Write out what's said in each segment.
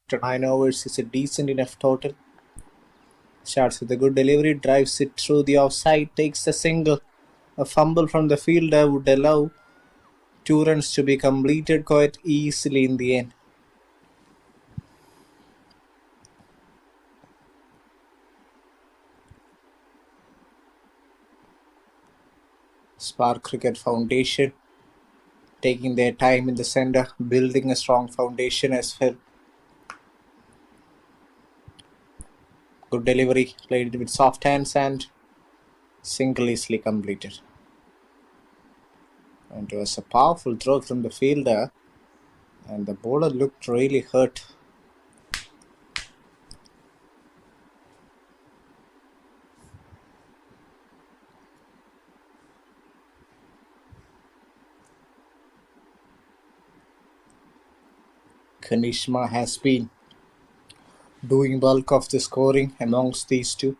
After 9 overs is a decent enough total. Starts with a good delivery, drives it through the offside, takes the single. A fumble from the fielder would allow 2 runs to be completed quite easily in the end. Spark Cricket Foundation taking their time in the centre, building a strong foundation as well. Good delivery, played it with soft hands and single easily completed. And it was a powerful throw from the fielder, and the bowler looked really hurt. Kanishma has been doing bulk of the scoring amongst these two.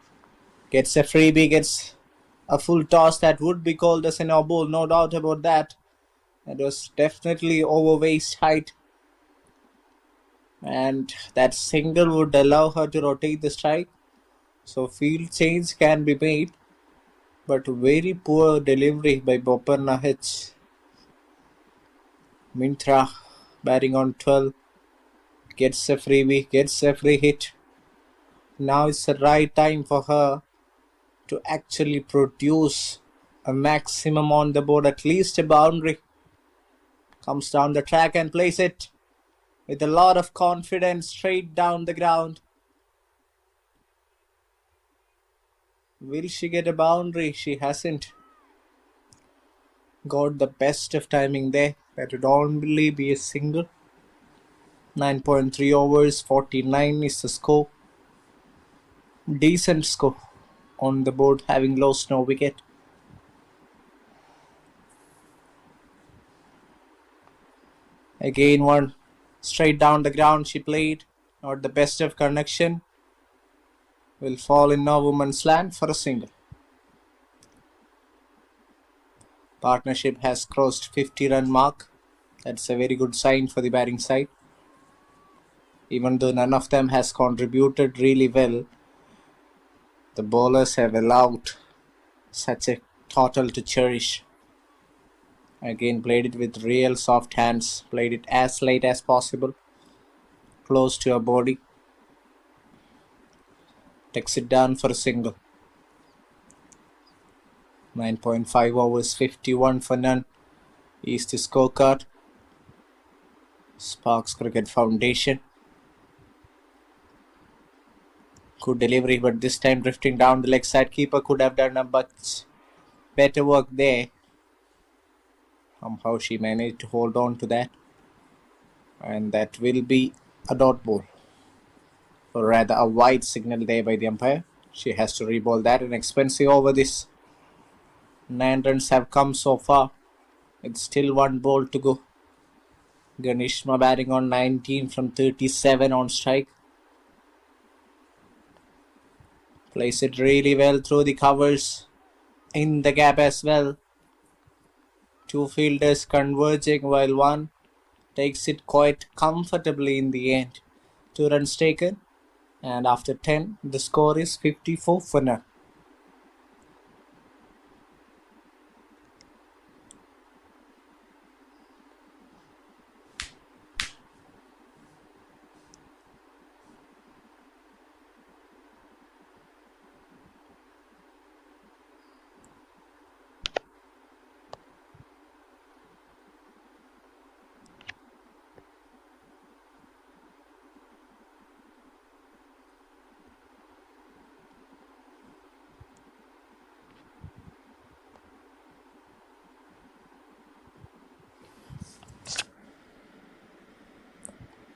Gets a freebie, gets a full toss that would be called as an no ball, no doubt about that. It was definitely over waist height. And that single would allow her to rotate the strike. So field change can be made. But very poor delivery by Boparna H. Mintra batting on 12. Gets a freebie, gets a free hit. Now it's the right time for her to actually produce a maximum on the board, at least a boundary. Comes down the track and plays it with a lot of confidence straight down the ground. Will she get a boundary? She hasn't got the best of timing there. That would only be a single. 9.3 overs, 49 is the score. Decent score on the board, having lost no wicket. Again one straight down the ground she played. Not the best of connection. Will fall in no woman's land for a single. Partnership has crossed 50-run mark. That's a very good sign for the batting side. Even though none of them has contributed really well, the bowlers have allowed such a total to cherish. Again played it with real soft hands, played it as late as possible, close to her body. Takes it down for a single. 9.5 overs, 51 for none is the scorecard. Sparks Cricket Foundation. Good delivery, but this time drifting down the leg side. Keeper could have done a much better work there. Somehow she managed to hold on to that. And that will be a dot ball. Or rather a wide signal there by the umpire. She has to reball that. An expensive over this. 9 runs have come so far. It's still 1 ball to go. Ganishma batting on 19 from 37 on strike. Plays it really well through the covers. In the gap as well. 2 fielders converging while one takes it quite comfortably in the end. 2 runs taken. And after 10, the score is 54 for none.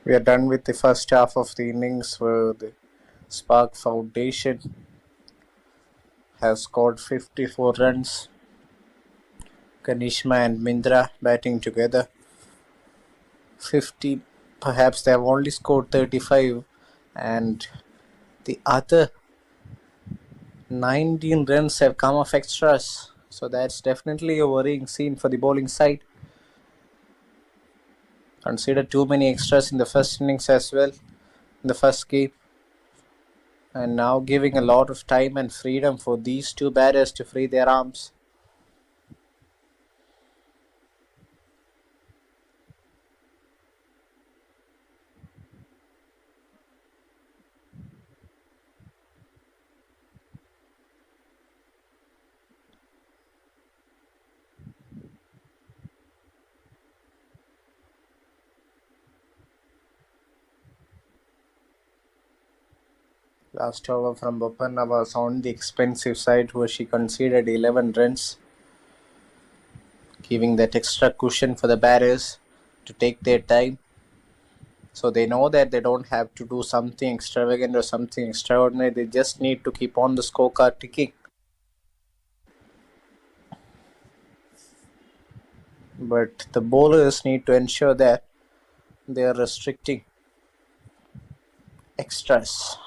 We are done with the first half of the innings where the Spark Foundation has scored 54 runs. Kanishma and Mindra batting together. 50, perhaps they have only scored 35, and the other 19 runs have come off extras. So that's definitely a worrying scene for the bowling side. Consider too many extras in the first innings as well. in the first game, and now giving a lot of time and freedom for these two batters to free their arms. Last over from Bopanna was on the expensive side, where she conceded 11 runs, giving that extra cushion for the batters to take their time. So they know that they don't have to do something extravagant or something extraordinary. They just need to keep on the scorecard ticking. But the bowlers need to ensure that they are restricting extras.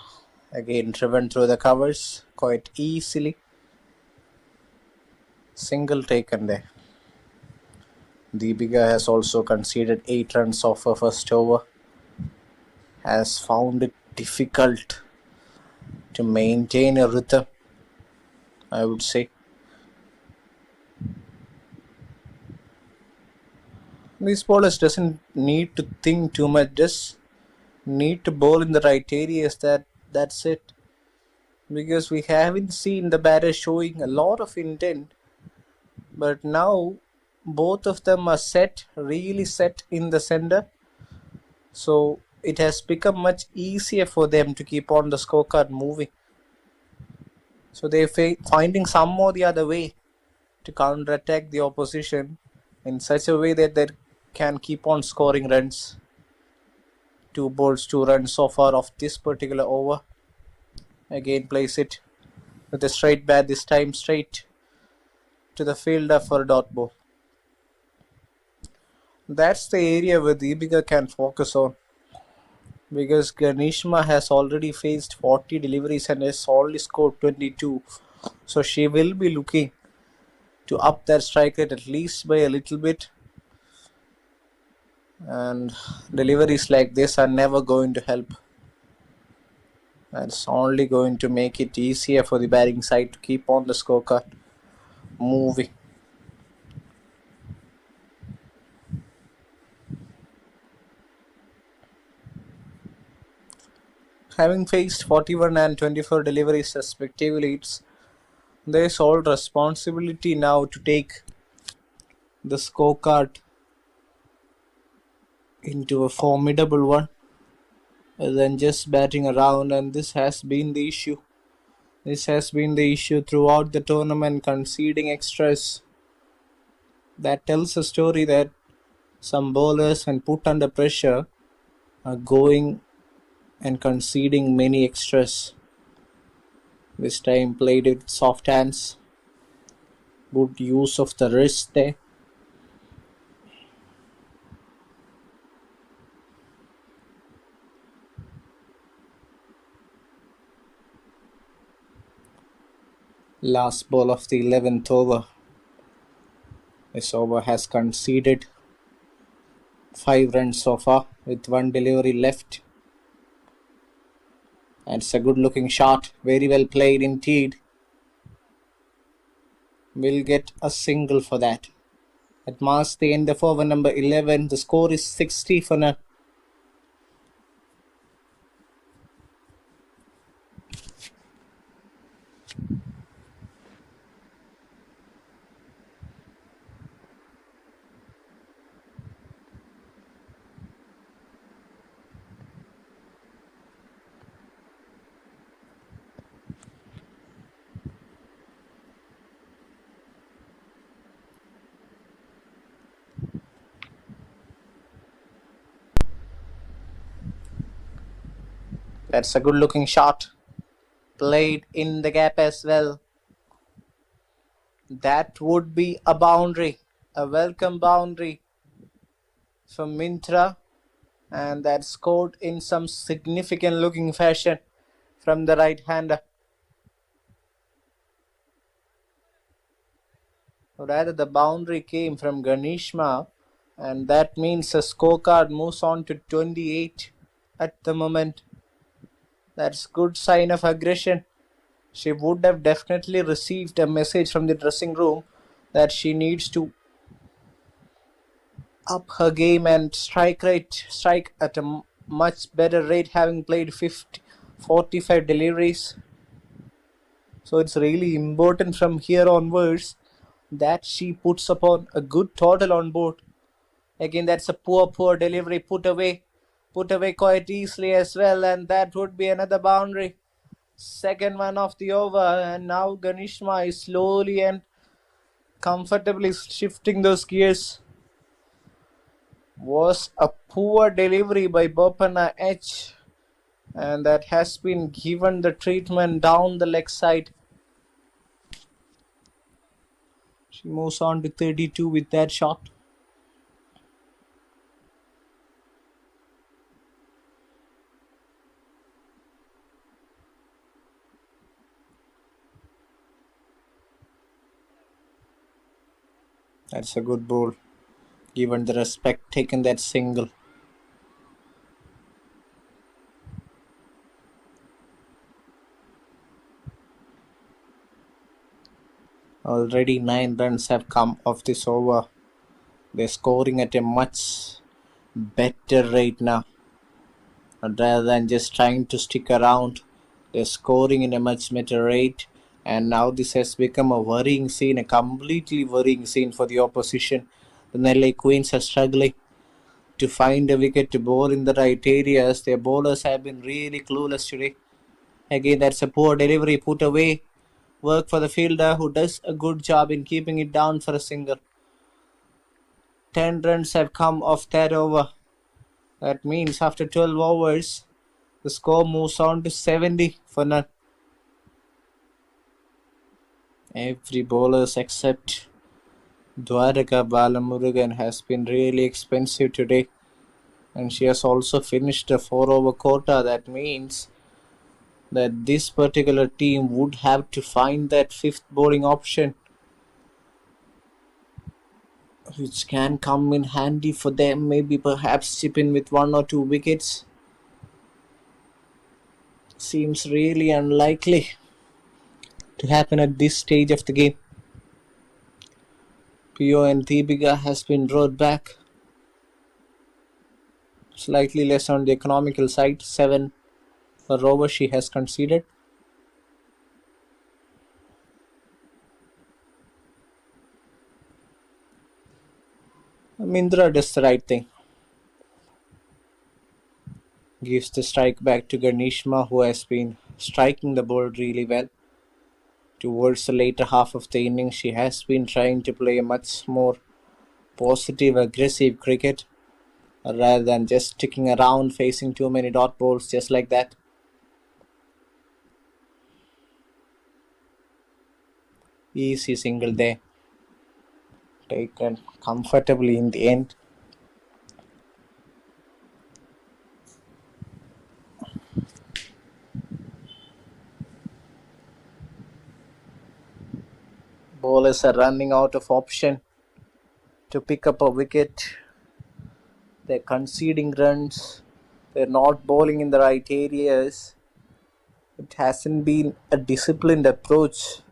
Again, driven through the covers quite easily. Single taken there. Deepika has also conceded 8 runs off her first over. Has found it difficult to maintain a rhythm, I would say. These bowlers doesn't need to think too much, just need to bowl in the right areas. That's it. Because we haven't seen the batter showing a lot of intent, but now both of them are set, really set in the center. So it has become much easier for them to keep on the scorecard moving. So they're finding some or the other way to counter-attack the opposition in such a way that they can keep on scoring runs. 2 balls, 2 runs so far of this particular over. Again plays it with a straight bat, this time straight to the fielder for a dot ball. That's the area where Deepika can focus on, because Ganishma has already faced 40 deliveries and has only scored 22. So she will be looking to up that strike rate at least by a little bit. And deliveries like this are never going to help. That's only going to make it easier for the batting side to keep on the scorecard moving. Having faced 41 and 24 deliveries respectively, it's their sole responsibility now to take the scorecard into a formidable one rather than just batting around, and this has been the issue. This has been the issue throughout the tournament, conceding extras. That tells a story that some bowlers, when put under pressure, are going and conceding many extras. This time played with soft hands. Good use of the wrist there. Last ball of the 11th over. This over has conceded 5 runs so far with 1 delivery left. And it's a good looking shot. Very well played indeed. Will get a single for that. At marks the end of over number 11. The score is 60 for none. That's a good looking shot. Played in the gap as well. That would be a boundary. A welcome boundary for Mintra. And that scored in some significant looking fashion from the right hander. Rather, the boundary came from Ganishma, and that means the scorecard moves on to 28 at the moment. That's good sign of aggression. She would have definitely received a message from the dressing room that she needs to up her game and strike at a much better rate, having played 45 deliveries. So it's really important from here onwards that she puts upon a good total on board. Again, that's a poor delivery, put away quite easily as well, and that would be another boundary. Second one of the over, and now Ganishma is slowly and comfortably shifting those gears. Was a poor delivery by Bopana H, and that has been given the treatment down the leg side. She moves on to 32 with that shot. That's a good ball. Given the respect, taken that single. Already 9 runs have come off this over. They're scoring at a much better rate now. Rather than just trying to stick around, they're scoring in a much better rate. And now this has become a worrying scene, a completely worrying scene for the opposition. The Nellai Queens are struggling to find a wicket to bowl in the right areas. Their bowlers have been really clueless today. Again, that's a poor delivery, put away. Work for the fielder who does a good job in keeping it down for a single. 10 runs have come off that over. That means after 12 overs, the score moves on to 70 for none. Every bowler except Dwaraka Balamurugan has been really expensive today. And she has also finished a 4 over quota. That means that this particular team would have to find that fifth bowling option, which can come in handy for them. Maybe perhaps chip in with 1 or 2 wickets. Seems really unlikely to happen at this stage of the game. Pio and Deepika has been brought back. Slightly less on the economical side. 7 per over she has conceded. Mindra does the right thing. Gives the strike back to Ganishma, who has been striking the ball really well. Towards the later half of the innings, she has been trying to play a much more positive, aggressive cricket rather than just sticking around facing too many dot balls just like that. Easy single there. Taken comfortably in the end. Bowlers are running out of option to pick up a wicket. They're conceding runs. They're not bowling in the right areas. It hasn't been a disciplined approach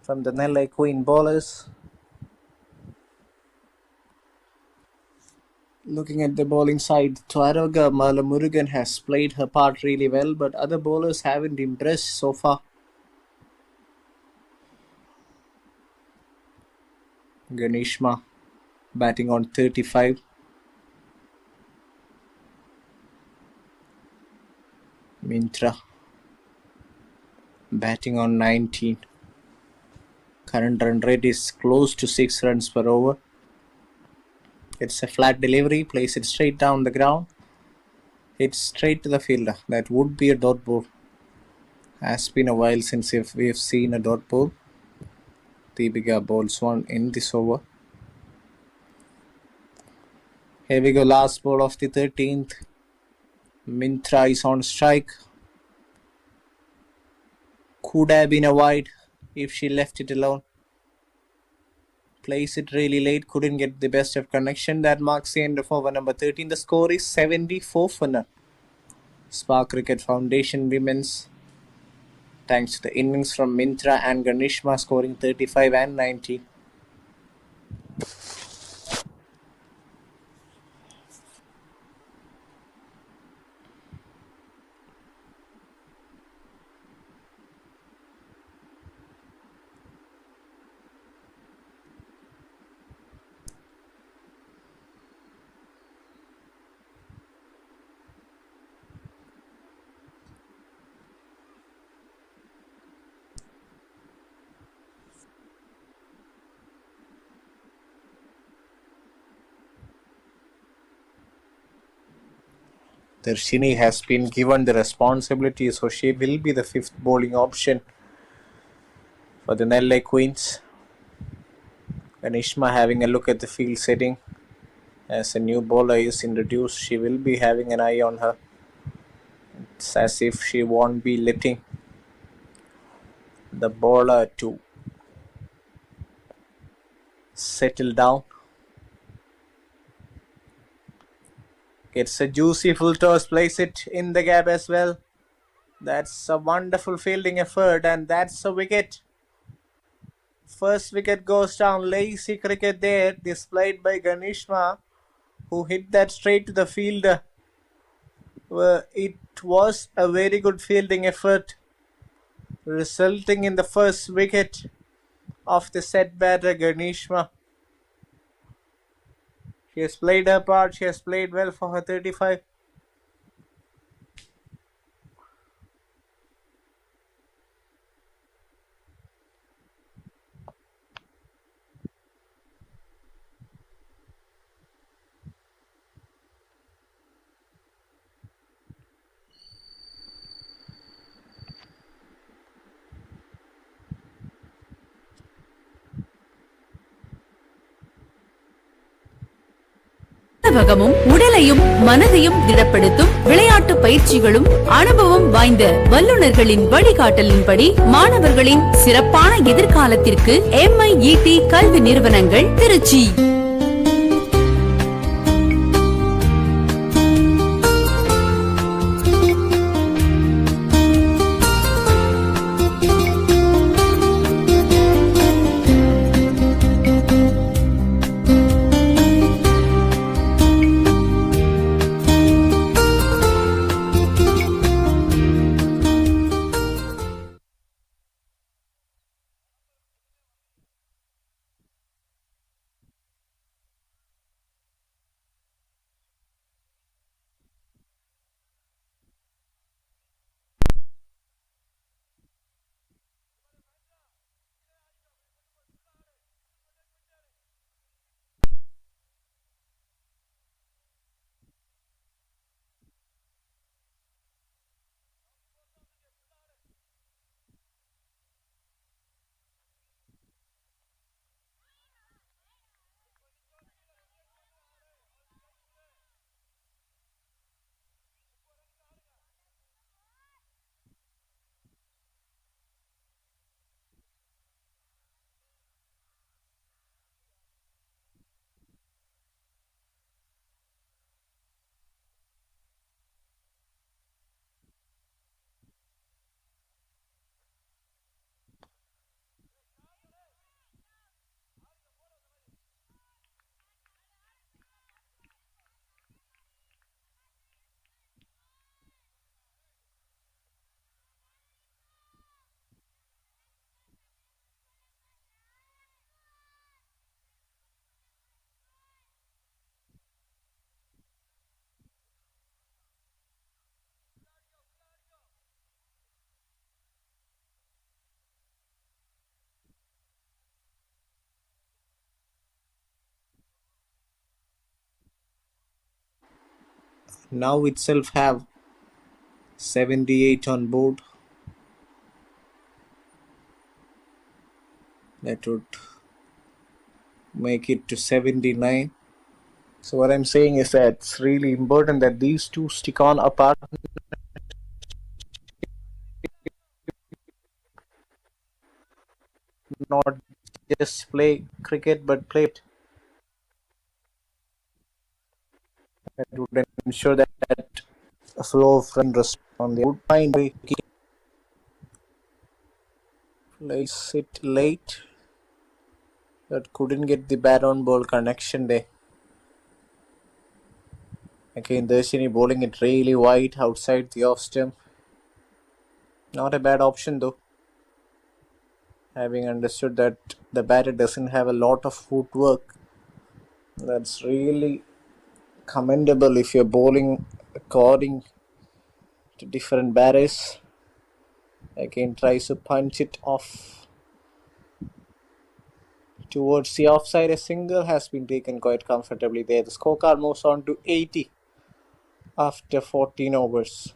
from the Nellai Queen bowlers. Looking at the bowling side, Twaraga Malamurugan has played her part really well, but other bowlers haven't impressed so far. Ganishma batting on 35. Mintra batting on 19. Current run rate is close to 6 runs per over. It's a flat delivery, plays it straight down the ground. Hits straight to the fielder. That would be a dot ball. Has been a while since we have seen a dot ball. Deepika bowls one in this over. Here we go, last ball of the 13th. Mintra is on strike. Could have been a wide if she left it alone. Plays it really late, couldn't get the best of connection. That marks the end of over number 13. The score is 74 for none. Spark Cricket Foundation Women's, thanks to the innings from Mintra and Ganishma scoring 35 and 90. Darshini has been given the responsibility, so she will be the fifth bowling option for the Nellai Queens. Ganishma having a look at the field setting. As a new bowler is introduced, she will be having an eye on her. It's as if she won't be letting the bowler to settle down. Gets a juicy full toss, plays it in the gap as well. That's a wonderful fielding effort, and that's a wicket. First wicket goes down. Lazy cricket there, displayed by Ganishma, who hit that straight to the fielder. It was a very good fielding effort, resulting in the first wicket of the set batter Ganishma. She has played her part. She has played well for her 35. உணவகமும் உடலையும் மனதையும் திடப்படுத்தும் விளையாட்டு பயிற்சிகளும் அனுபவம் வாய்ந்த வல்லுநர்களின் வழிகாட்டலின்படி மாணவர்களின் சிறப்பான எதிர்காலத்திற்கு MIET கல்வி நிறுவனங்கள் Trichy. Now itself have 78 on board. That would make it to 79. So what I'm saying is that it's really important that these two stick on apart. Not just play cricket, but play it. That would ensure that a flow of run on the outline. Place it late. That couldn't get the bat on ball connection there. Again, Darshini bowling it really wide outside the off stump. Not a bad option though. Having understood that the batter doesn't have a lot of footwork, that's really commendable if you're bowling according to different batters. Again, tries to punch it off towards the offside. A single has been taken quite comfortably there. The scorecard moves on to 80 after 14 overs.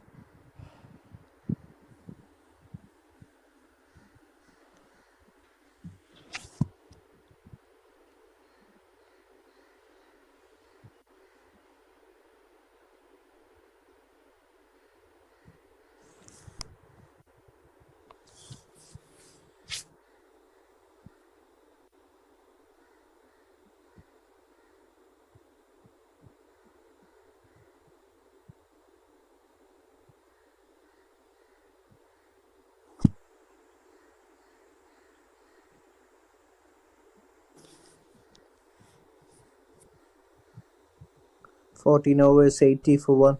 "14 overs, 80 for 1.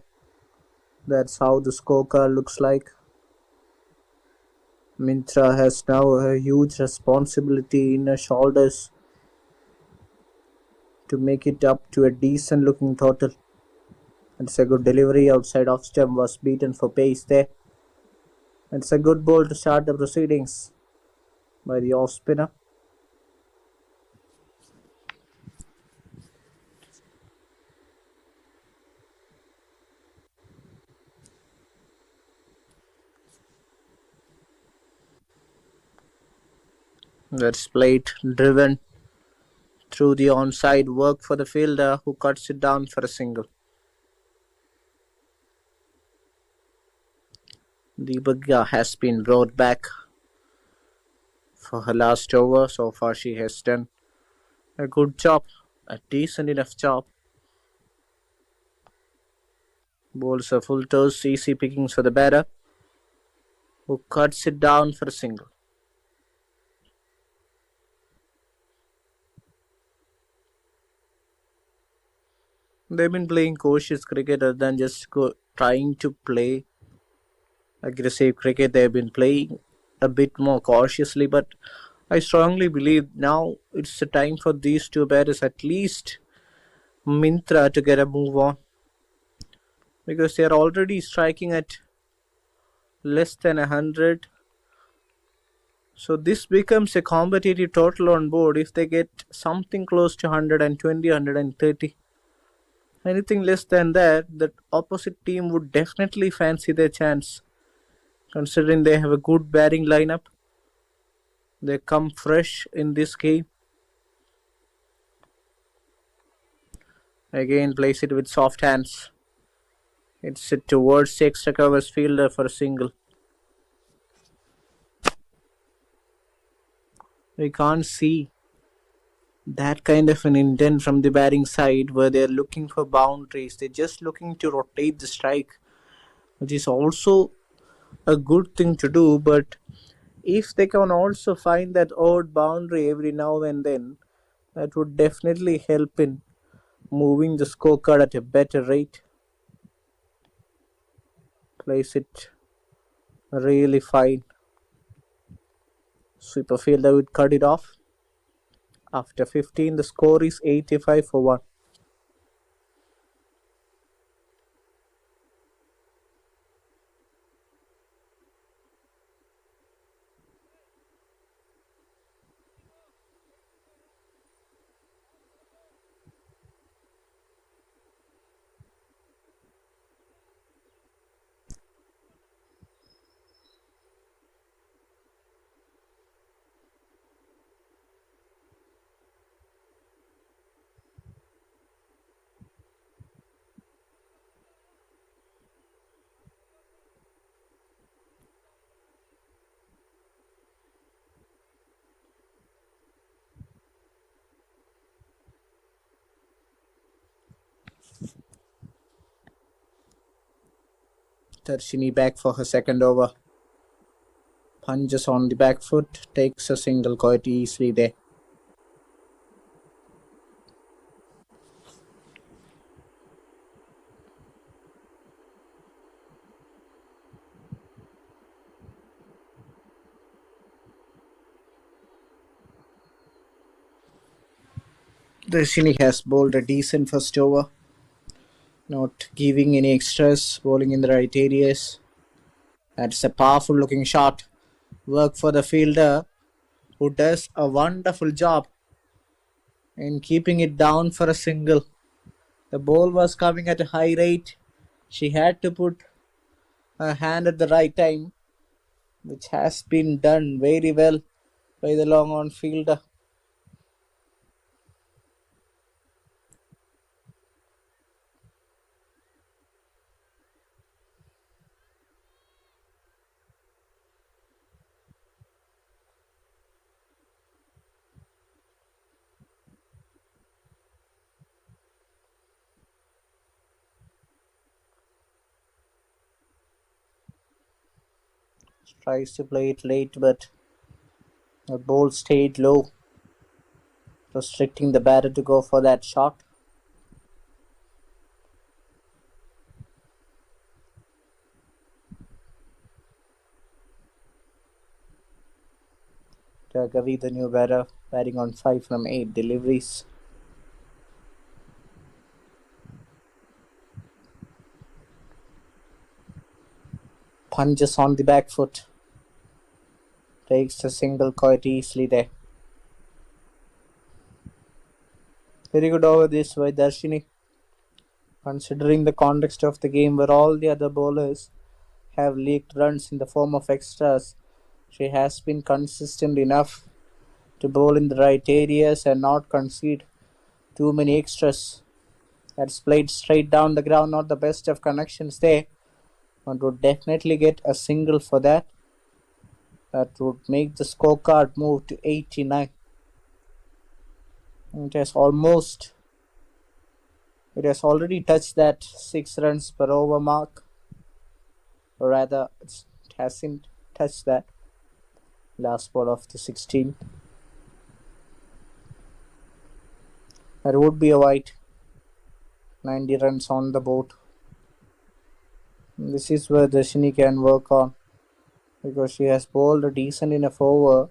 That's how the scorecard looks like. Mintra has now a huge responsibility in her shoulders to make it up to a decent looking total. It's a good delivery outside off stump, was beaten for pace there. It's a good ball to start the proceedings by the off spinner. That's played driven through the onside work for the fielder, who cuts it down for a single. Deepagya has been brought back for her last over. So far she has done a good job, a decent enough job. Bowls a full toss, easy pickings for the batter, who cuts it down for a single. They've been playing cautious cricket rather than just trying to play aggressive cricket. They've been playing a bit more cautiously, but I strongly believe now it's the time for these two batters, at least Mintra, to get a move on, because they are already striking at less than 100. So this becomes a competitive total on board if they get something close to 120, 130. Anything less than that, the opposite team would definitely fancy their chance, considering they have a good batting lineup. They come fresh in this game. Again, plays it with soft hands. It's it towards the extra covers fielder for a single. We can't see that kind of an intent from the batting side where they're looking for boundaries. They're just looking to rotate the strike, which is also a good thing to do. But if they can also find that odd boundary every now and then, that would definitely help in moving the scorecard at a better rate. Plays it really fine. Sweeper fielder would cut it off. After 15, the score is 85 for 1. Darshini back for her second over. Punches on the back foot, takes a single quite easily there. Darshini has bowled a decent first over, not giving any extras, bowling in the right areas. That's a powerful looking shot. Work for the fielder, who does a wonderful job in keeping it down for a single. The ball was coming at a high rate. She had to put her hand at the right time, which has been done very well by the long on fielder. Tries to play it late, but the ball stayed low, restricting the batter to go for that shot. Gavi, the new batter, batting on 5 from 8 deliveries. Punches on the back foot. Takes a single quite easily there. Very good over this by Darshini. Considering the context of the game where all the other bowlers have leaked runs in the form of extras, she has been consistent enough to bowl in the right areas and not concede too many extras. That's played straight down the ground, not the best of connections there. One would definitely get a single for that. That would make the scorecard move to 89. It has already touched that 6 runs per over mark. Or rather, it hasn't touched that. Last ball of the 16th. There would be a white. 90 runs on the board. This is where Darshini can work on, because she has bowled a decent enough over,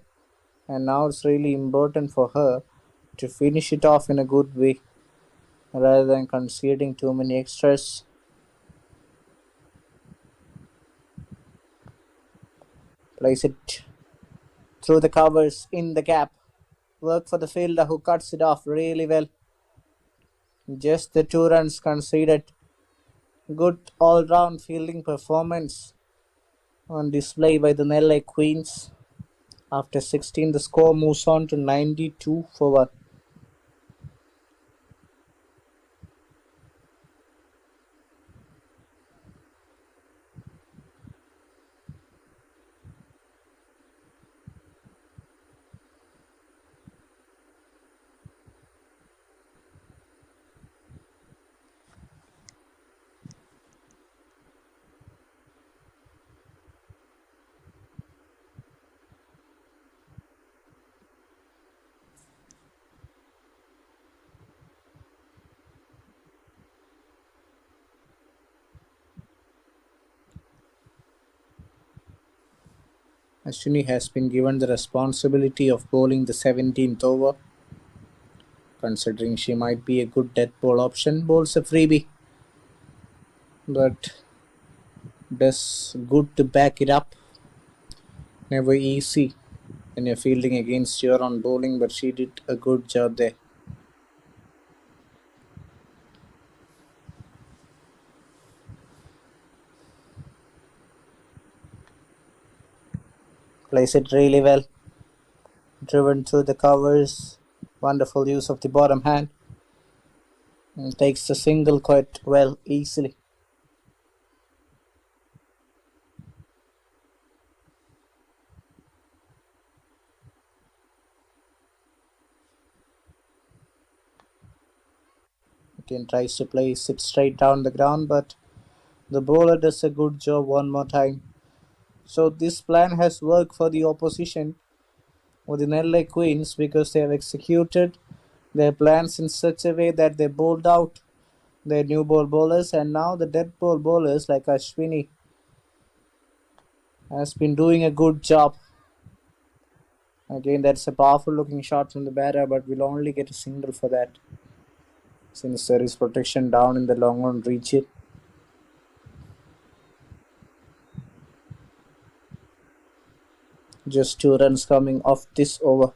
and now it's really important for her to finish it off in a good way rather than conceding too many extras. Place it through the covers in the gap. Work for the fielder, who cuts it off really well. Just the 2 runs conceded. Good all-round fielding performance on display by the Nellai Queens. After 16, the score moves on to 92 for 1. Ashwini has been given the responsibility of bowling the 17th over. Considering she might be a good death ball option, bowls a freebie, but does good to back it up. Never easy when you're fielding against your on bowling, but she did a good job there. Plays it really well. Driven through the covers. Wonderful use of the bottom hand. And takes the single quite well, easily. Again tries to place it straight down the ground, but The bowler does a good job one more time. So this plan has worked for the opposition or the Nellai Queens because they have executed their plans in such a way that they bowled out their new ball bowlers, and now the dead ball bowlers like Ashwini has been doing a good job. Again, that's a powerful looking shot from the batter, but we'll only get a single for that since there is protection down in the long on reach it. Just 2 runs coming off this over.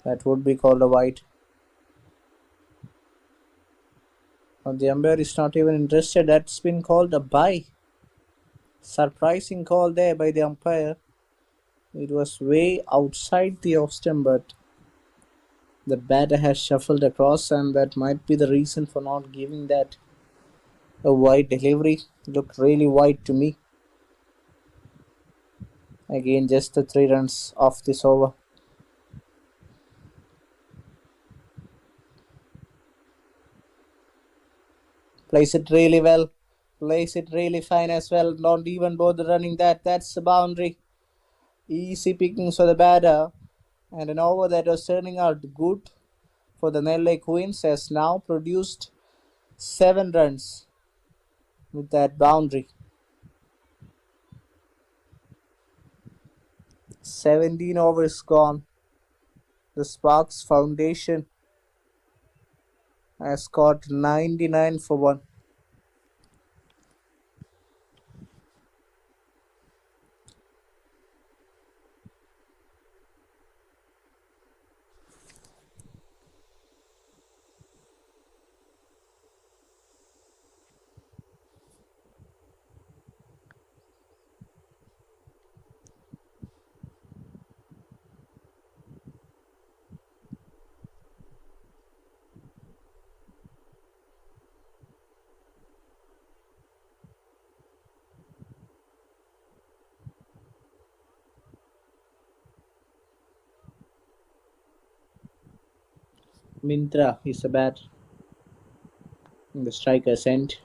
That would be called a wide. But the umpire is not even interested. That's been called a bye. Surprising call there by the umpire. It was way outside the off stump, but the batter has shuffled across, and that might be the reason for not giving that a wide delivery. Looked really wide to me. Again, just the 3 runs off this over. Plays it really well. Plays it really fine as well. Don't even bother running that. That's the boundary. Easy pickings for the batter. And an over that was turning out good for the Nellai Queens has now produced 7 runs with that boundary. 17 overs gone. The Sparks Foundation has scored 99 for 1. Mintra is a bat in the striker's end.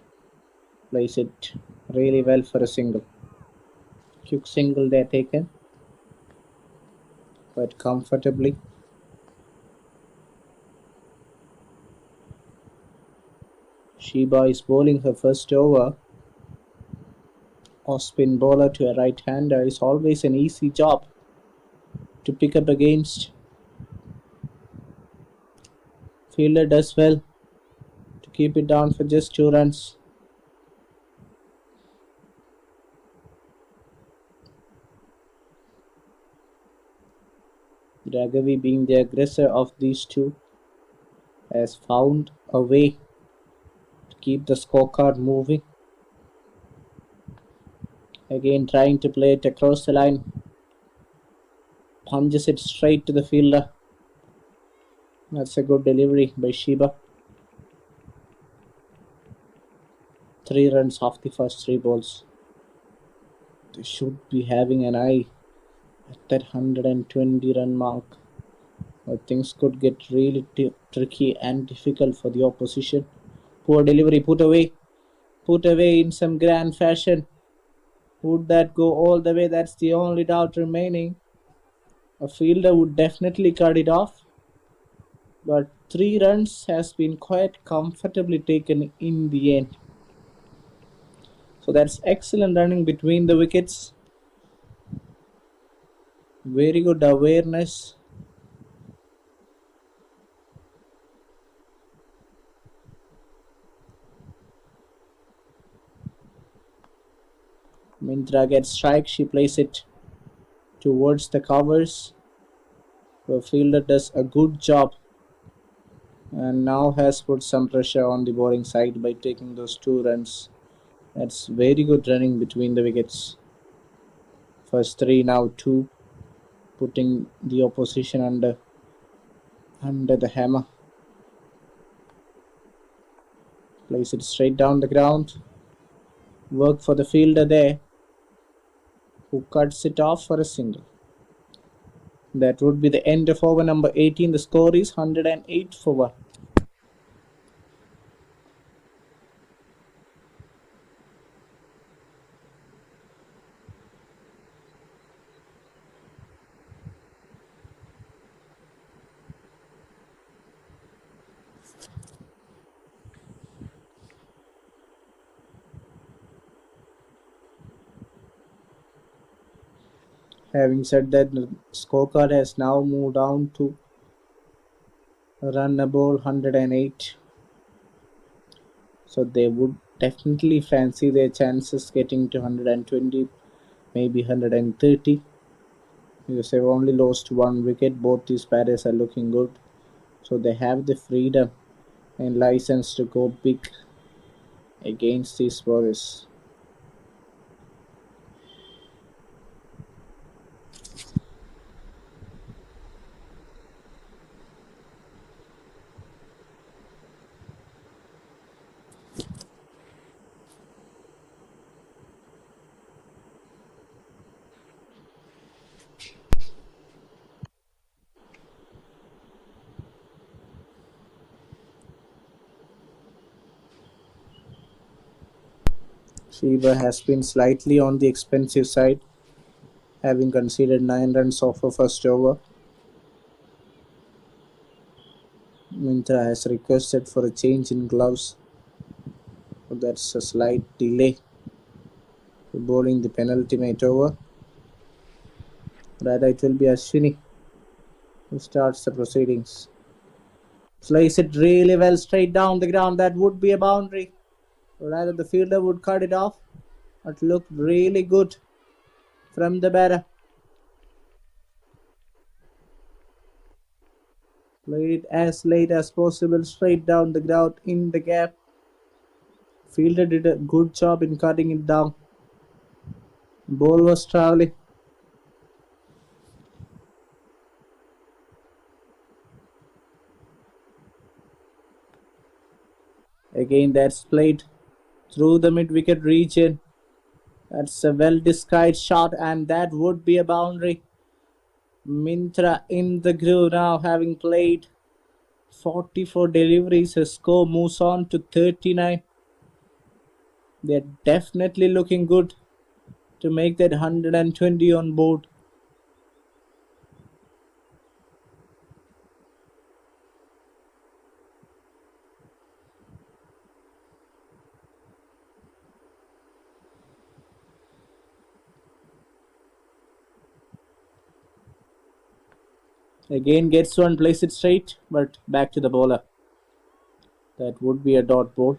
Plays it really well for a single. Quick single there taken quite comfortably. Sheba is bowling her first over. Off spin bowler to a right-hander is always an easy job to pick up against. Fielder does well to keep it down for just 2 runs. Raghavi, being the aggressor of these two, has found a way to keep the scorecard moving. Again, trying to play it across the line. Punches it straight to the fielder. That's a good delivery by Sheba. 3 runs off the first 3 balls. They should be having an eye at that 120 run mark. But things could get really tricky and difficult for the opposition. Poor delivery, put away in some grand fashion. Would that go all the way? That's the only doubt remaining. A fielder would definitely cut it off. But 3 runs has been quite comfortably taken in the end. So that's excellent running between the wickets. Very good awareness. Mintra gets strike. She plays it towards the covers. The fielder does a good job and now has put some pressure on the bowling side by taking those 2 runs. That's very good running between the wickets. First 3, now 2, putting the opposition under the hammer. Plays it straight down the ground. Work for the fielder there, who cuts it off for a single. That would be the end of over number 18. The score is 108 for 1. Having said that, the scorecard has now moved down to run about 108. So they would definitely fancy their chances getting to 120, maybe 130. Because they've only lost one wicket, both these batters are looking good. So they have the freedom and license to go big against these bowlers. Shiva has been slightly on the expensive side, having conceded 9 runs off her first over. Mintra has requested for a change in gloves. So that's a slight delay to bowling the penultimate over. Rather, it will be Ashwini who starts the proceedings. Slice it really well straight down the ground. That would be a boundary. Or rather, the fielder would cut it off. It looked really good from the batter. Played it as late as possible, straight down the ground in the gap. Fielder did a good job in cutting it down. Ball was travelling. Again, that's played through the mid-wicket region. That's a well-disguised shot, and that would be a boundary. Mintra in the groove now, having played 44 deliveries. His score moves on to 39. They're definitely looking good to make that 120 on board. Again gets one, plays it straight, but back to the bowler. That would be a dot ball.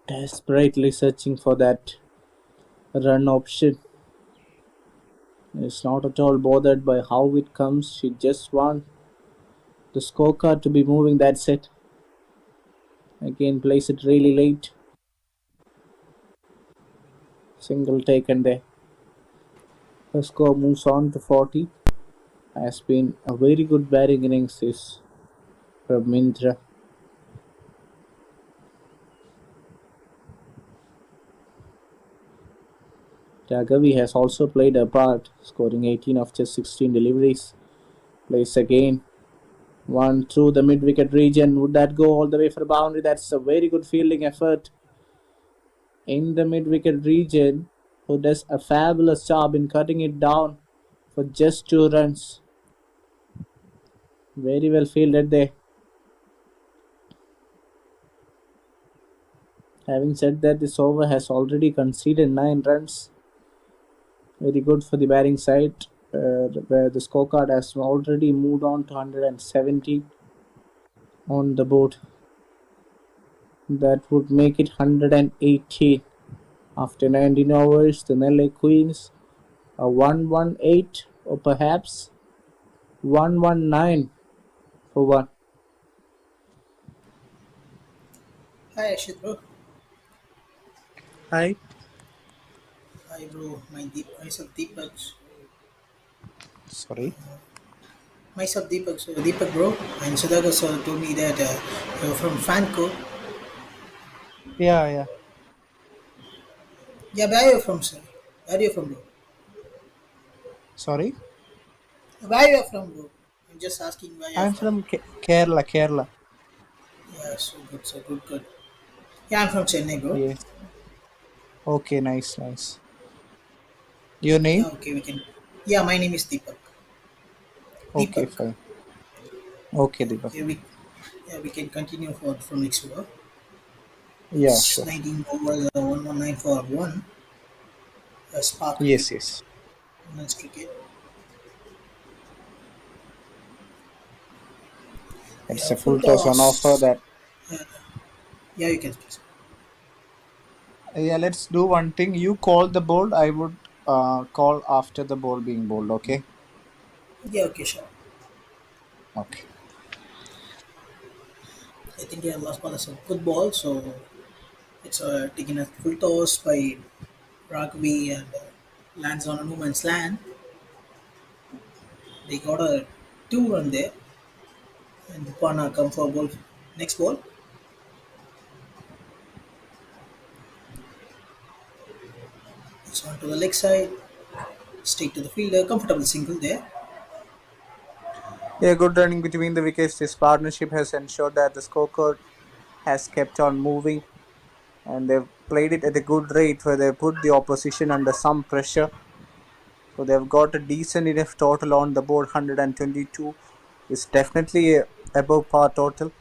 Desperately searching for that run option. Is not at all bothered by how it comes. She just wants the scorecard to be moving. That's it. Again, plays it really late. Single taken there. The score moves on to 40. Has been a very good batting innings this from Mintra. Raghavi has also played a part, scoring 18 of just 16 deliveries. Plays again. One through the mid-wicket region. Would that go all the way for a boundary? That's a very good fielding effort in the mid-wicket region, who does a fabulous job in cutting it down for just 2 runs. Very well fielded there. Having said that, this over has already conceded 9 runs. Very good for the batting side, where the scorecard has already moved on to 170 on the board. That would make it 118. After 19 overs, the Nellai Queens are 118 or perhaps 119 for 1. Hi Ashit bro. Hi. Hi bro. Myself Deepak. Sorry. Myself Deepak. So Deepak bro. And Sudhakar sir told me that you're from Fanco. Yeah. Yeah, where are you from, sir? Where are you from, bro? Sorry, Where are you from, bro? I'm just asking where you're I'm from. from Kerala. Kerala. Yeah, so good, good. Yeah, I'm from Chennai, bro. Yes. Okay, nice, nice. Your Yeah, name? okay, we can. Yeah, my name is Deepak. Okay, Deepak. fine. Okay, Yeah, Deepak. yeah, we can continue for from next over. Yeah, It's sure. 19 overs, 119 for one. Spark cricket, Yes, yes. women's cricket. It's Yeah, a full full toss on offer toss. that. Yeah, yeah, you can please. Yeah, let's do one thing. You call the ball. I would call after the ball being bowled. Okay. Yeah, okay, sure. Okay. I think yeah, last ball is a good ball, so it's taken a full toss by Raghavi and lands on a no man's land. They got a two run there, and Bupana come for ball. Next ball, it's on to the leg side, straight to the fielder, comfortable single there. Yeah, good running between the wickets. This partnership has ensured that the scorecard has kept on moving, and they've played it at a good rate where they put the opposition under some pressure. So they've got a decent enough total on the board. 122 is definitely a above par total.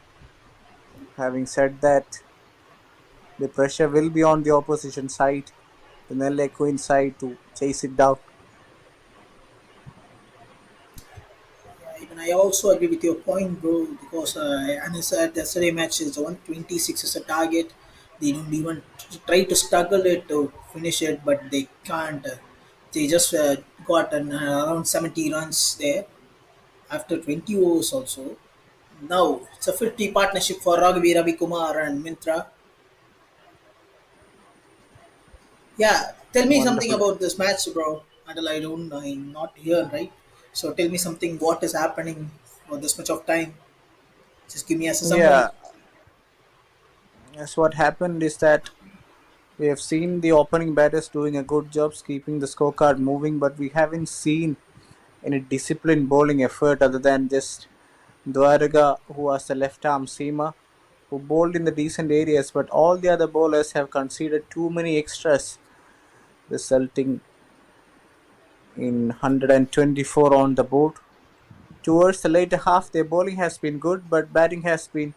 Having said that, the pressure will be on the opposition side, the Nellai Queen side, to chase it down. Yeah, even I also agree with your point, bro, because and it's yesterday match is 126 is a target. They don't even try to struggle it to finish it, but they can't. They just got around 70 runs there after 20 overs also. Now it's a 50 partnership for Raghavi, Ravi Kumar, and Mintra. Yeah, tell me something Wonderful. about this match, bro. Until I'm not here, right? So tell me something. What is happening for this much of time? Just give me as a summary. Yeah, yes, what happened is that we have seen the opening batters doing a good job keeping the scorecard moving, but we haven't seen any disciplined bowling effort other than just Dwaraga, who was the left arm seamer, who bowled in the decent areas, but all the other bowlers have conceded too many extras, resulting in 124 on the board. Towards the later half, their bowling has been good, but batting has been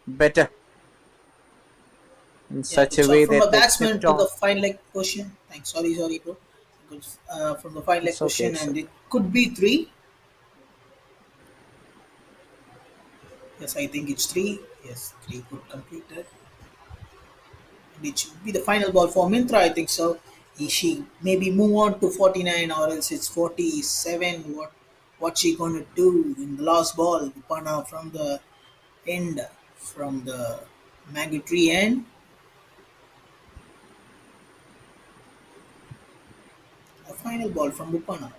better in Yeah, such good. a So way from a that they batsman kept to the on. fine leg question. Thanks. Sorry, bro. Good. From the fine leg It's okay, question, it's and okay. it could be three. Yes, I think it's three. Yes, three could complete it. It should be the final ball for Mintra. I think so. She maybe move on to 49 or else it's 47. What she gonna do in the last ball? Upana from the end, from the mango tree end. A final ball from Upana.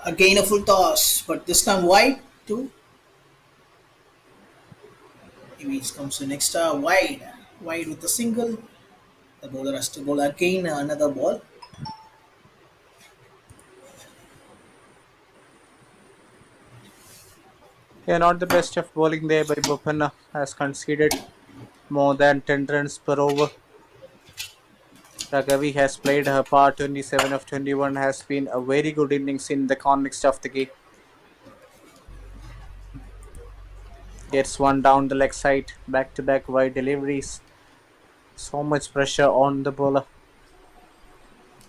Again a full toss, but this time wide too. Image comes to next wide. Wide with a single. The bowler has to bowl again another ball. Yeah, not the best of bowling there by Bopanna, has conceded more than 10 runs per over. Ragavi has played her part. 27 of 21 has been a very good innings in the context of the game. Gets one down the leg side, back to back wide deliveries. So much pressure on the bowler.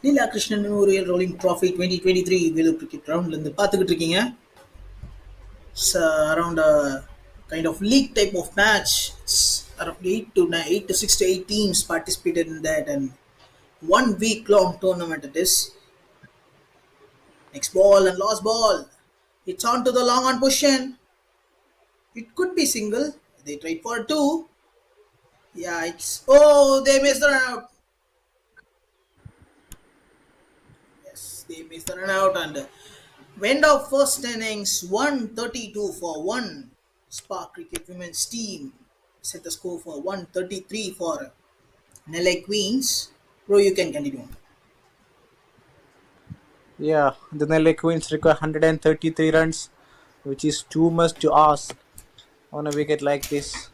Leela Krishnan Memorial Rolling Trophy 2023 Vellore cricket ரவுண்ட்ல இருந்து பார்த்துக்கிட்டு இருக்கீங்க. It's around a kind of league type of match. It's around 6 to 8 teams participated in that, and 1 week long tournament it is. Next ball and last ball. It's on to the long on position. It could be single. They tried for two. Yeah, it's they missed the run out. Yes, they missed the run out and went off first innings 132 for one Spark Cricket Women's team. set the score for 133 for Nellai Queens. Bro, you can continue. Yeah, the Nellai Queens require 133 runs, which is too much to ask on a wicket like this.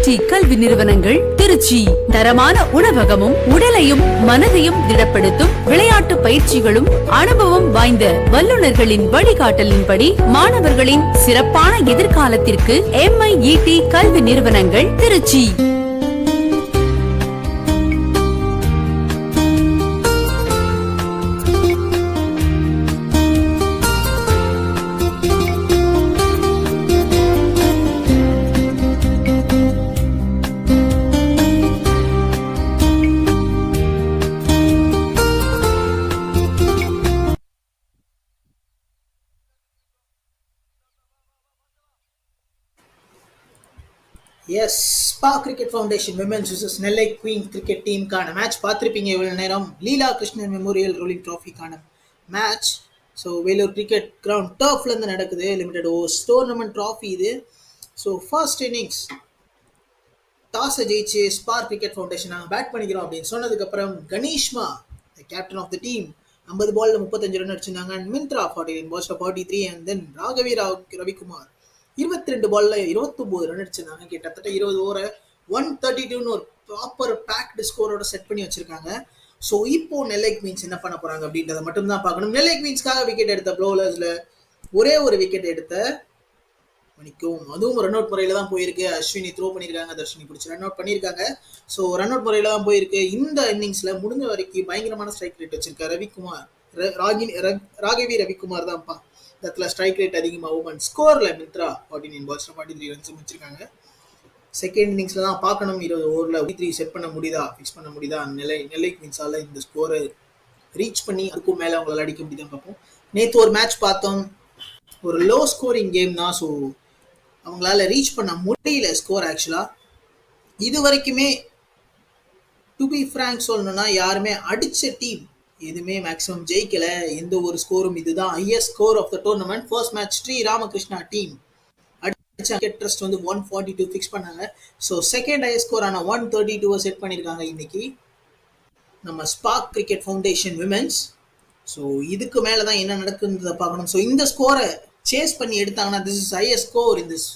டி கல்வி நிறுவனங்கள் திருச்சி தரமான உணவகமும் உடலையும் மனதையும் திடப்படுத்தும் விளையாட்டு பயிற்சிகளும் அனுபவம் வாய்ந்த வல்லுநர்களின் வழிகாட்டலின்படி மாணவர்களின் சிறப்பான எதிர்காலத்திற்கு MIET கல்வி நிறுவனங்கள் திருச்சி. எஸ் Spark Cricket Foundation women's vs Nellai Queen Cricket டீமுக்கான மேட்ச் பார்த்துருப்பீங்க இவ்வளோ நேரம். லீலா கிருஷ்ணன் மெமோரியல் ரோலிங் ட்ராஃபிக்கான match. So Vellore cricket ground டர்ஃப்லேருந்து நடக்குது. லிமிடெட் ஓவர்ஸ் டோர்னமெண்ட் ட்ராஃபி இது. ஸோ ஃபர்ஸ்ட் இன்னிங்ஸ் டாஸை ஜெயிச்சு ஸ்பார் கிரிக்கெட் ஃபவுண்டேஷன் நாங்கள் பேட் பண்ணிக்கிறோம் அப்படின்னு சொன்னதுக்கப்புறம் கணேஷ்மா கேப்டன் ஆஃப் த டீம் 50 பால்ல 35 ரன் அடிச்சிருந்தாங்க. அண்ட் மிந்த்ரா 49 பால்ஸ் 43. அண்ட் தென் ரவிக்குமார் 22 பால்ல 29 ரன் அடிச்சிருந்தாங்க. கிட்டத்தட்ட 20 ஓவரை 132 ஒரு ப்ராப்பர் பேக்டு ஸ்கோரோட செட் பண்ணி வச்சிருக்காங்க. ஸோ இப்போ நெல்லை குயின்ஸ் என்ன பண்ண போறாங்க அப்படின்றத மட்டும் தான் பார்க்கணும். நெல்லை குயின்ஸ்க்காக விக்கெட் எடுத்த ப்ளோலர்ஸ்ல ஒரே ஒரு விக்கெட் எடுத்த மணிக்கும் அதுவும் ரன் அவுட் முறையில தான் போயிருக்கு. அஸ்வினி த்ரோ பண்ணியிருக்காங்க, தர்ஷினி பிடிச்சி ரன் அவுட் பண்ணியிருக்காங்க. ஸோ ரன் அவுட் முறையில தான் போயிருக்கு. இந்த இன்னிங்ஸ்ல முடிஞ்ச வரைக்கும் பயங்கரமான ஸ்ட்ரைக் ரேட் வச்சிருக்காரு ரவிக்குமார். ராகவி ரவிக்குமார் தான்ப்பா இடத்துல ஸ்ட்ரைக் ரேட் அதிகமாகும். அண்ட் ஸ்கோர்ல மித்ரா 49 பால்ஸ் 43 ரன்ஸ் வச்சிருக்காங்க. செகண்ட் இன்னிங்ஸ்ல தான் பார்க்கணும் 20 ஓவரில் 3 செட் பண்ண முடியுதா, ஃபிக்ஸ் பண்ண முடியுதா. நெல்லை குயின்ஸால இந்த ஸ்கோரை ரீச் பண்ணி அதுக்கும் மேலே அவங்களால அடிக்க முடியுதான் பார்ப்போம். நேற்று ஒரு மேட்ச் பார்த்தோம், ஒரு லோ ஸ்கோரிங் கேம் தான். ஸோ அவங்களால ரீச் பண்ண முடியல ஸ்கோர். ஆக்சுவலா இது வரைக்குமே டு பி ஃப்ராங்க் சொல்லணும்னா யாருமே அடிச்ச டீம் எதுவுமே மேக்ஸிமம் ஜெயிக்கல. எந்த ஒரு ஸ்கோரும் இதுதான் highest score of the tournament. First match Sri Ramakrishna team அடிச்ச ட்ரஸ்ட் வந்து 142 ஃபிக்ஸ் பண்ணாங்க. ஸோ செகண்ட் ஹையஸ்ட் ஸ்கோர் ஆன 132 செட் பண்ணியிருக்காங்க இன்னைக்கு நம்ம spark Cricket Foundation women's. So இதுக்கு மேலே தான் என்ன நடக்குன்றதை பார்க்கணும். ஸோ இந்த ஸ்கோரை சேஸ் பண்ணி எடுத்தாங்கன்னா this is highest score in this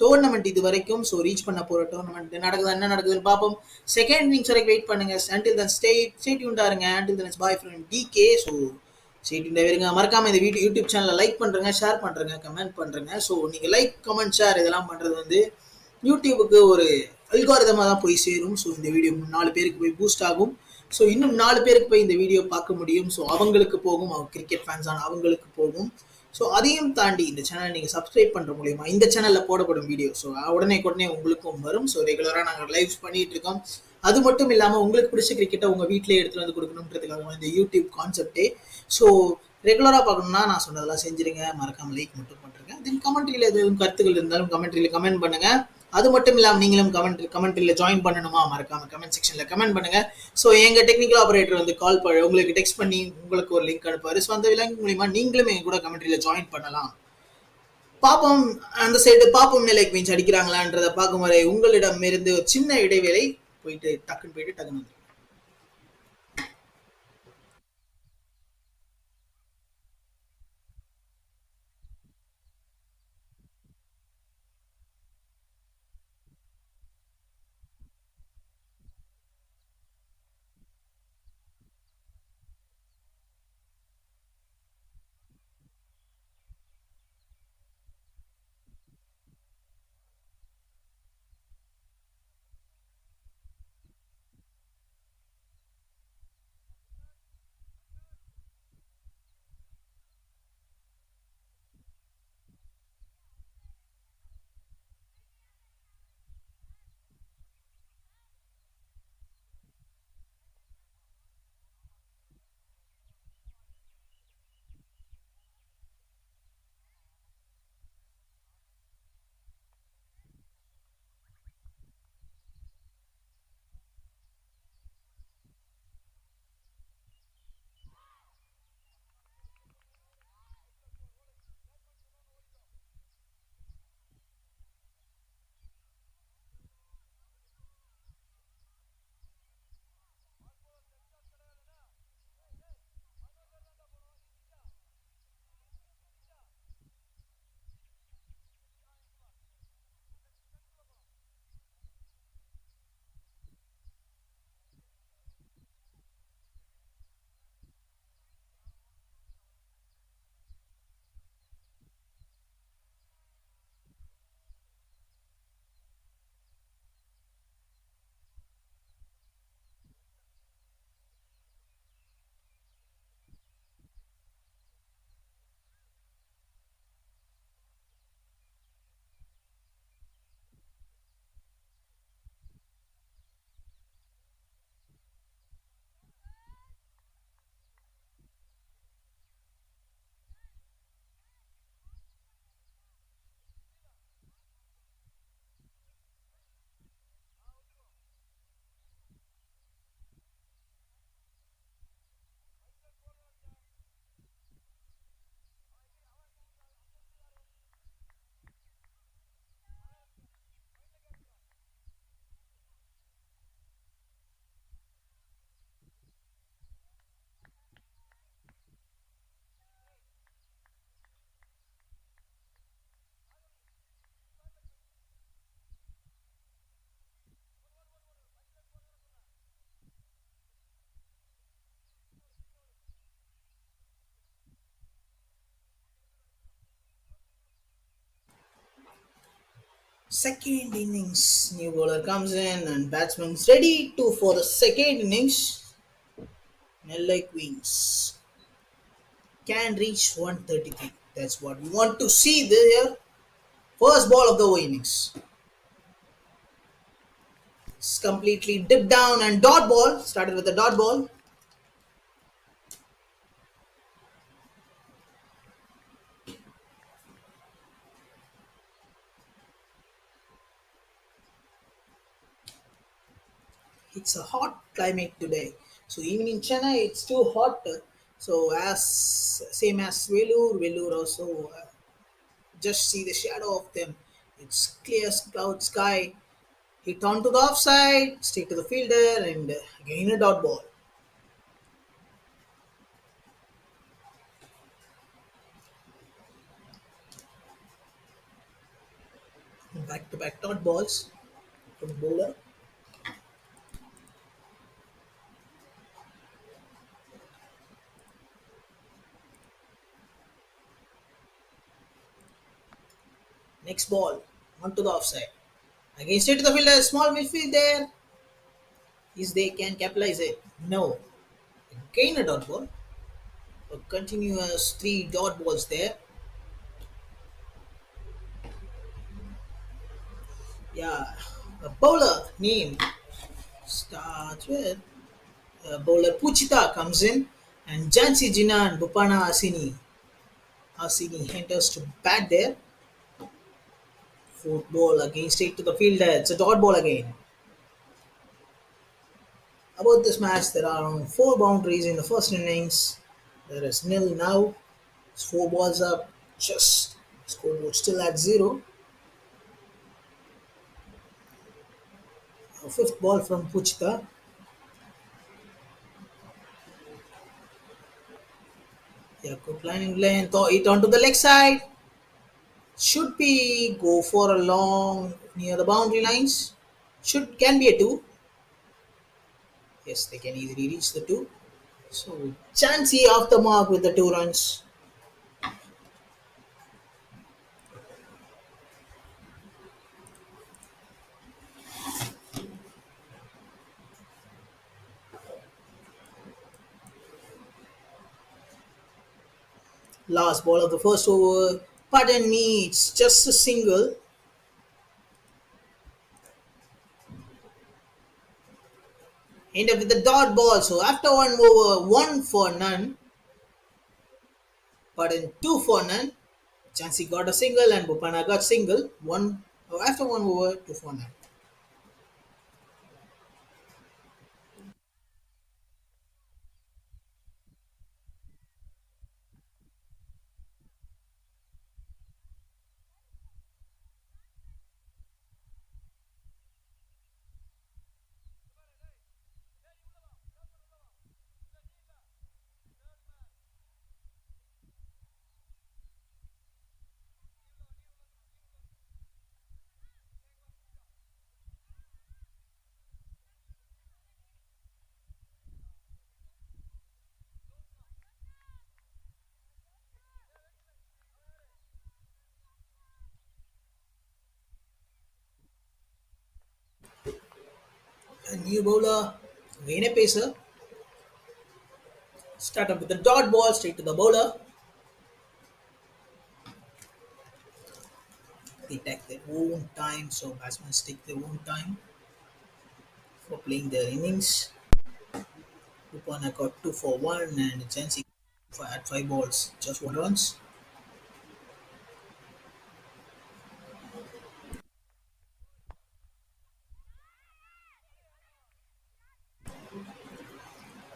tournament இது வரைக்கும். ஸோ ரீச் பண்ண போகிற டோர்னமெண்ட் நடக்குதா என்ன நடக்குதுன்னு பார்ப்போம். செகண்ட் இன்னிங்ஸ் வரைக்கும் வெயிட் பண்ணுங்க. அண்டில் தன் ஸ்டே டியூன்டா இருங்க. Until then is boy friend DK. So stay டியூன்டா இருங்க. மறக்காம இந்த யூடியூப் சேனலில் லைக் பண்ணுறங்க, ஷேர் பண்ணுறங்க, கமெண்ட் பண்ணுறங்க. ஸோ நீங்கள் லைக் கமெண்ட் ஷேர் இதெல்லாம் பண்ணுறது வந்து யூடியூபுக்கு ஒரு அல்காரிதமாக தான் போய் சேரும். ஸோ இந்த வீடியோ 4 பேருக்கு போய் பூஸ்ட் ஆகும். ஸோ இன்னும் 4 பேருக்கு போய் இந்த வீடியோ பார்க்க முடியும். ஸோ அவங்களுக்கு போகும், அவங்க கிரிக்கெட் ஃபேன்ஸான அவங்களுக்கு போகும். ஸோ அதையும் தாண்டி இந்த சேனல் நீங்கள் சப்ஸ்கிரைப் பண்ணுற மூலியமா இந்த சேனலில் போடப்படும் வீடியோ ஸோ உடனே உங்களுக்கும் வரும். ஸோ ரெகுலராக நாங்கள் லைவ்ஸ் பண்ணிட்டு இருக்கோம். அது மட்டும் இல்லாமல் உங்களுக்கு பிடிச்ச கிரிக்கெட்டை உங்கள் வீட்டிலே எடுத்துகிட்டு வந்து கொடுக்கணுன்றதுக்காக இந்த யூடியூப் கான்செப்டே. ஸோ ரெகுலராக பார்க்கணும்னா நான் சொன்னதெல்லாம் செஞ்சுருங்க. மறக்காமல் லைக் மட்டும் பண்ணுறேங்க. தென் கமெண்ட்ரியில் எதுவும் கருத்துக்கள் இருந்தாலும் கமெண்ட்ரியில் கமெண்ட் பண்ணுங்கள். அது மட்டும் இல்லாமல் நீங்களும் கமெண்ட்ல ஜாயின் பண்ணணுமா, மறக்காம கமெண்ட் செக்ஷன்ல கமெண்ட் பண்ணுங்க. ஸோ எங்க டெக்னிக்கல் ஆபரேட்டர் வந்து கால் பண்ணி உங்களுக்கு டெக்ஸ்ட் பண்ணி உங்களுக்கு ஒரு லிங்க் அனுப்புவாரு. ஸோ அந்த லிங்க் மூலியமா நீங்களும் எங்க கூட கமெண்ட்ரியில ஜாயின் பண்ணலாம். பாப்போம், அந்த சைடு பாப்போம் நெல்லை குயின்ஸ் அடிக்கிறாங்களான்றதை பார்க்கும் வரை உங்களிடம் இருந்து ஒரு சின்ன இடைவேளை. போயிட்டு டக்குன்னு வந்து second innings. New bowler comes in and batsman's ready to for the second innings. Nellai Queens can reach 133. That's what we want to see there. First ball of the innings. It's completely dipped down and dot ball. Started with a dot ball. It's a hot climate today. So even in Chennai, it's too hot. So as same as Velur also just see the shadow of them. It's clear cloud sky. Hit onto the offside, straight to the fielder, and again a dot ball. Back to back dot balls from the bowler. Next ball onto the offside. Again straight to the fielder, small midfield there. Is they can capitalize it? No. Again a dot ball. A continuous three dot balls there. Yeah, a bowler name starts with bowler Puchita comes in and Jansi Jinan Bupana Asini enters to bat there Fourth ball again straight to the fielder. It's a dot ball again. About this match, there are around 4 boundaries in the first innings. There is nil now. It's 4 balls up. Just scoreboard still at 0. A fifth ball from Puchita. Yeah, good lining lane. Throw it onto the leg side. Should be go for a long near the boundary lines. Should can be a two. Yes, they can easily reach the two. So Chansey off the mark with the 2 runs. Last ball of the first over. Pardon me, it's just a single. End up with the dot ball. So after 1 over, 1 for none. Pardon, 2 for none. Chansey got a single and Bupana got single. After 1 over, 2 for none. A new bowler, Vene Pacer. Start up with the dot ball straight to the bowler. They take their own time, so batsmen take their own time for playing their innings. Upana got 2 for 1 and Chansey at 5 balls, just 1 runs.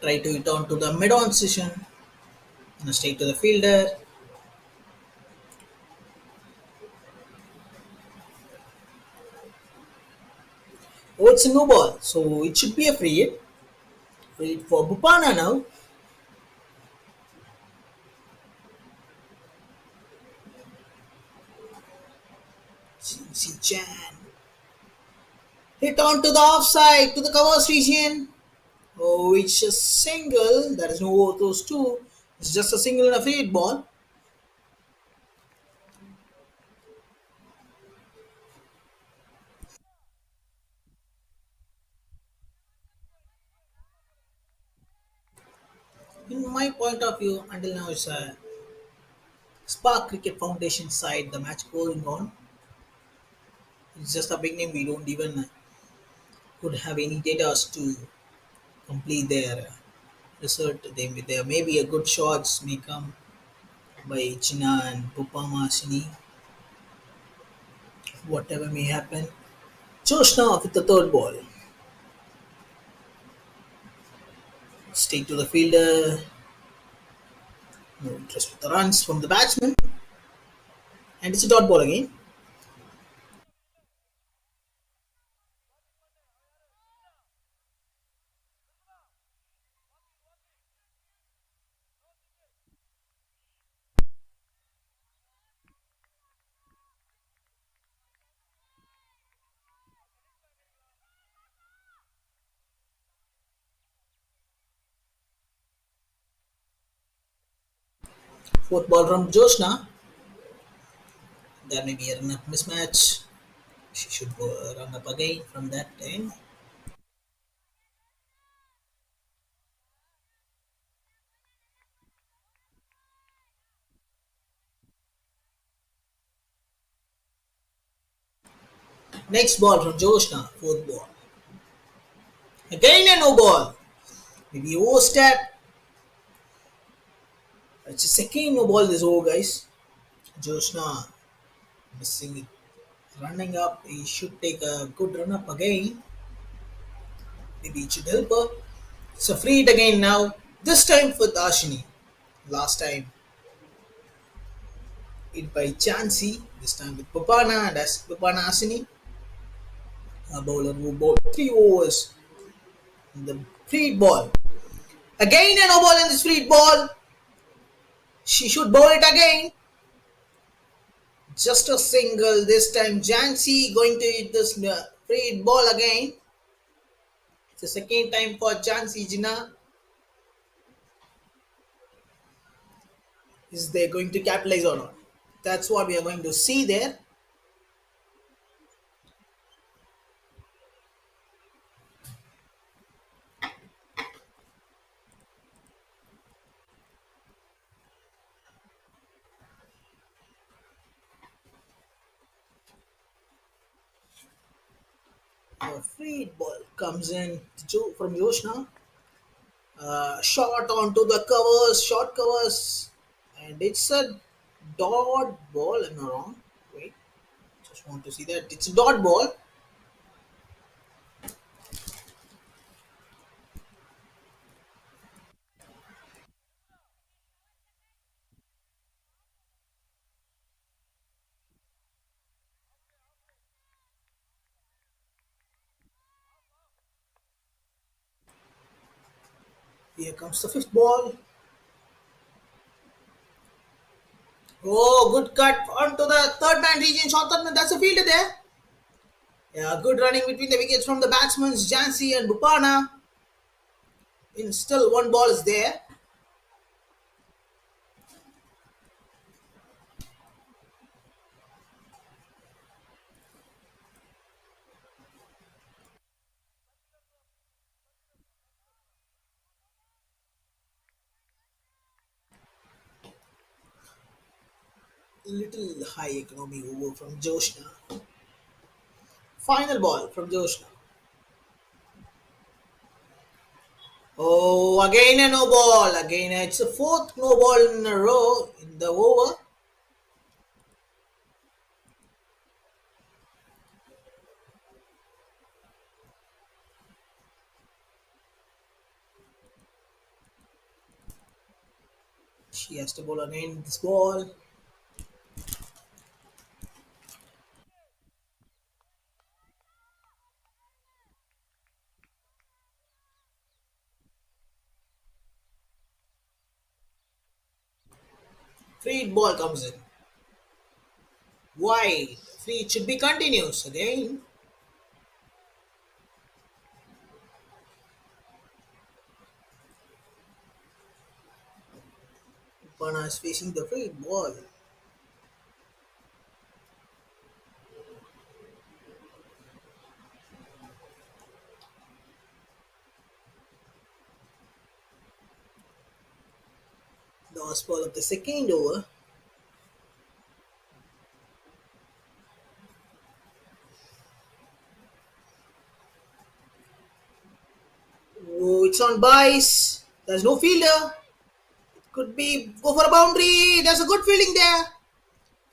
Try to hit on to the mid-on session and straight to the fielder. Oh, it's a no ball, so it should be a free hit. Free hit for Bupana now. Chansey Chan. Hit on to the offside, to the covers region. Oh, it's a single. There is no over those two. It's just a single and a free hit ball. In my point of view, until now, it's a Spark Cricket Foundation side, the match going on. It's just a beginning. We don't even could have any data to complete their research. There may be a good shots may come by China and Pupama Sini. Whatever may happen. Joshna with the third ball. Straight to the fielder. No interest with the runs from the batsman. And it's a dot ball again. Fourth ball from Joshna. There may be a run up mismatch. She should go run up again from that end. Next ball from Joshna, fourth ball. Again a no ball. Maybe overstep. It's a second no ball this over, guys. Joshna missing it Running up, he should take a good run up again. Maybe it should help her. It's a free hit again now. This time for Ashini. Last time hit by Chansey. This time with Papana, and as Papana Ashini, a bowler who bowled 3 overs in the free hit ball. Again a no ball in this free hit ball. She should bowl it again. Just a single this time. Jansi going to hit this free hit ball again. It's the second time for Jansi Jina. Is they going to capitalize or not? That's what we are going to see there. A free hit ball comes in from Yoshna. Shot onto the covers, short covers, and it's a dot ball. Am I wrong? Wait, just want to see that it's a dot ball. Here comes the fifth ball. Oh, good cut onto the third man region. Short third man. That's a fielder there. Yeah, good running between the wickets from the batsmen Jansi and Bupana. In still one ball is there. Little high economy over from Joshna. Final ball from Joshna. Oh, again a no ball. Again, it's a fourth no ball in a row in the over. She has to bowl again this ball. Free hit ball comes in. Why? Free it should be continuous again. Bupana is facing the free hit ball. The last ball of the second over. Oh, it's on base. There's no fielder. Could be go for a boundary. There's a good feeling there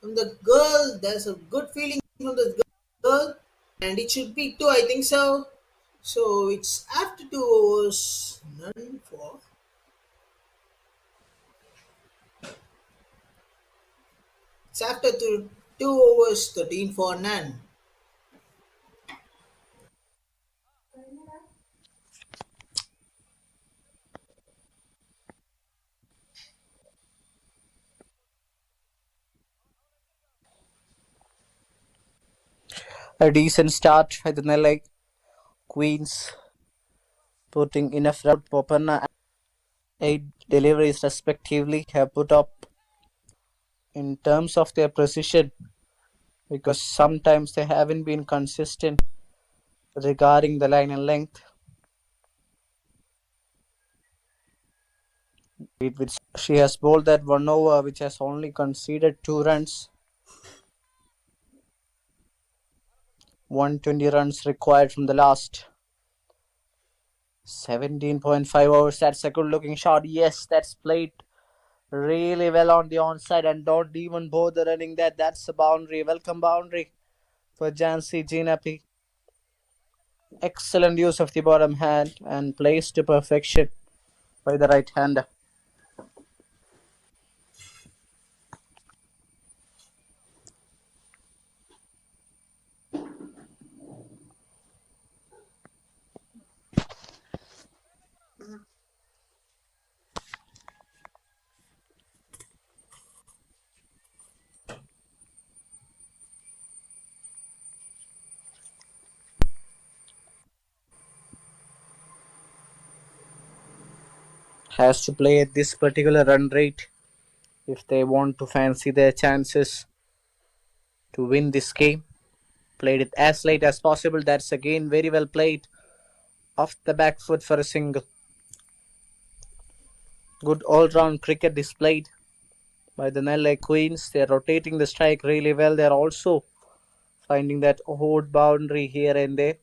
from the girl. There's a good feeling from the girl, and it should be two. I think so. So it's after 2 overs, none for. It's after two overs, 13 for none. A decent start by the Nellai Queens, putting enough run. Popana and 8 deliveries respectively have put up in terms of their precision, because sometimes they haven't been consistent regarding the line and length. She has bowled that 1 over which has only conceded 2 runs. 120 runs required from the last 17.5 overs. That's a good looking shot. Yes, that's played really well on the onside, and don't even bother running that. That's a boundary, welcome boundary for Jansi Jinapi. Excellent use of the bottom hand and placed to perfection by the right hander. Has to play at this particular run rate if they want to fancy their chances to win this game. Played it as late as possible. That's again very well played. Off the back foot for a single. Good all-round cricket displayed by the Nellai Queens. They're rotating the strike really well. They're also finding that odd boundary here and there.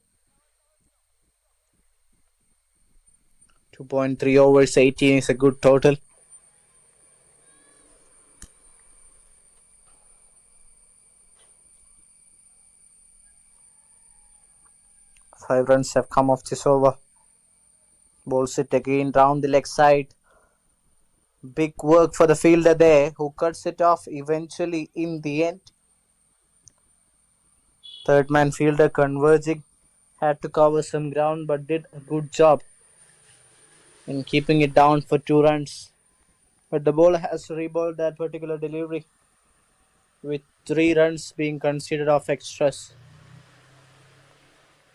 2.3 overs, 18 is a good total. Five runs have come off this over. Bowls it again round the leg side. Big work for the fielder there, who cuts it off eventually in the end. Third man fielder converging. Had to cover some ground but did a good job in keeping it down for 2 runs. But the bowler has to rebowled that particular delivery, with 3 runs being considered of extras.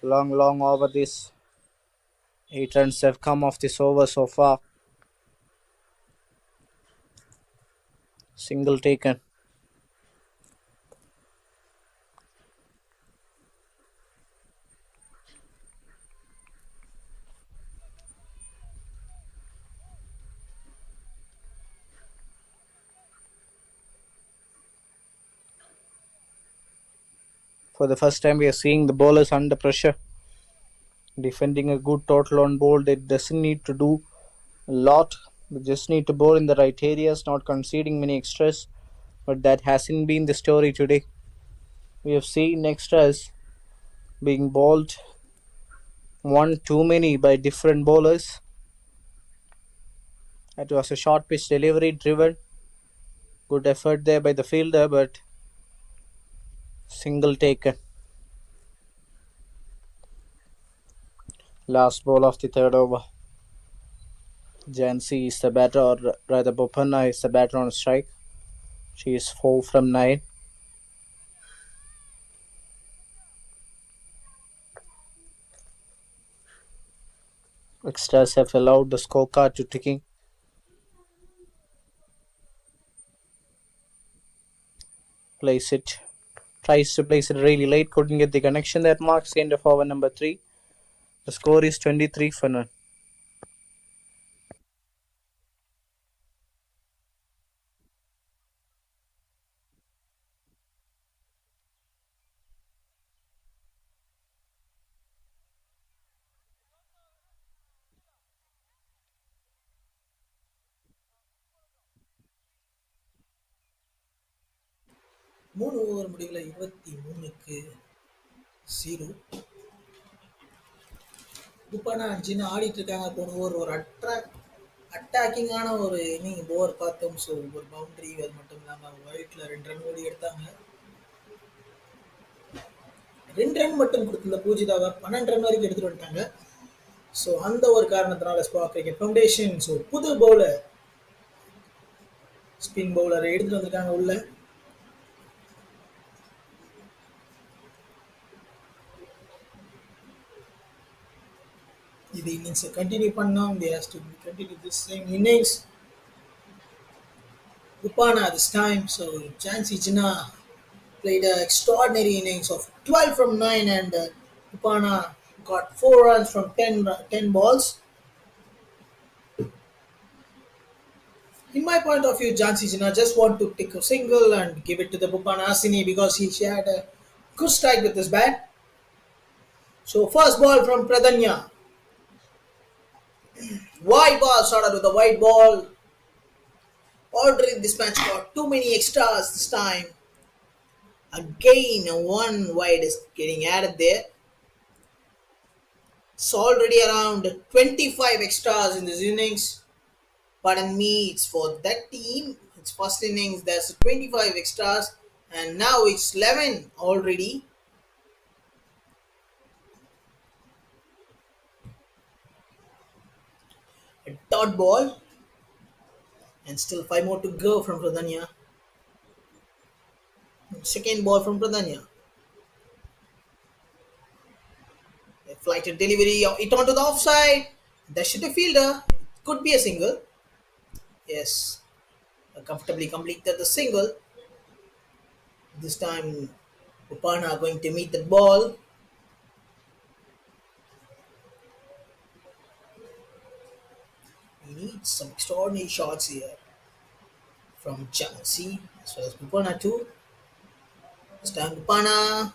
Long over this. 8 runs have come off this over so far. Single taken. For the first time we are seeing the bowlers under pressure. Defending a good total on board. They doesn't need to do a lot. They just need to bowl in the right areas, not conceding many extras. But that hasn't been the story today. We have seen extras being bowled one too many by different bowlers. That was a short pitch delivery driven. Good effort there by the fielder, but single taken. Last ball of the third over. Jansi is the batter, or rather Bopanna is the batter on strike. She is 4 from 9. Extras have allowed the scorecard to ticking. Place it. Tries to place it really late. Couldn't get the connection. That marks the end of over number 3. The score is 23 for none. மூணு over முடிவில் 23-0. துப்பானா அஞ்சுன்னு ஆடிட்டு இருக்காங்க. போன over ஒரு அட்டாக்கிங்கான ஒரு inning over பார்த்தோம். So ஒரு பவுண்டரி, அது மட்டும் இல்லாமல் ஒயிட்ல 2 ரன் ஓடி எடுத்தாங்க. 2 ரன் மட்டும் கொடுத்துல பூஜிதாவை 12 ரன் வரைக்கும் எடுத்துட்டு வந்துட்டாங்க. ஸோ அந்த ஒரு காரணத்தினால ஸ்பாக் கிரிக்கெட் ஃபவுண்டேஷன் ஸோ புது பவுலர் ஸ்பின் பவுலரை எடுத்துட்டு வந்திருக்காங்க உள்ள. இது இன்னிங்ஸை கண்டினியூ பண்ணோம். They has to continue this same innings. Upana this time, so Jansi Jina played an extraordinary innings of 12 from 9, and Upana got 4 runs from 10 balls. In my point of view, Jansi Jina just want to take a single and give it to the Upana Asini because she had a good strike with his bat. So first ball from Pradanya. Wide ball, started with a wide ball. Already this match got too many extras this time. Again, one wide is getting added there. It's already around 25 extras in this innings. Pardon me, it's for that team. It's first innings, there's 25 extras, and now it's 11 already. A dot ball, and still 5 more to go from Pradhanya. Second ball from Pradhanya. A flighted delivery of it onto the offside. That should be fielder. It could be a single. Yes, comfortably completed the single. This time, Upana going to meet the ball. He needs some extraordinary shots here from Chelsea as well as Upana too. This time Upana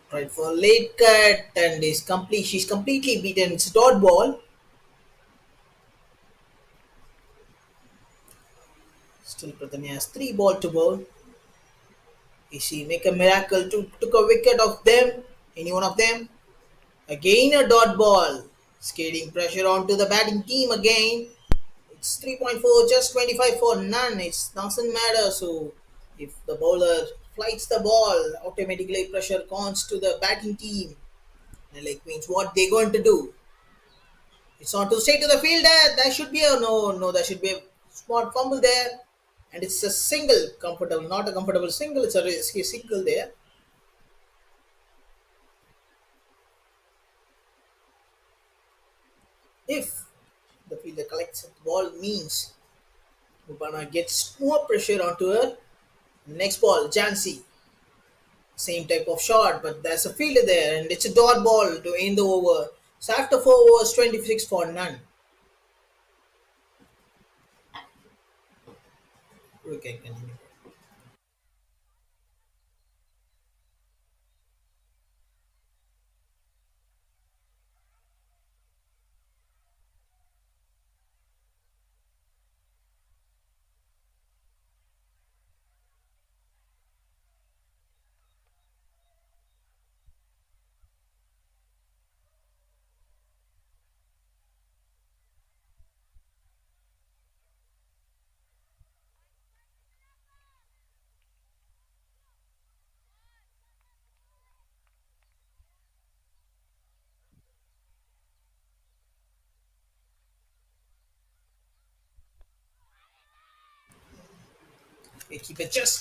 tried for a late cut and is complete. She's completely beaten. It's a dot ball. Still Pradhanya has 3 ball to bowl. Is she make a miracle to took a wicket of them? Any one of them? Again a dot ball. Skating pressure onto the batting team again. It's 3.4, just 25 for none. It doesn't matter. So if the bowler flights the ball, automatically pressure comes to the batting team. And like means what they're going to do. It's not to stay to the fielder. There should be a no. There should be a smart fumble there, and it's a single, comfortable, not a comfortable single. It's a risky single there. If the fielder collects the ball, means Upana gets more pressure onto her. Next ball, Jansi. Same type of shot, but there's a fielder there, and it's a dot ball to end the over. So after 4 overs, 26 for none. We can continue.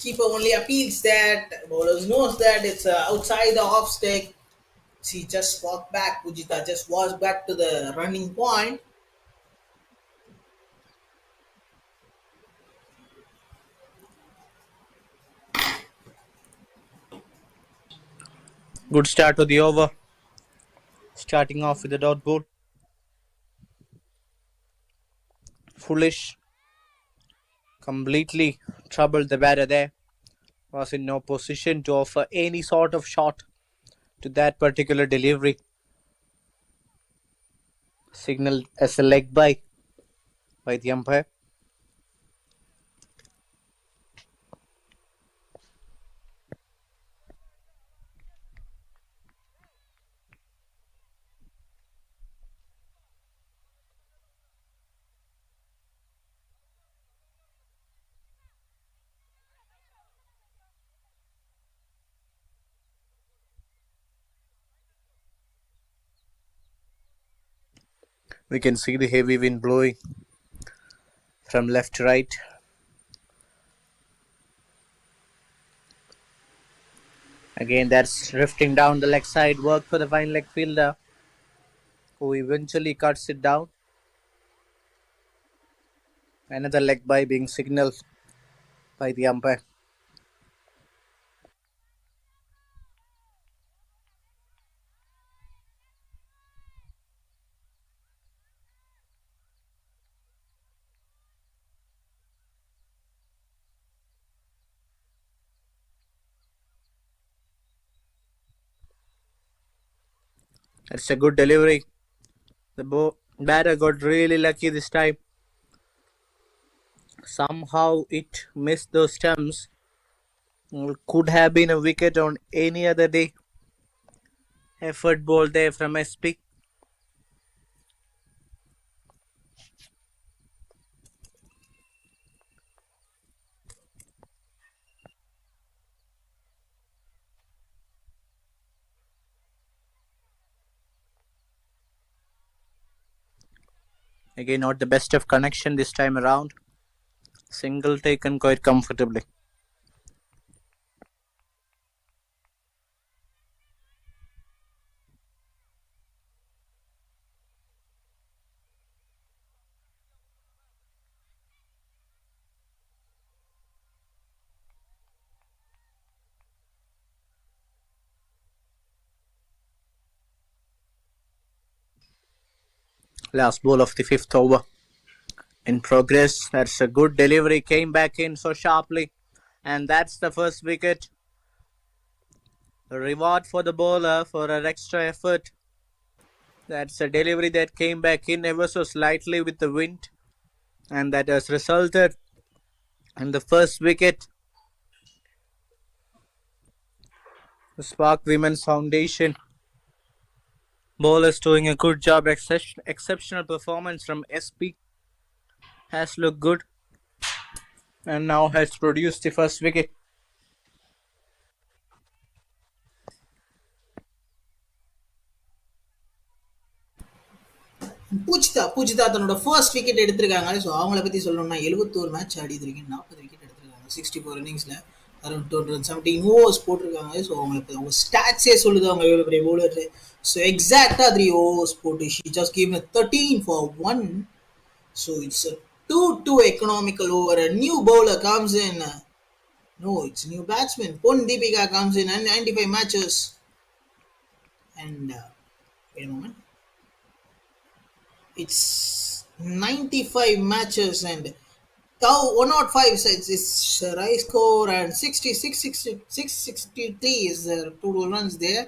Keeper only appeals that bowlers knows that it's outside the off stick. She just walked back. Pujita just walked back to the running point. Good start to the over. Starting off with the dot ball. Foolish. Completely troubled the batter there. Was in no position to offer any sort of shot to that particular delivery. Signaled as a leg by the umpire. We can see the heavy wind blowing from left to right. Again, that's drifting down the leg side. Work for the fine leg fielder, who eventually cuts it down. Another leg by being signaled by the umpire. It's a good delivery. The batter got really lucky this time. Somehow it missed those stumps, Well, could have been a wicket on any other day. Effort ball there from SP. Again, not the best of connection this time around. Single taken quite comfortably. Last ball of the fifth over. In progress, that's a good delivery. Came back in so sharply. And that's the first wicket. A reward for the bowler for an extra effort. That's a delivery that came back in ever so slightly with the wind. And that has resulted in the first wicket. The Spark Women's Foundation bowlers doing a good job. Exceptional performance from SP has looked good and now has produced the first wicket. Poojitha தன்னோட first wicket எடுத்திருக்காங்க. So அவங்கள பற்றி சொல்லணும்னா 71 match ஆடிதுருக்கு, 40 wicket எடுத்திருக்காங்க. 64 இன்னிங்ஸில் around 217 overs போட்டிருக்காங்க. So அவங்க ஸ்டாட்ஸே சொல்லுது அவங்க எவ்வளோ பெரிய பவுலர். ஸோ எக்ஸாக்டாக 3 ஓவர்ஸ் போட்டு she just give 13 for 1. So it's a 2-2 economical over. A new bowler comes in. No, it's a new batsman. Pon Deepika comes in and 95 matches. And wait a moment. It's 95 matches and 105 sides is Rai score and 663 is the total runs there.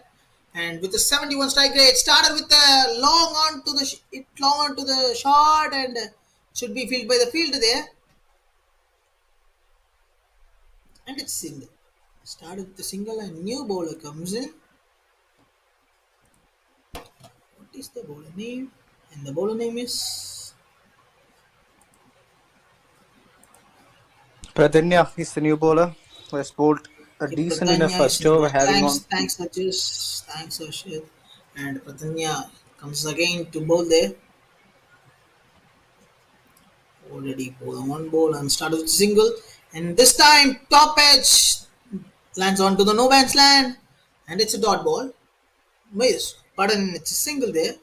And with the 71 strike rate, started with a long on to the shot and should be fielded by the fielder there. And it's single. Started with the single and new bowler comes in. What is the bowler name? And the bowler name is Pradanya is the new bowler who has bowled a decent enough Pratanya first over, having on. Thanks, Rajesh. Thanks, Ashit. And Pratanya comes again to bowl there. Already bowled one ball and started with single. And this time, top edge lands onto the no man's land. And it's a dot ball. Miss. Pardon, it's a single there.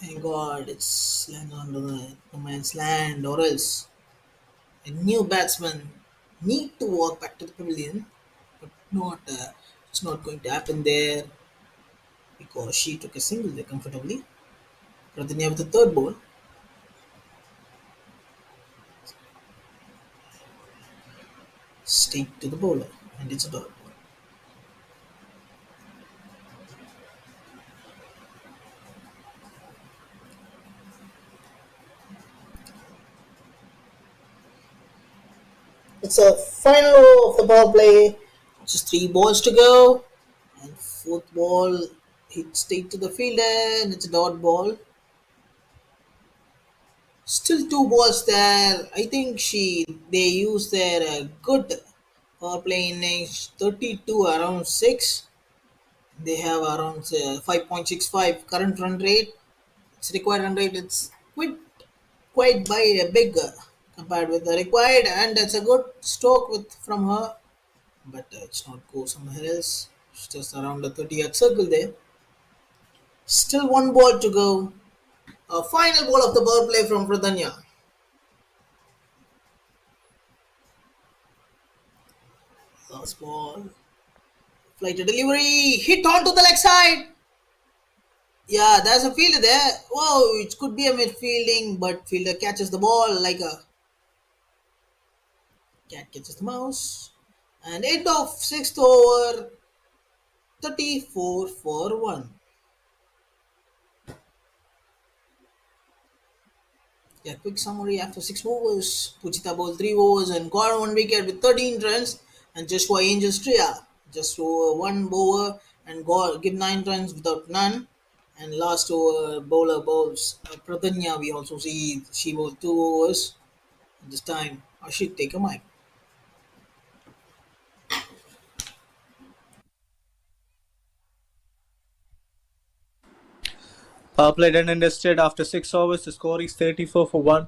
Thank God it's lands onto the no man's land, or else a new batsman need to walk back to the pavilion, but it's not going to happen there because she took a single there comfortably. Pradanya with the third ball. Straight to the bowler, and it's a dot ball. It's a final over of the ball play. Just 3 balls to go, and fourth ball hit straight to the fielder, and it's a dot ball. Still 2 balls there. I think they used their good power play innings. 32 around 6. They have around 5.65 current run rate. It's required run rate. It's quite by a big compared with the required, and that's a good stroke from her. But it's not go somewhere else. It's just around the 30-yard circle there. Still 1 ball to go. A final ball of the ball play from Pradanya. Last ball. Flight delivery. Hit onto the leg side. Yeah, there's a fielder there. Whoa, it could be a midfielding, but fielder catches the ball like a cat catches the mouse. And end of 6th over, 34 for 1. Yeah, quick summary. After 6 overs, Puchita bowled 3 overs and got 1 wicket with 13 runs, and just for Angels Tria, just over one bowler and got give 9 runs without none. And last over bowler bowls Pradanya. We also see she bowled 2 overs. This time, Ashit, take a mic. Power play done and dusted after 6 overs. The score is 34 for 1.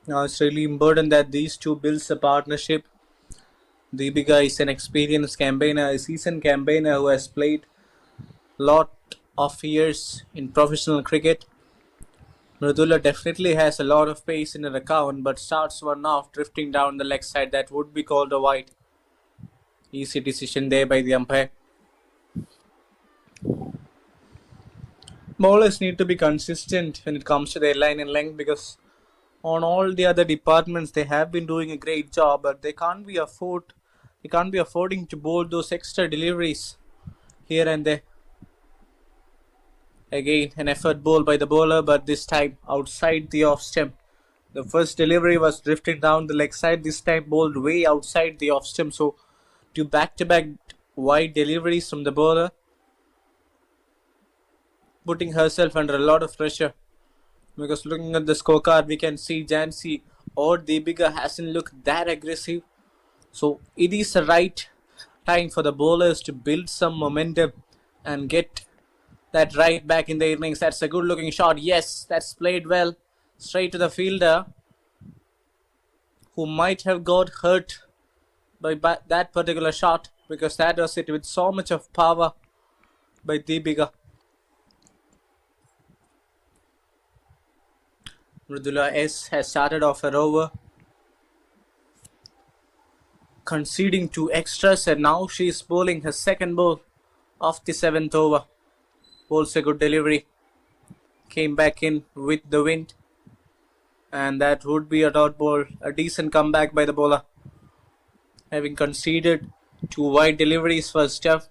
Now it's really important that these two builds a partnership. Deepika is an experienced campaigner, a seasoned campaigner who has played lot of years in professional cricket. Mridula definitely has a lot of pace in her account, but starts one off drifting down the leg side. That would be called a wide. Easy decision there by the umpire. Bowlers need to be consistent when it comes to their line and length because on all the other departments they have been doing a great job, but they can't be affording to bowl those extra deliveries here and there. Again, an effort ball by the bowler, but this time outside the off stump. The first delivery was drifting down the leg side. This time bowled way outside the off stump. So, two back-to-back wide deliveries from the bowler, putting herself under a lot of pressure. Because looking at the scorecard, we can see Jansi or Deepika hasn't looked that aggressive. So, it is the right time for the bowlers to build some momentum and get that right back in the innings. That's a good looking shot. Yes, that's played well. Straight to the fielder who might have got hurt by that particular shot because that was hit with so much of power by Deepika. Mridula S has started off her over, conceding 2 extras, and now she is bowling her second ball of the 7th over. Bowls a good delivery, came back in with the wind, and that would be a dot ball, a decent comeback by the bowler. Having conceded 2 wide deliveries first off,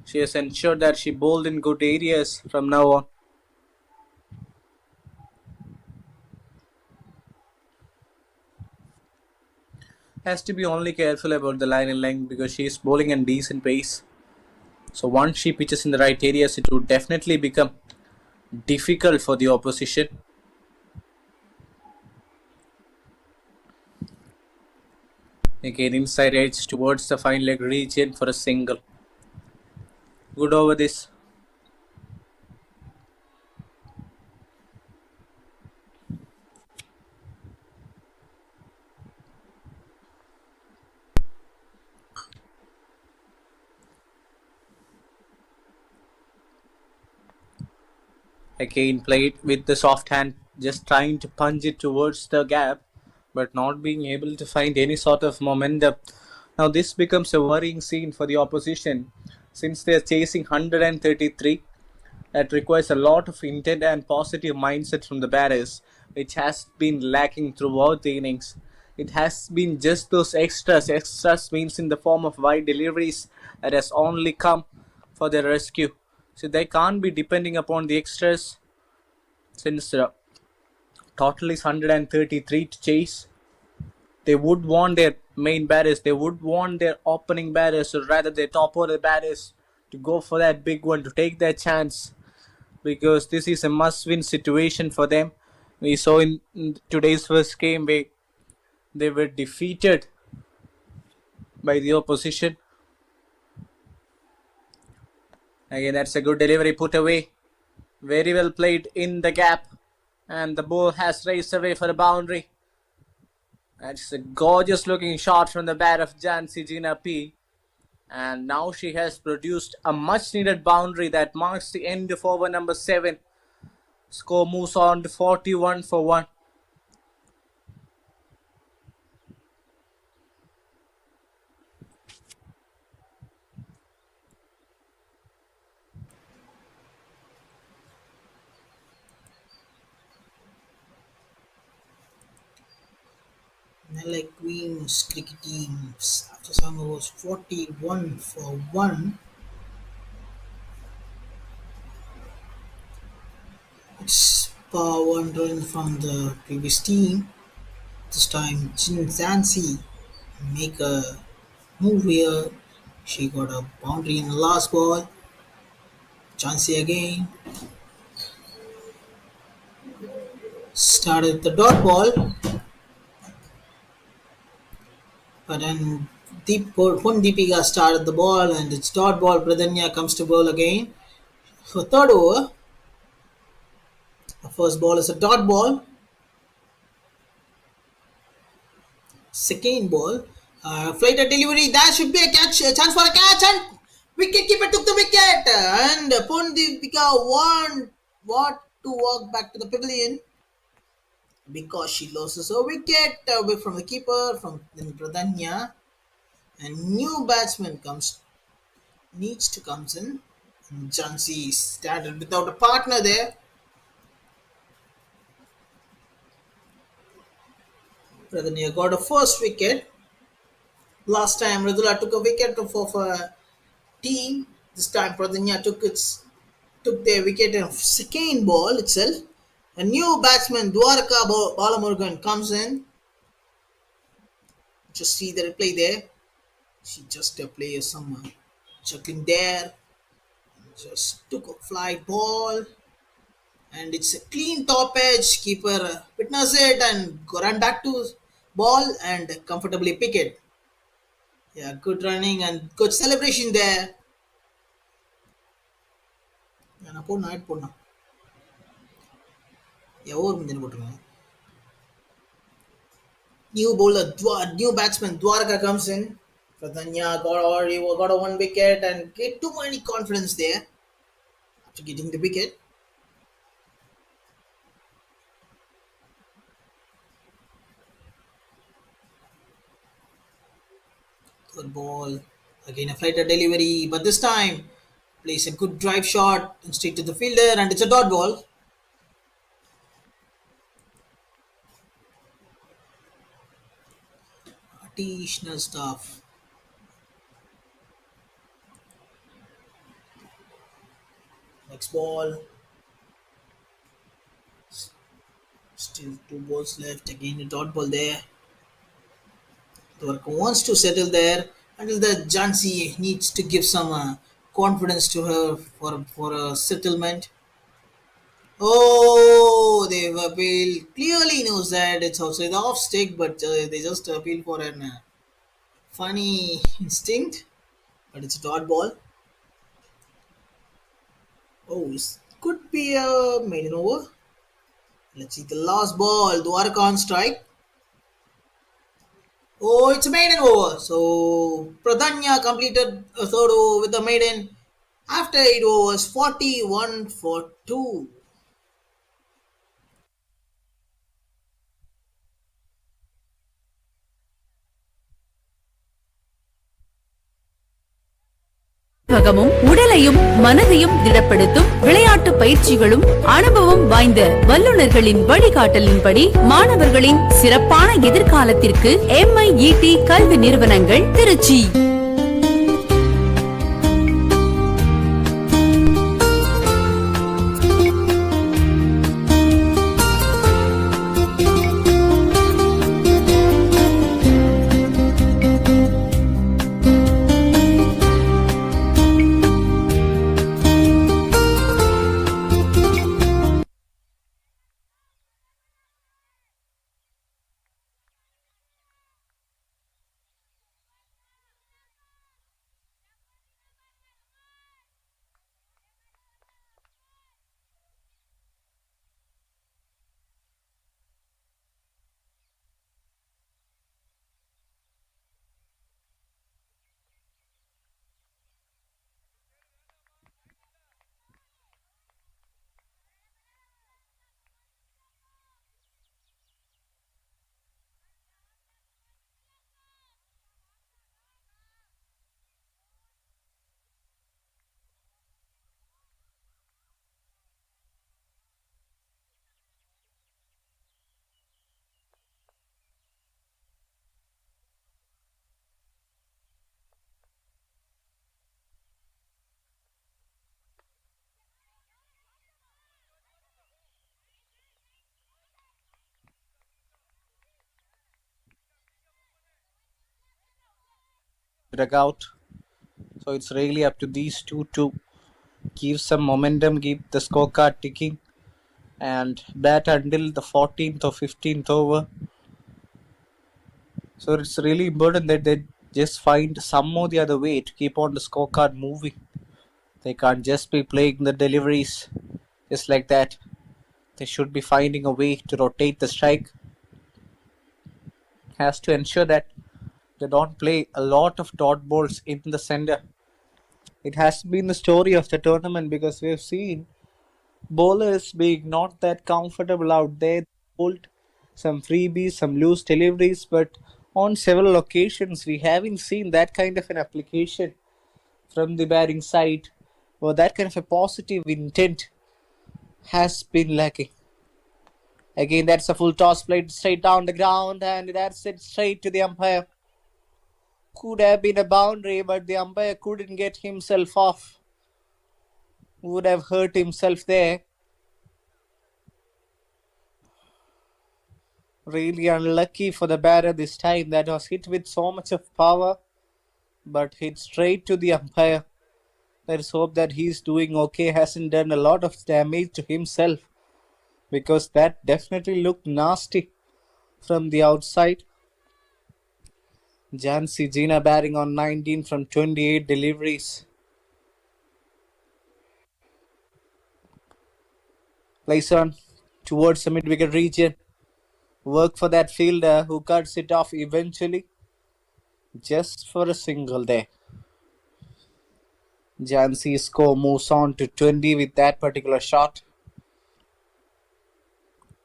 she has ensured that she bowled in good areas from now on. Has to be only careful about the line and length because she is bowling in decent pace. So once she pitches in the right areas, it would definitely become difficult for the opposition. Again, inside edge towards the fine leg region for a single. Good over this. Again, played with the soft hand, just trying to punch it towards the gap, but not being able to find any sort of momentum. Now, this becomes a worrying scene for the opposition since they are chasing 133. That requires a lot of intent and positive mindset from the batters, which has been lacking throughout the innings. It has been just those extras. Extras means in the form of wide deliveries that has only come for their rescue. So they can't be depending upon the extras since the total is 133 to chase. They would want their main batters, they would want their opening batters, or rather their top order batters, to go for that big one, to take their chance because this is a must-win situation for them. We saw in today's first game where they were defeated by the opposition. Again, that's a good delivery put away. Very well played in the gap. And the ball has raced away for a boundary. That's a gorgeous looking shot from the bat of Jansi Gina P. And now she has produced a much needed boundary that marks the end of over number 7. Score moves on to 41 for 1. Nellai Queens cricket teams after some overs 41 for 1. It's one run from the previous team. This time, Jin Zansi make a move here. She got a boundary in the last ball. Chansey again started the dot ball, but then Pun Deepika started the ball and it's dot ball. Pradanya comes to bowl again. For third over, the first ball is a dot ball. Second ball, flighted delivery. That should be a catch, a chance for a catch, and wicket keeper took the wicket. And Pun Deepika want to walk back to the pavilion because she loses a wicket away from the keeper from Pradanya. And new batsman needs to comes in. And Jansi started without a partner there. Pradanya got a first wicket. Last time Radula took a wicket of a team. This time Pradanya took their wicket in second ball itself. A new batsman Dwarka Balamurgan comes in. Just see the replay there. She just plays some chuckling there. Just took a fly ball. And it's a clean top edge. Keeper witness it and run back to ball and comfortably pick it. Yeah, good running and good celebration there. நான் போடணும் add போடணும் over முடிஞ்சு போட்டுருங்க. New bowler, new batsman Dwarka comes in. Pradanya got a one wicket and get too many confidence there after getting the wicket. Third ball, again a flighted delivery, but this time plays a good drive shot straight to the fielder and it's a dot ball. Additional stuff. Next ball. Still two balls left. Again a dot ball there. Dwarka wants to settle there until the Jansi needs to give some confidence to her for a settlement. Oh, they've appealed. Clearly knows that it's outside the off stick, but they just appeal for an funny instinct. But it's a dot ball. Oh, this could be a maiden over. Let's see the last ball. Dwarka on strike. Oh, it's a maiden over. So Pradanya completed a third over with the maiden after 8 overs, 41 for 2. உணவகமும் உடலையும் மனதையும் திடப்படுத்தும் விளையாட்டு பயிற்சிகளும் அனுபவம் வாய்ந்த வல்லுநர்களின் வழிகாட்டலின்படி மாணவர்களின் சிறப்பான எதிர்காலத்திற்கு MIET கல்வி நிறுவனங்கள் Trichy. dugout. So it's really up to these two to give some momentum, keep the scorecard ticking, and bat until the 14th or 15th over. So it's really important that they just find some or the other way to keep on the scorecard moving. They can't just be playing the deliveries just like that. They should be finding a way to rotate the strike. Has to ensure that they don't play a lot of dot balls in the center. It has been the story of the tournament because we have seen bowlers being not that comfortable out there. Hold some freebies, some loose deliveries, but on several occasions we haven't seen that kind of an application from the batting side, or that kind of a positive intent has been lacking. Again, that's a full toss played straight down the ground, and that's it straight to the umpire. Could have been a boundary, but the umpire couldn't get himself off. Would have hurt himself there. Really unlucky for the batter this time. That was hit with so much of power, but hit straight to the umpire. Let's hope that he's doing okay, hasn't done a lot of damage to himself, because that definitely looked nasty from the outside. Jansi Gina batting on 19 from 28 deliveries. Plays on towards the mid-wicket region. Work for that fielder who cuts it off eventually. Just for a single there. Jansi's score moves on to 20 with that particular shot.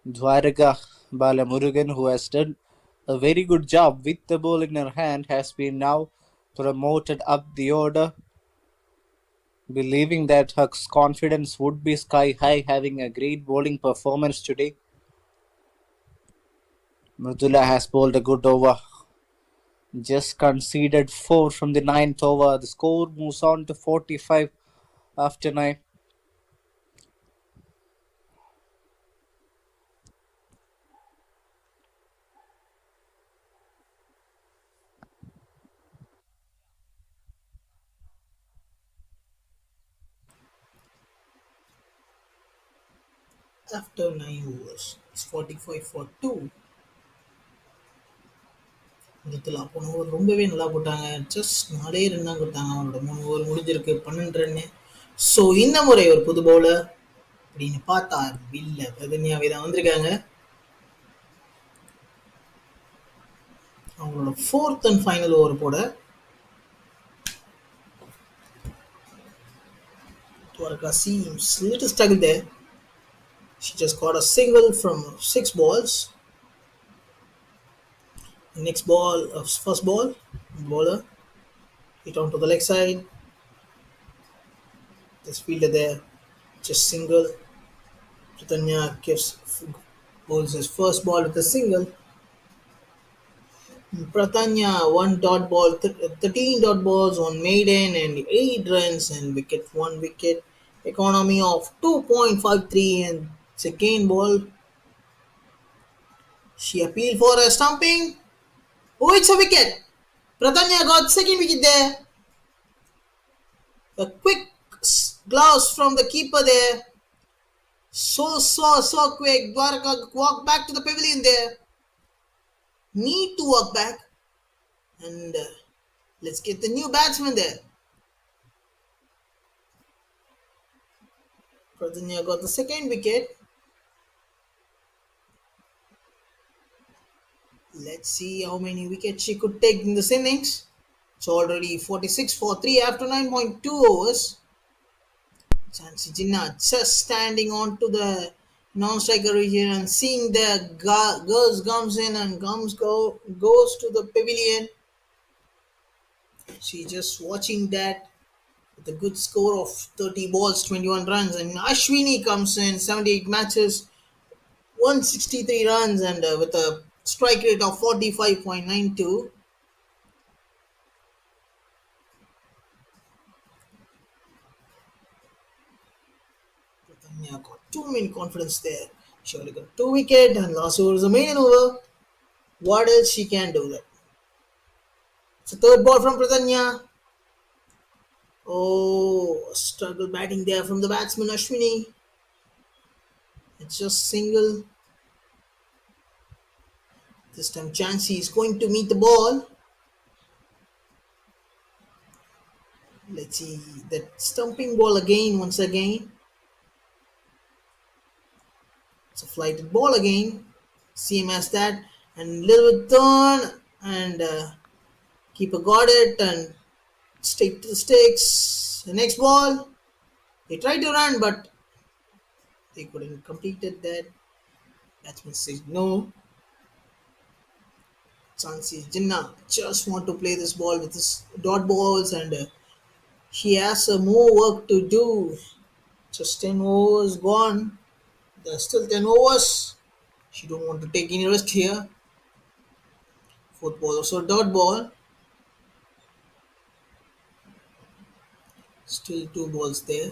Dwaraka Balamurugan, who has done a very good job with the ball in her hand, has been now promoted up the order, believing that her confidence would be sky high, having a great bowling performance today. Mridula has bowled a good over. Just conceded 4 from the 9th over. The score moves on to 45 after 9. After 9 overs, it's 45 for 2. இடத்துல போன over ரொம்பவே நல்லா போட்டாங்க. Just 4 run தான் கொடுத்தாங்க. அவரோட 3 over முடிஞ்சிருக்கு, 12 run. So இந்த முறை ஒரு புது பவுலர் அப்படின்னு பார்த்தா வில்ல பிரதன்யாவே தான் வந்திருக்காங்க. அவங்களோட 4th and final ஓவர் போட Dwarka seems a little struggle there. She just got a single from 6 balls. Next ball, first ball, bowler hit onto the leg side. This fielder there, just single. Pratanya bowls his first ball with a single. Pratanya 1 dot ball, 13 dot balls on maiden and 8 runs and wicket, 1 wicket. Economy of 2.53 and second ball. She appealed for a stumping. Oh, it's a wicket. Pratanya got second wicket there. A quick gloves from the keeper there. So quick. Dwarka walked back to the pavilion there. Need to walk back. And let's get the new batsman there. Pratanya got the second wicket. Let's see how many wickets she could take in this innings. It's already 46 for 3 after 9.2 overs. Jansi Jinnah just standing on to the non-striker region and seeing the girls comes in and goes to the pavilion. She just watching that with a good score of 30 balls, 21 runs. And Ashwini comes in, 78 matches, 163 runs and with a strike rate of 45.92. Pratanya got too many confidence there. She only got 2 wickets and last over is a maiden over. What else she can do that? It's a third ball from Pradanya. Oh, struggle batting there from the batsman Ashwini. It's just single. This time Chansey is going to meet the ball. Let's see that stumping ball again, once again. It's a flighted ball again. Same as that. And little bit turn. And keeper got it. And straight to the sticks. The next ball. They tried to run, but they couldn't complete it. That batsman says no. Chances Jinnah just want to play this ball with his dot balls, and he has more work to do. Just 10 overs gone. There's still 10 overs. She don't want to take any risk here. Fourth ball also dot ball. Still two balls there.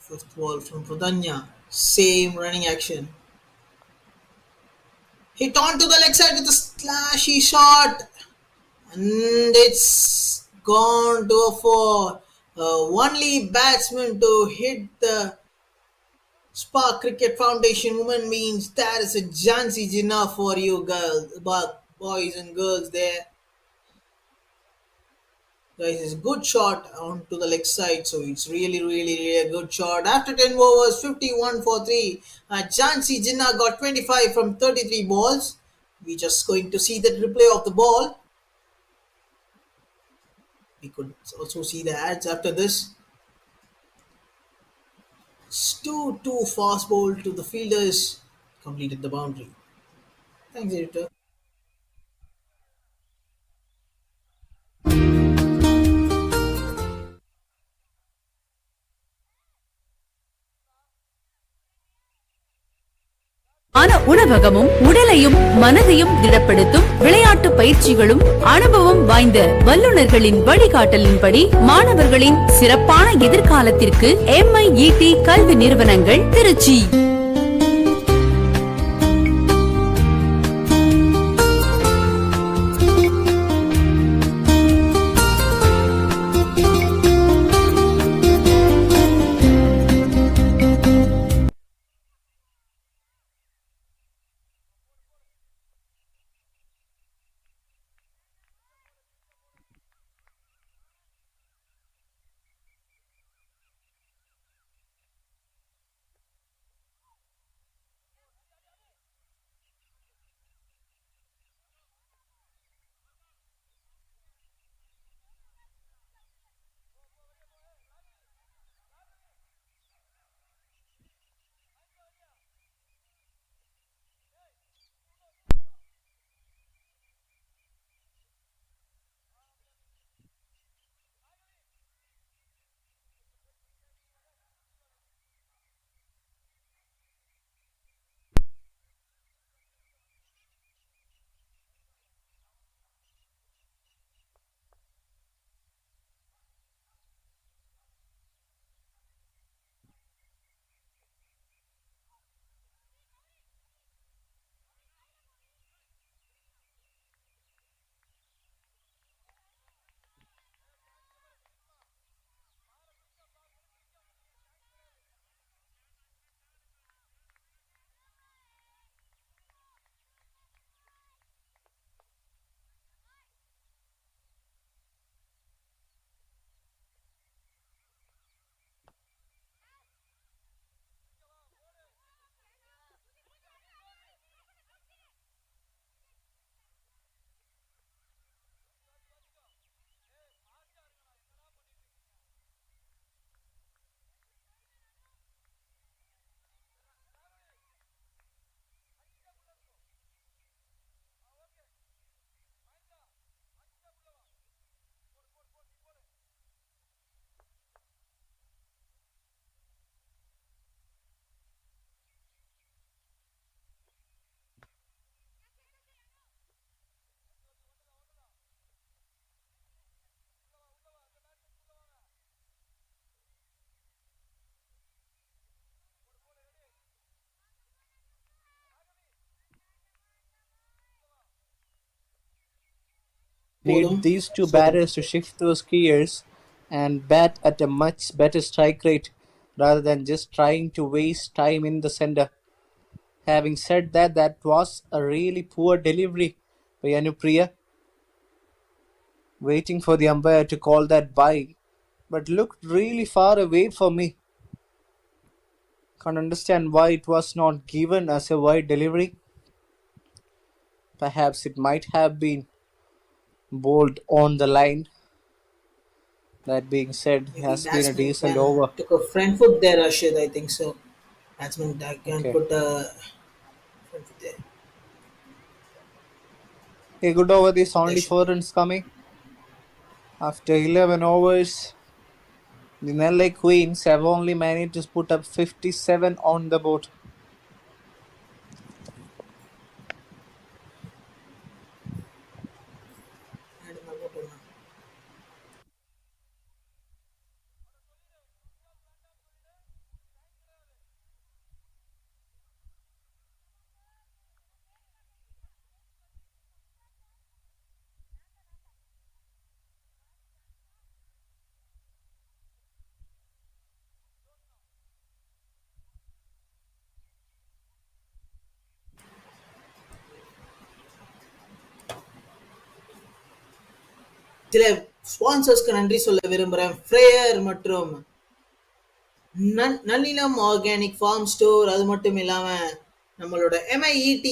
Fifth ball from Pradanya. Same running action. Hit on to the leg side with a slashy shot. And it's gone to a four. Only batsman to hit the Spark Cricket Foundation woman means that is a Jhansi Jinnah for you girls, boys and girls there. Guys, it's a good shot onto the leg side, so it's really a good shot. After 10 overs, 51 for 3. Jhansi Jinnah got 25 from 33 balls. We're just going to see the replay of the ball. We could also see the ads after this. It's 2 fast ball to the fielders. Completed the boundary. Thanks, editor. உணவகமும் உடலையும் மனதையும் திடப்படுத்தும் விளையாட்டு பயிற்சிகளும் அனுபவம் வாய்ந்த வல்லுநர்களின் வழிகாட்டலின்படி மாணவர்களின் சிறப்பான எதிர்காலத்திற்கு MIET கல்வி நிறுவனங்கள் திருச்சி. need போதும். these two so batters to shift those gears and bat at a much better strike rate rather than just trying to waste time in the center. Having said that, that was a really poor delivery by Anupriya, waiting for the umpire to call that by, but looked really far away for me. Can't understand why it was not given as a wide delivery. Perhaps it might have been bowled on the line. That being said, it maybe has been a batsman decent can over. took a front foot there, Rashid. I think so. Batsman can Okay. put a front foot there. A good over, this There only should 4 be. runs coming. After 11 overs, the Nellai Queens have only managed to put up 57 on the board. And my bottom now. சில ஸ்பான்சர்ஸ்க்கு நன்றி சொல்ல விரும்புகிறேன். ஃப்ரேயர் மற்றும் Nannilam organic form store, அது மட்டும் இல்லாமல் நம்மளோட MIET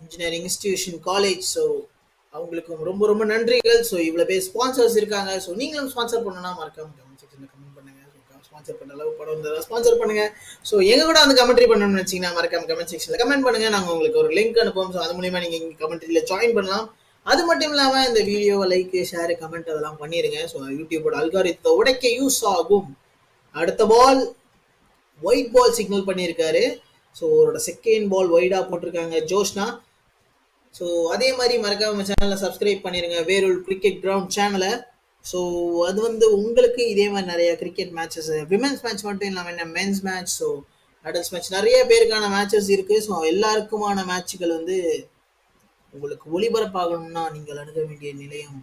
engineering institution college. So அவங்களுக்கும் ரொம்ப ரொம்ப நன்றிகள். ஸோ இவ்வளோ பேர் ஸ்பான்சர்ஸ் இருக்காங்க. ஸோ நீங்களும் ஸ்பான்சர் பண்ணனா மறக்காம கமெண்ட் செக்ஷனில் கமெண்ட் பண்ணுங்க. ஸ்பான்சர் பண்ண அளவு படம் இருந்தால் ஸ்பான்சர் பண்ணுங்க. ஸோ எங்க கூட வந்து கமெண்ட்ரி பண்ணணும்னு நினச்சிங்கன்னா மறக்காம கமெண்ட் செக்ஷனில் கமெண்ட் பண்ணுங்க. நாங்கள் உங்களுக்கு ஒரு லிங்க் அனுப்புவோம். ஸோ அது மூலியமா நீங்கள் இங்கே கமெண்ட்ரியில் ஜாயின் பண்ணலாம். அது மட்டும் இல்லாமல் இந்த வீடியோவை லைக் ஷேர் கமெண்ட் அதெல்லாம் பண்ணிடுங்க. ஸோ யூடியூபோட அல்காரித்தை உடைக்க யூஸ் ஆகும். அடுத்த பால் ஒயிட் பால் சிக்னல் பண்ணியிருக்காரு. ஸோ அவரோட செகண்ட் பால் ஒயிடாக போட்டிருக்காங்க ஜோஷ்னா. ஸோ அதே மாதிரி மறக்காம சேனலை சப்ஸ்கிரைப் பண்ணிடுங்க, வேரூர் கிரிக்கெட் கிரவுண்ட் சேனலை. ஸோ அது வந்து உங்களுக்கு இதே மாதிரி நிறைய கிரிக்கெட் மேட்சஸ், விமென்ஸ் மேட்ச் மட்டும் இல்லாமல் men's match, so adults match, நிறைய பேருக்கான மேட்சஸ் இருக்குது. ஸோ எல்லாருக்குமான மேட்சுகள் வந்து உங்களுக்கு ஒளிபரப்பாகணும்னா நீங்கள் அணுக வேண்டிய நிலையம்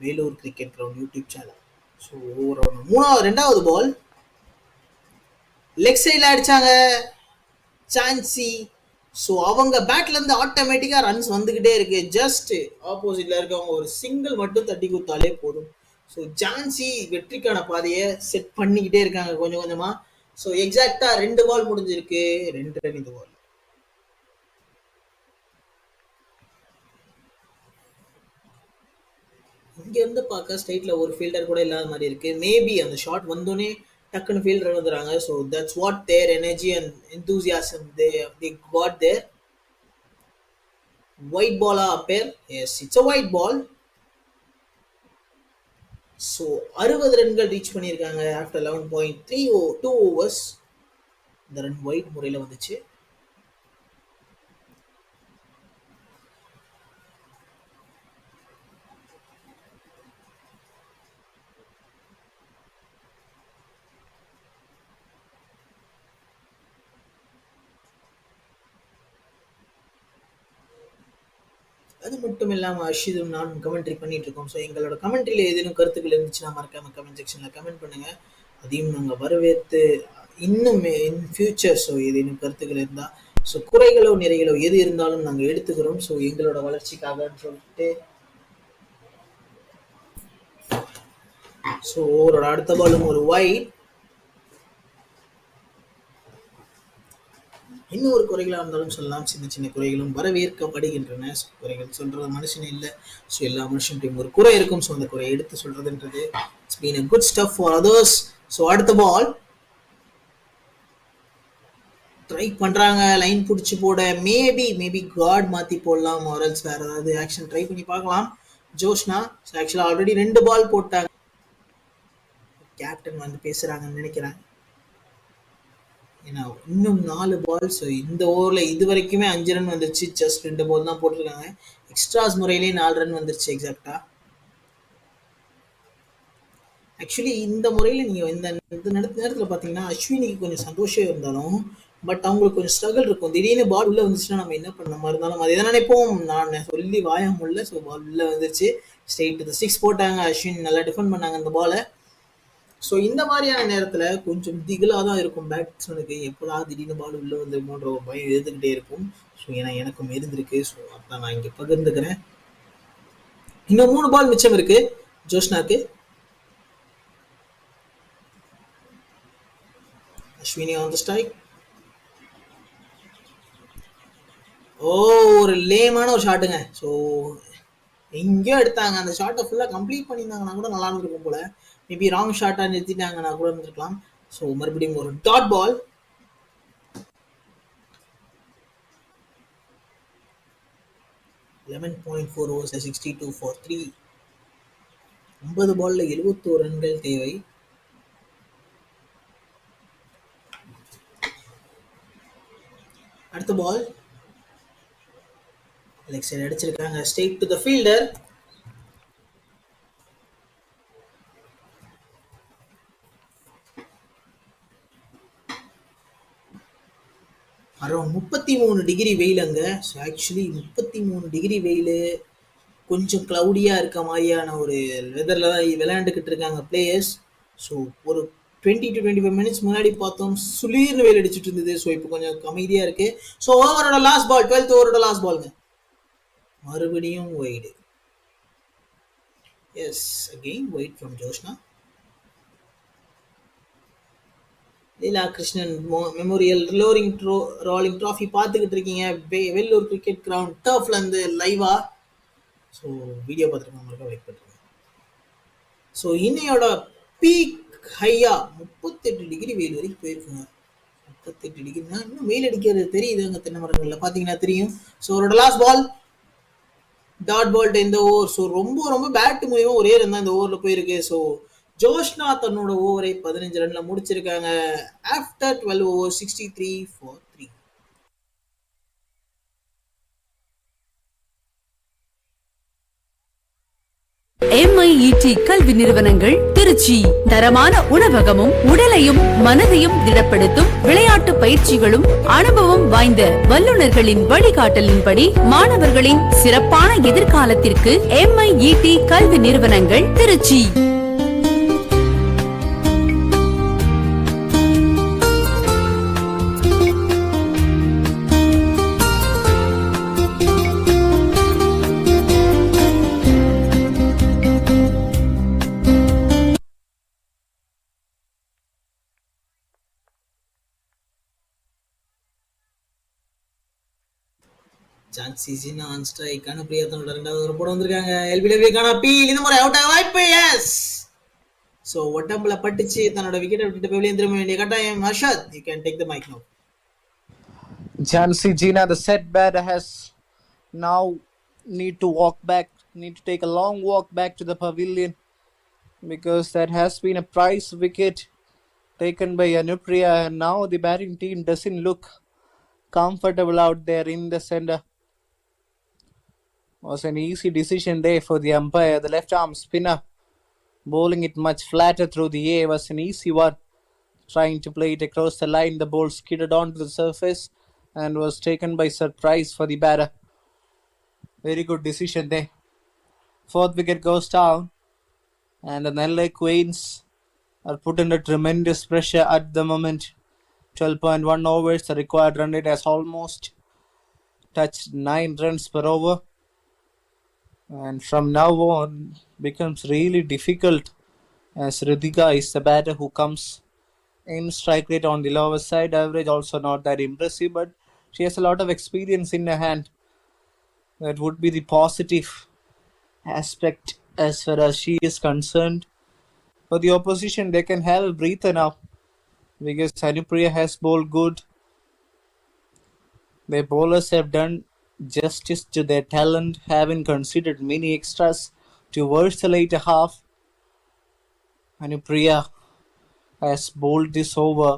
Vellore cricket ground YouTube channel. So ரெண்டாவது பால் லெக் சைடில் அடிச்சாங்க சான்சி. ஸோ அவங்க பேட்லேருந்து ஆட்டோமேட்டிக்காக ரன்ஸ் வந்துக்கிட்டே இருக்கு. ஜஸ்ட் ஆப்போசிட்டில் இருக்கவங்க ஒரு சிங்கிள் மட்டும் தட்டி கொடுத்தாலே போதும். ஸோ ஜான்சி வெற்றிக்கான பாதையை செட் பண்ணிக்கிட்டே இருக்காங்க கொஞ்சம் கொஞ்சமாக. ஸோ எக்ஸாக்டாக 2 பால் முடிஞ்சிருக்கு, 2 ரன் இந்த பால். இங்கேருந்து பார்க்க ஸ்ட்ரைட்டில் ஒரு ஃபீல்டர் கூட இல்லாத மாதிரி இருக்கு. மேபி அந்த ஷாட் வந்தோடனே டக்குன்னு ஃபீல்டர் வந்துடுறாங்க. So that's what their energy and enthusiasm they got there. Wide பாலா அப்பேர்? Yes, it's a wide ball. So 60 ரன்கள் ரீச் பண்ணியிருக்காங்க ஆஃப்டர் 11.2 ஓவர்ஸ். இந்த ரன் ஒயிட் முறையில் வந்துச்சு. அது மட்டும் இல்லாமல் அர்ஷிதும் நானும் கமெண்ட்ரி பண்ணிட்டு இருக்கோம். ஸோ எங்களோட கமெண்ட்ரியில் ஏதேனும் கருத்துக்கள் இருந்துச்சுன்னா மறக்காம கமெண்ட் செக்ஷனில் கமெண்ட் பண்ணுங்க. அதையும் நாங்கள் வரவேற்று இன்னும் இன் ஃபியூச்சர் ஸோ ஏதேனும் கருத்துக்கள் இருந்தால், ஸோ குறைகளோ நிறைகளோ எது இருந்தாலும் நாங்கள் எடுத்துக்கிறோம். ஸோ எங்களோட வளர்ச்சிக்காகன்னு சொல்லிட்டு ஸோ ஓவரோட அடுத்த பாலும் ஒரு வைட். இன்னும் ஒரு குறைகளாக இருந்தாலும் சொல்லலாம், சின்ன சின்ன குறைகளும் வரவேற்கப்படுகின்றன. ஸோ குறைகள் சொல்கிறது மனுஷன் இல்லை. ஸோ எல்லா மனுஷன்ட்டையும் ஒரு குறை இருக்கும். ஸோ அந்த குறையை எடுத்து சொல்கிறதுன்றது it's been a good stuff for others. So அடுத்த பால் ட்ரை பண்ணுறாங்க லைன் பிடிச்சி போட. மேபி காட் மாற்றி போடலாம், ஆரல்ஸ் வேறு ஏதாவது ஆக்ஷன் ட்ரை பண்ணி பார்க்கலாம். ஜோஷ்னா ஆக்சுவலாக ஆல்ரெடி 2 பால் போட்டாங்க. கேப்டன் வந்து பேசுகிறாங்கன்னு நினைக்கிறேன். ஏன்னா இன்னும் 4 பால். ஸோ இந்த ஓவரில் இது வரைக்குமே 5 ரன் வந்துருச்சு. ஜஸ்ட் 2 பால் தான் போட்டிருக்காங்க. எக்ஸ்ட்ராஸ் முறையிலே 4 ரன் வந்துருச்சு எக்ஸாக்டா. ஆக்சுவலி இந்த முறையில் நீங்கள் இந்த நேரத்தில் பார்த்தீங்கன்னா அஸ்வினிக்கு கொஞ்சம் சந்தோஷம் இருந்தாலும் பட் அவங்களுக்கு கொஞ்சம் ஸ்ட்ரகிள் இருக்கும். திடீர்னு பால் உள்ள வந்துச்சுன்னா நம்ம என்ன பண்ண மாதிரி இருந்தாலும் அதே தான் நினைப்போம். நான் சொல்லி வாய முடியல. ஸோ பால் உள்ள வந்துருச்சு. ஸ்ட்ரெயிட் டு சிக்ஸ் போட்டாங்க. அஸ்வின் நல்லா டிஃபெண்ட் பண்ணாங்க அந்த பாலை. ஸோ இந்த மாதிரியான நேரத்தில் கொஞ்சம் திகிலாக தான் இருக்கும் பேட்ஸ்மேனுக்கு. எப்போதான் திடீர்னு பால் உள்ளே வந்து போன்ற பயம் இருந்துக்கிட்டே இருக்கும். ஸோ ஏன்னா எனக்கும் இருந்திருக்கு. ஸோ அதான் நான் இங்கே பகிர்ந்துக்கிறேன். இன்னும் 3 பால் மிச்சம் இருக்கு ஜோஷ்னாக்கு. Ashwini on the strike. Oh, ஒரு லேமான ஒரு ஷாட்டுங்க. ஸோ எங்கேயோ எடுத்தாங்க. அந்த ஷாட்டை ஃபுல்லாக கம்ப்ளீட் பண்ணியிருந்தாங்கன்னா கூட நல்லா இருந்திருக்கும் போல. மேபி ராங் ஷாட்டாக நிறுத்திட்டாங்கன்னா கூட இருந்திருக்கலாம். ஸோ மறுபடியும் ஒரு டாட் பால். $11.4 overs 62 for 3. 9 பால்ல 71 ரன்கள் தேவை. அடுத்த பால் லெக் சைடு அடிச்சிருக்காங்க. Straight to the fielder. Around 33 degree வெயில் அங்கே. ஸோ ஆக்சுவலி 33 டிகிரி வெயில், கொஞ்சம் க்ளவுடியாக இருக்க மாதிரியான ஒரு வெதரில் தான் விளையாண்டுக்கிட்டு இருக்காங்க பிளேயர்ஸ். ஸோ ஒரு 20 to 25 மினிட்ஸ் முன்னாடி பார்த்தோம் சுளீர்னு வெயில் அடிச்சுட்டு இருந்தது. ஸோ இப்போ கொஞ்சம் அமைதியாக இருக்குது. ஸோ ஓவரோட லாஸ்ட் பால், 12th ஓவரோட லாஸ்ட் பால்ங்க. மறுபடியும் wide. Yes, again wide from Joshna. Leela Krishnan Memorial Rolling Trophy பார்த்துக்கிட்டு இருக்கீங்க வெள்ளூர் கிரிக்கெட் கிரவுண்ட் டர்ஃப்லேருந்து லைவா. ஸோ வீடியோ பார்த்துருக்கவங்களுக்கு வெயிட் பண்ணுறேன். ஸோ இன்னையோட பீக் ஹையா 38 டிகிரி வெயில் வரைக்கும் போயிருக்குங்க. 38 டிகிரினா இன்னும் வெயில் அடிக்கிறது தெரியுது அங்கே தென்னை மரங்களில் பார்த்தீங்கன்னா தெரியும். ஸோ அவரோட லாஸ்ட் பால் டாட் பால் இந்த ஓவர். ஸோ ரொம்ப ரொம்ப பேட் மூலியமாக ஒரே ரன் தான் இந்த ஓவரில் போயிருக்கு. ஸோ ஜோஷ்னா தன்னோட ஓவரை 15 ரன்ல முடிச்சிருக்காங்க. After 12 overs 63 for 3. MIET கல்வி நிறுவனங்கள் திருச்சி தரமான உணவகமும் உடலையும் மனதையும் திடப்படுத்தும் விளையாட்டு பயிற்சிகளும் அனுபவம் வாய்ந்த வல்லுநர்களின் வழிகாட்டலின்படி மாணவர்களின் சிறப்பான எதிர்காலத்திற்கு MIET கல்வி நிறுவனங்கள் திருச்சி. Jhansi Jinna on strike. அனுப்பிரியா தன்னோட 2வது ஒரு போட வந்திருக்காங்க. எல்பிடபிள்யூக்கான அப்பீல். இந்த முறை அவுட் ஆக வாய்ப்பு. எஸ். ஸோ ஒட்டம்புல பட்டுச்சு. தன்னோட விக்கெட்டை விட்டுட்டு வெளியே திரும்ப வேண்டிய கட்டாயம். Harshad, you can take the mic now. Jansi Gina, the set batter, has now need to take a long walk back to the pavilion, because that has been a prize wicket taken by Anupriya, and now the batting team doesn't look comfortable out there in the center. Was an easy decision there for the umpire. The left arm spinner bowling it much flatter through the air was an easy one. Trying to play it across the line, the ball skidded onto the surface and was taken by surprise for the batter. Very good decision there. 4th wicket goes down, and the Nellai Queens are put under tremendous pressure at the moment. 12.1 overs, the required run rate has almost touched 9 runs per over, and from now on becomes really difficult, as Ritika is the batter who comes in. Strike rate on the lower side, average also not that impressive, but she has a lot of experience in her hand. That would be the positive aspect as far as she is concerned. For the opposition, they can have a breather now, because Hanupriya has bowled good. Their bowlers have done justice to their talent, having considered many extras towards the later half. Hanupriya has bowled this over,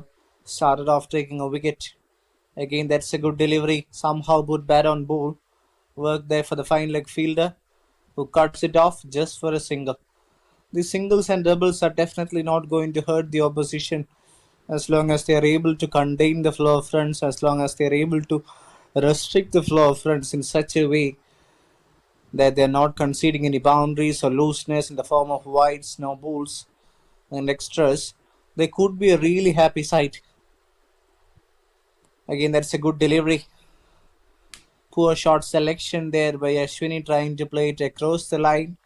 started off taking a wicket. Again, that's a good delivery. Somehow put bat on ball. Work there for the fine leg fielder, who cuts it off just for a single. The singles and doubles are definitely not going to hurt the opposition, as long as they are able to contain the flow of runs, as long as they are able to restrict the flow of runs in such a way that they are not conceding any boundaries or looseness in the form of wides, no balls, and extras, they could be a really happy sight. Again, that's a good delivery. Poor shot selection there by Ashwini trying to play it across the line.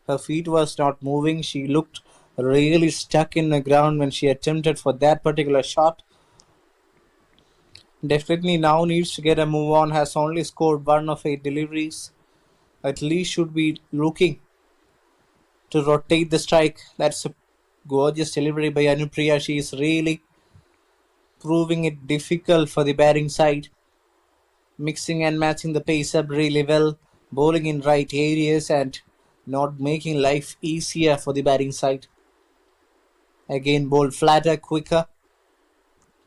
Her feet was not moving. She looked really stuck in the ground when she attempted for that particular shot. Definitely now needs to get a move on. Has only scored 1 of 8 deliveries. At least should be looking to rotate the strike. That's a gorgeous delivery by Anupriya. She is really proving it difficult for the batting side. Mixing and matching the pace up really well. Bowling in right areas and not making life easier for the batting side. Again, bowled flatter, quicker.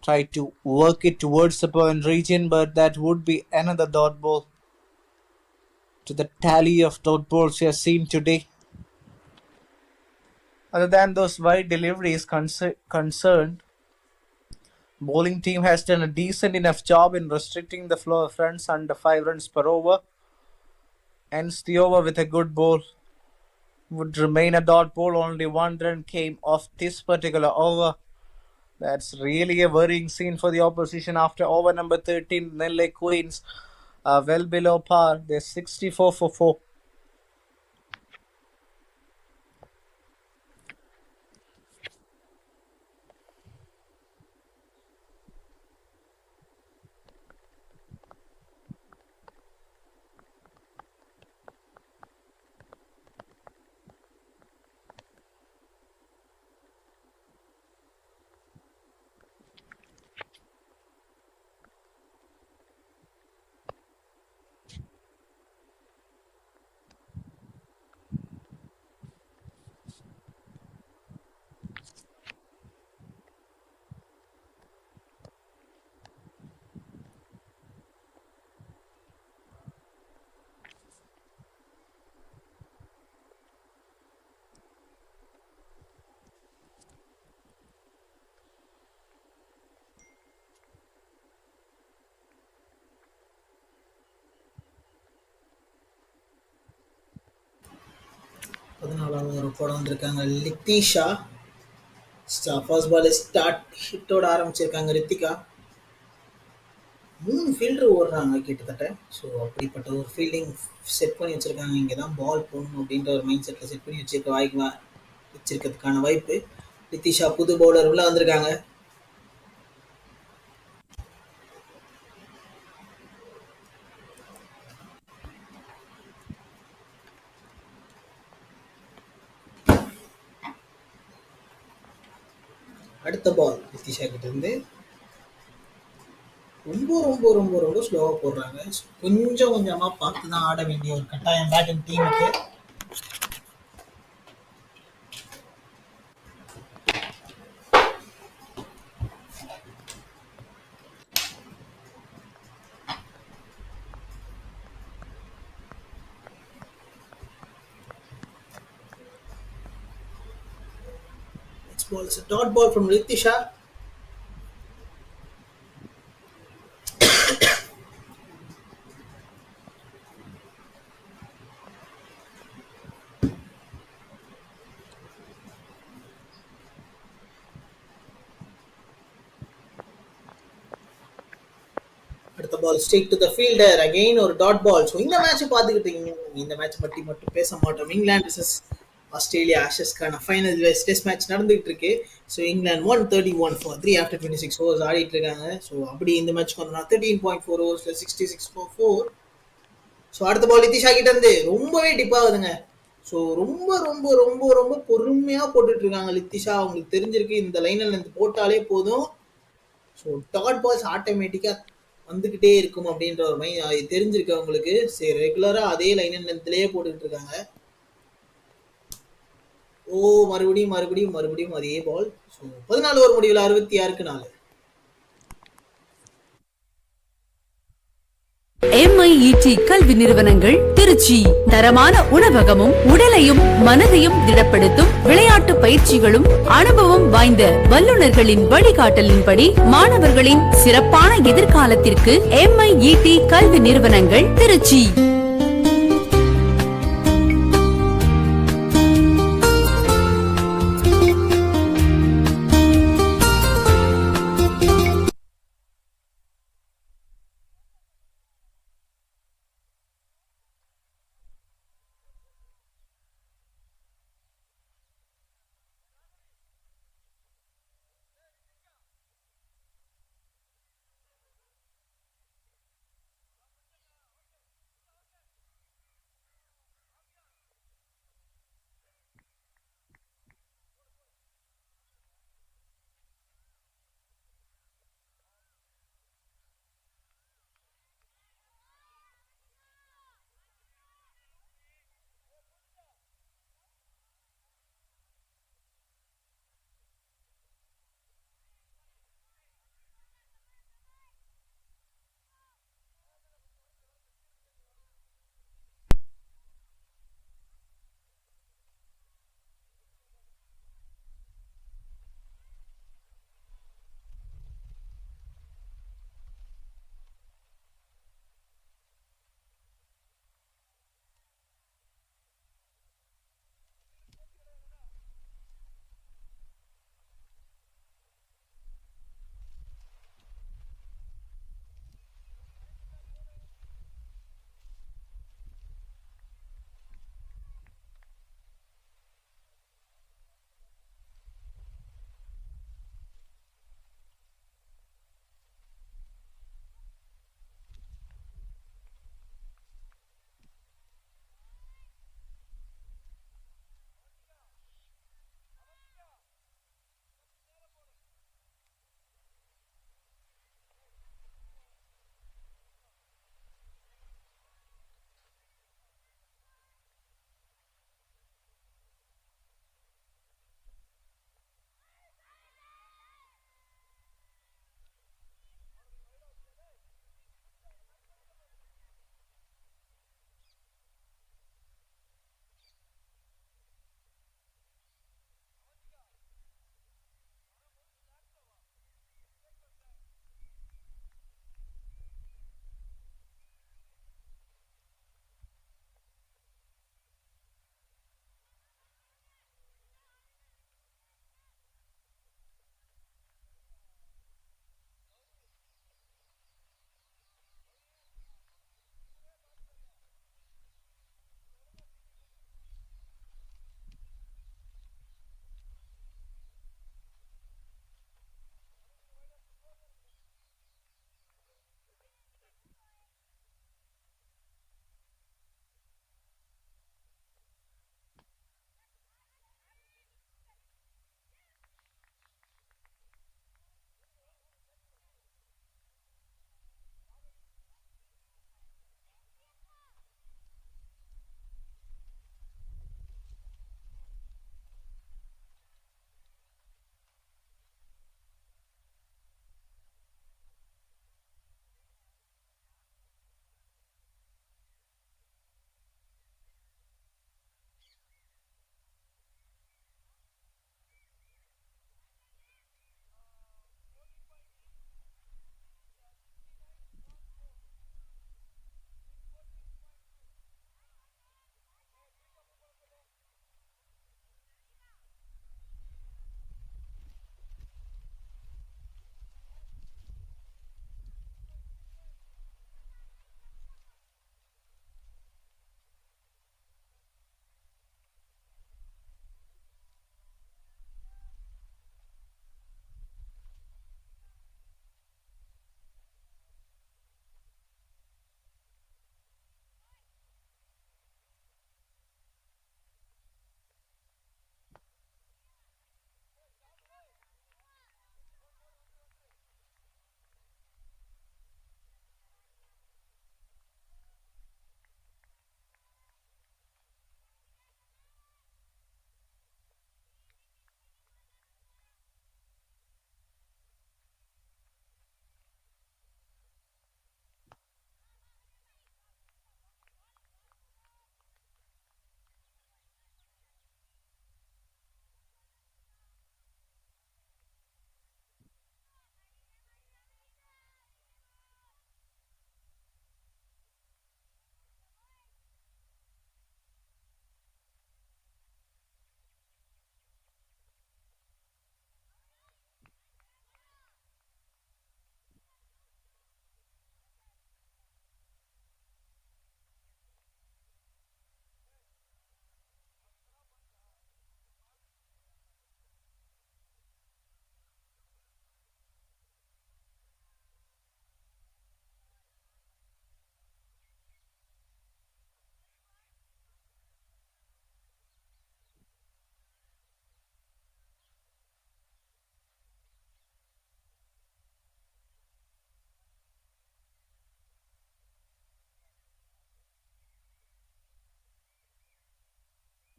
Try to work it towards the point region, but that would be another dot ball to the tally of dot balls we have seen today. Other than those wide deliveries concerned, bowling team has done a decent enough job in restricting the flow of runs under 5 runs per over. Ends the over with a good ball. Would remain a dot ball. Only 1 run came off this particular over. That's really a worrying scene for the opposition after over number 13. Nellai Queens are well below par. They're 64 for 4. பதினாலாவது ஒரு போட வந்திருக்காங்க Lithisha. First ball start ஹிட்டோட ஆரம்பிச்சிருக்காங்க Ritika. 3 fielder ஓடுறாங்க கிட்டத்தட்ட. So அப்படிப்பட்ட ஒரு fielding set பண்ணி வச்சுருக்காங்க. இங்கே தான் பால் போடணும் அப்படின்ற ஒரு மைண்ட் செட்டில் செட் பண்ணி வச்சிருக்கிறதுக்கான வாய்ப்பு. லித்திஷா புது பவுலர் உள்ள வந்திருக்காங்க. அடுத்த பால் லித்திஷா கிட்ட இருந்து ரொம்ப ரொம்ப ரொம்ப ரொம்ப ஸ்லோவாக போடுறாங்க. கொஞ்சம் கொஞ்சமாக பார்த்து தான் ஆட வேண்டிய ஒரு கட்டாயம் பேட்டிங் டீமுக்கு. Ball is a dot ball from Ritisha. அடுத்த ball straight to the fielder. Again ஒரு டாட் பால். ஸோ இந்த மேட்ச் பார்த்துக்கிட்டீங்க. இந்த மேட்ச் பற்றி மட்டும் பேச மாட்டோம். இங்கிலாந்து vs ஆஸ்திரேலியா ஆஷஸ்க்கான ஃபைனல் டெஸ்ட் மேட்ச் நடந்துகிட்டு இருக்கு. So England 131 for 3 after 26 overs ஆடிட்டு இருக்காங்க. ஸோ அப்படி இந்த மேட்ச் வந்தோம்னா 13.4 ஓவர்ஸில் 66 for 4. ஸோ அடுத்த பால் லித்திஷா கிட்ட இருந்து ரொம்பவே டிப்பாகுதுங்க. ஸோ ரொம்ப ரொம்ப ரொம்ப ரொம்ப பொறுமையாக போட்டுட்டு இருக்காங்க லித்திஷா. அவங்களுக்கு தெரிஞ்சிருக்கு இந்த லைனில் இருந்து போட்டாலே போதும். ஸோ டாட் பால்ஸ் ஆட்டோமேட்டிக்காக வந்துக்கிட்டே இருக்கும் அப்படின்ற ஒரு மைண்ட் தெரிஞ்சிருக்கு அவங்களுக்கு. சரி, ரெகுலராக அதே லைனில் லென்த்லேயே போட்டுக்கிட்டு இருக்காங்க. ஓ, மறுபடியும் மறுபடியும் மறுபடியும் அதே பால். ஸோ 14 ஓவர் முடிவில் 66 4. MI MIET கல்வி நிறுவனங்கள் திருச்சி தரமான உணவகமும் உடலையும் மனதையும் திடப்படுத்தும் விளையாட்டு பயிற்சிகளும் அனுபவம் வாய்ந்த வல்லுநர்களின் வழிகாட்டலின்படி மாணவர்களின் சிறப்பான எதிர்காலத்திற்கு MIET கல்வி நிறுவனங்கள் திருச்சி.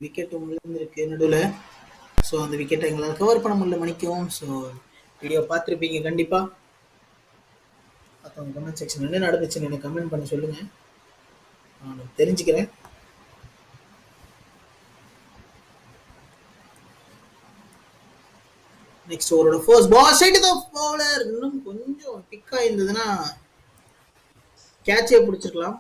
விக்கெட் விழுந்திருக்கு நடுவில். ஸோ அந்த விக்கெட்டை எங்களால் கவர் பண்ண முடியல மணிக்கும். ஸோ வீடியோ பார்த்துருப்பீங்க கண்டிப்பாக. மற்றவங்க கமெண்ட் செக்ஷன் என்ன நடந்துச்சுன்னு எனக்கு கமெண்ட் பண்ணி சொல்லுங்கள், நான் தெரிஞ்சுக்கிறேன். நெக்ஸ்ட் ஓவரோட first ball side the bowler. இன்னும் கொஞ்சம் பிக்கா இருந்ததுன்னா கேட்சே பிடிச்சிருக்கலாம்.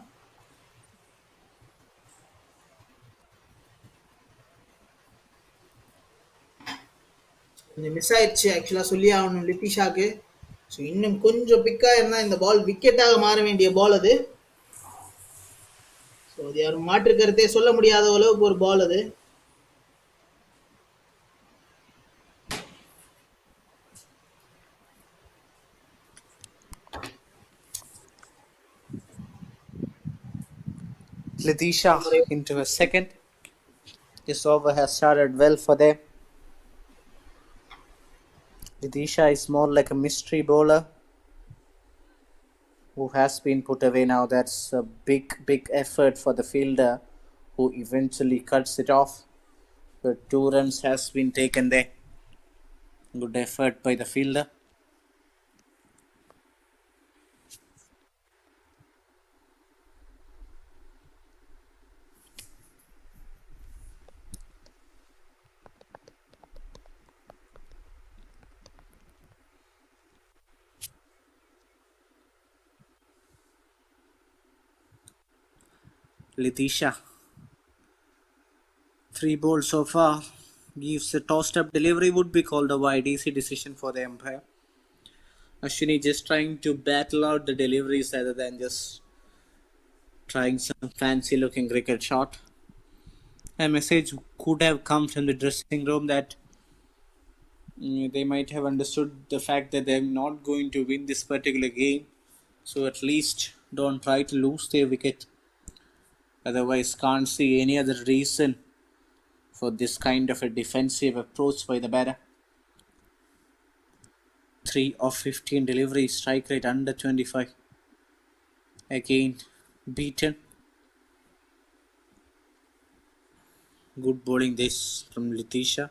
கொஞ்சம் மிஸ் ஆயிடுச்சு ஆக்சுவலாக சொல்லி ஆகணும் லித்திஷாக்கு. ஸோ இன்னும் கொஞ்சம் பிக்கா இருந்தால் இந்த பால் விக்கெட்டாக மாற வேண்டிய பால் அது. ஸோ அது யாரும் மாற்று கருத்தே சொல்ல முடியாத அளவுக்கு ஒரு பால் அது. Letitia into a second. This over has started well for them. Letitia is more like a mystery bowler who has been put away now. That's a big effort for the fielder who eventually cuts it off. The 2 runs has been taken there. Good effort by the fielder. Letitia, 3 balls so far, gives a tossed up delivery, would be called a wide. Easy decision for the umpire. Ashwini just trying to battle out the deliveries rather than just trying some fancy looking cricket shot. A message could have come from the dressing room that they might have understood the fact that they're not going to win this particular game, so at least don't try to lose their wicket. Otherwise, can't see any other reason for this kind of a defensive approach by the batter. 3 of 15 deliveries, strike rate under 25. Again, beaten. Good bowling this from Letitia.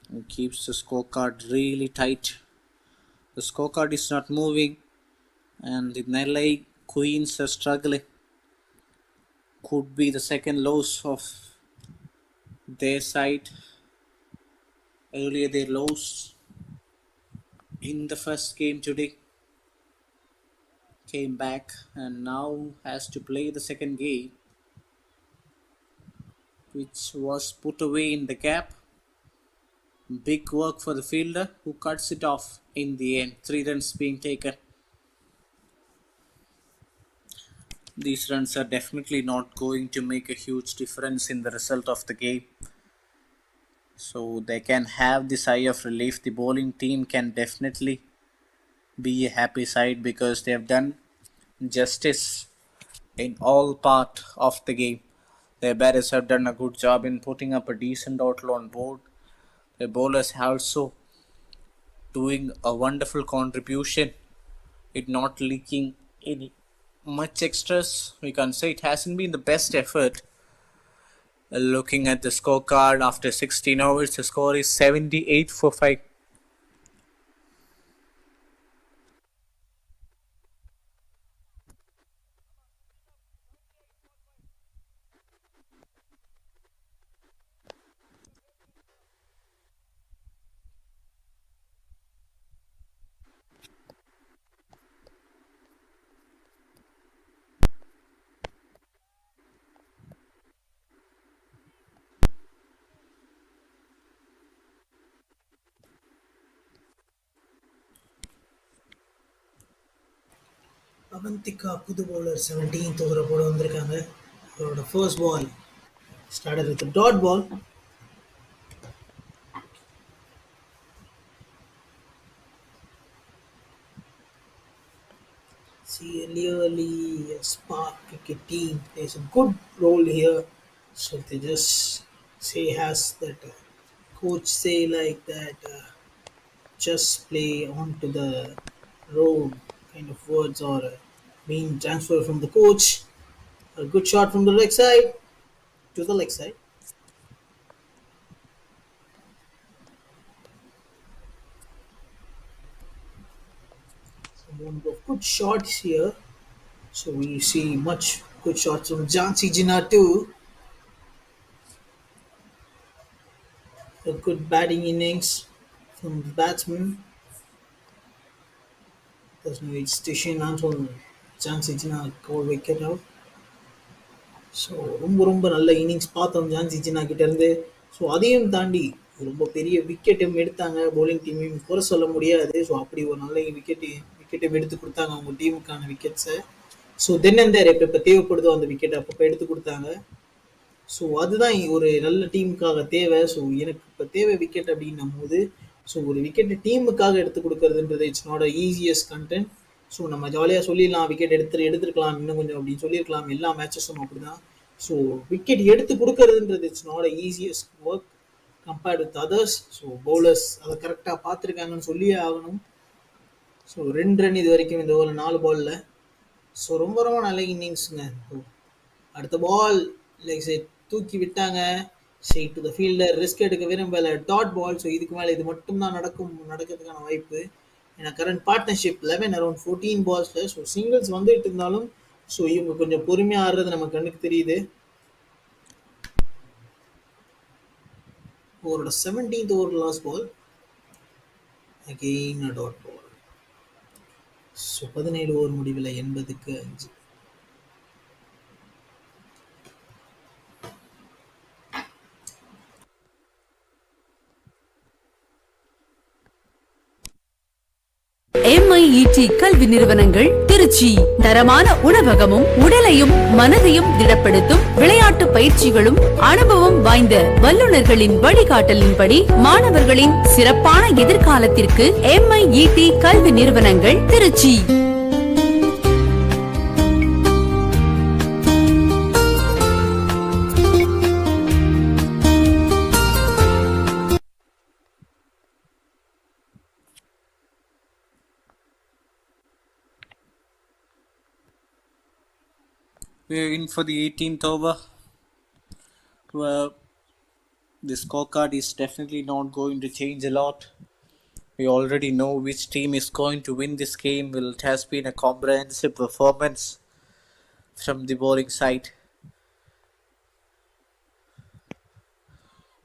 And keeps the scorecard really tight. The scorecard is not moving, and the Nellai Queens are struggling. Could be the second loss of their side. Earlier they lost in the first game today. Came back and now has to play the second game, which was put away in the gap. Big work for the fielder who cuts it off in the end. 3 runs being taken. These runs are definitely not going to make a huge difference in the result of the game. So they can have the sigh of relief. The bowling team can definitely be a happy side because they have done justice in all part of the game. Their batters have done a good job in putting up a decent total on board. The bowlers have also doing a wonderful contribution in not leaking any much extras. We can say it hasn't been the best effort. Looking at the scorecard after 16 overs, the score is 78 for 5. Avantika புது bowler 17th ஓவரை போட வந்திருக்காங்க. அவரோட first ball started with dot ball. See, clearly a spark cricket team plays a good role here. So they just say has that coach say like that just play onto the road kind of words or being transferred from the coach. A good shot from the leg side. to the leg side. Some of good shots here. So we see much good shots from Jansi Jinnah too. A good batting innings from the batsman. There's no station until Jansi Jinnah got wicket out. So ரொம்ப ரொம்ப நல்ல innings பார்த்தோம் ஜான்சி சின்னா கிட்ட இருந்து. So அதையும் தாண்டி ரொம்ப பெரிய விக்கெட்டும் எடுத்தாங்க. பவுலிங் டீமையும் குறை சொல்ல முடியாது. ஸோ அப்படி ஒரு நல்ல விக்கெட்டும் எடுத்து கொடுத்தாங்க அவங்க டீமுக்கான விக்கெட்ஸை. ஸோ தென் அண்ட் தேர் எப்போ தேவைப்படுதோ அந்த விக்கெட் அப்பப்போ எடுத்து கொடுத்தாங்க. ஸோ அதுதான் ஒரு நல்ல டீமுக்காக தேவை. ஸோ எனக்கு இப்போ தேவை விக்கெட் அப்படின்னும் போது ஸோ ஒரு விக்கெட் டீமுக்காக எடுத்து கொடுக்கறதுன்றது it's not a easiest content. So நம்ம ஜாலியாக சொல்லிடலாம் விக்கெட் எடுத்துருக்கலாம் இன்னும் கொஞ்சம் அப்படின்னு சொல்லியிருக்கலாம். எல்லா மேட்சஸும் அப்படி தான். ஸோ விக்கெட் எடுத்து கொடுக்கறதுன்றது it's not a easiest work compared with others. So bowlers அதை கரெக்டாக பார்த்துருக்காங்கன்னு சொல்லியே ஆகணும். ஸோ 2 ரன் இது வரைக்கும் இந்த ஓவர் 4 பாலில். ஸோ ரொம்ப ரொம்ப நல்ல இன்னிங்ஸுங்க. அடுத்த பால் லைக் தூக்கி விட்டாங்க. Straight to the fielder. Risk எடுக்க விரும்பல. Dot ball. ஸோ இதுக்கு மேலே இது மட்டும் தான் நடக்கிறதுக்கான வாய்ப்பு. ஏன்னா கரண்ட் பார்ட்னர்ஷிப் 11 அரௌண்ட் 14 பால்ஸில். ஸோ சிங்கிள்ஸ் வந்துட்டு இருந்தாலும் ஸோ இவங்க கொஞ்சம் பொறுமையாக ஆடுறது நம்ம கண்ணுக்கு தெரியுது. ஓவரோட 17th over last ball. Again a dot ball. So 17 over முடிவில் 80க்கு 5. MIET கல்வி நிறுவனங்கள் திருச்சி தரமான உணவகமும் உடலையும் மனதையும் திடப்படுத்தும் விளையாட்டு பயிற்சிகளும் அனுபவம் வாய்ந்த வல்லுநர்களின் வழிகாட்டலின்படி மாணவர்களின் சிறப்பான எதிர்காலத்திற்கு MIET கல்வி நிறுவனங்கள் Trichy. We're in for the 18th over. Well, the scorecard is definitely not going to change a lot. We already know which team is going to win this game. Well, it has been a comprehensive performance from the bowling side.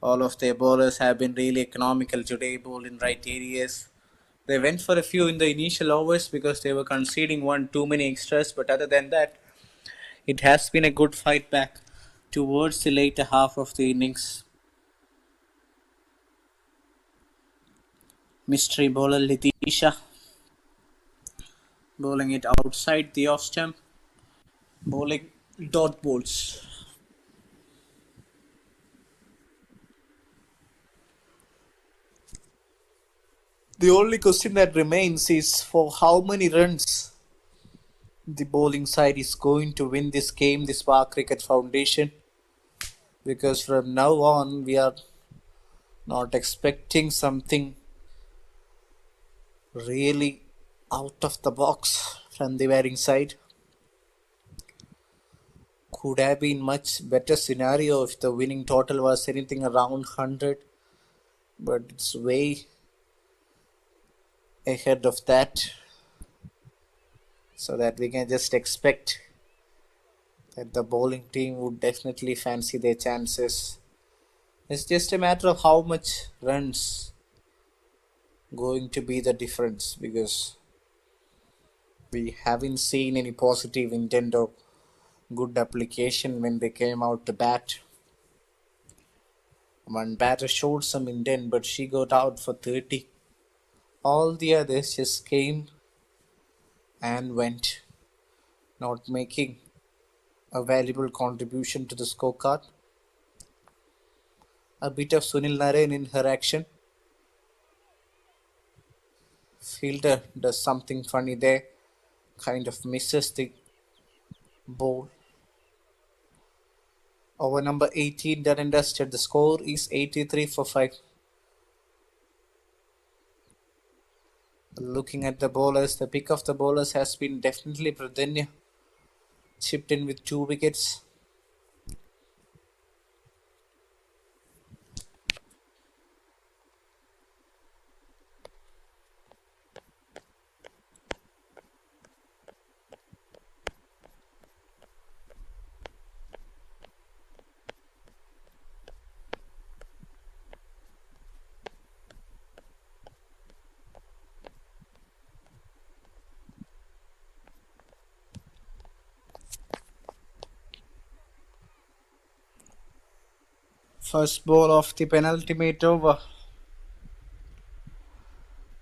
All of their bowlers have been really economical today, bowled in right areas. They went for a few in the initial overs because they were conceding one too many extras, but other than that, it has been a good fight back towards the later half of the innings. Mystery bowler Letitia bowling it outside the off stump, bowling dot balls. The only question that remains is for how many runs the bowling side is going to win this game, the Spark Cricket Foundation, because from now on we are not expecting something really out of the box from the batting side. Could have been much better scenario if the winning total was anything around 100, but it's way ahead of that. So that we can just expect that the bowling team would definitely fancy their chances. It's just a matter of how much runs going to be the difference, because we haven't seen any positive intent or good application when they came out to bat. One batter showed some intent, but she got out for 30. All the others just came and went, not making a valuable contribution to the scorecard. A bit of Sunil Narayan in her action. Fielder does something funny there, kind of misses the ball. Over number 18 done and dusted. The score is 83 for 5. Looking at the bowlers, the pick of the bowlers has been definitely Pradanya, chipped in with 2 wickets. First ball of the penultimate over.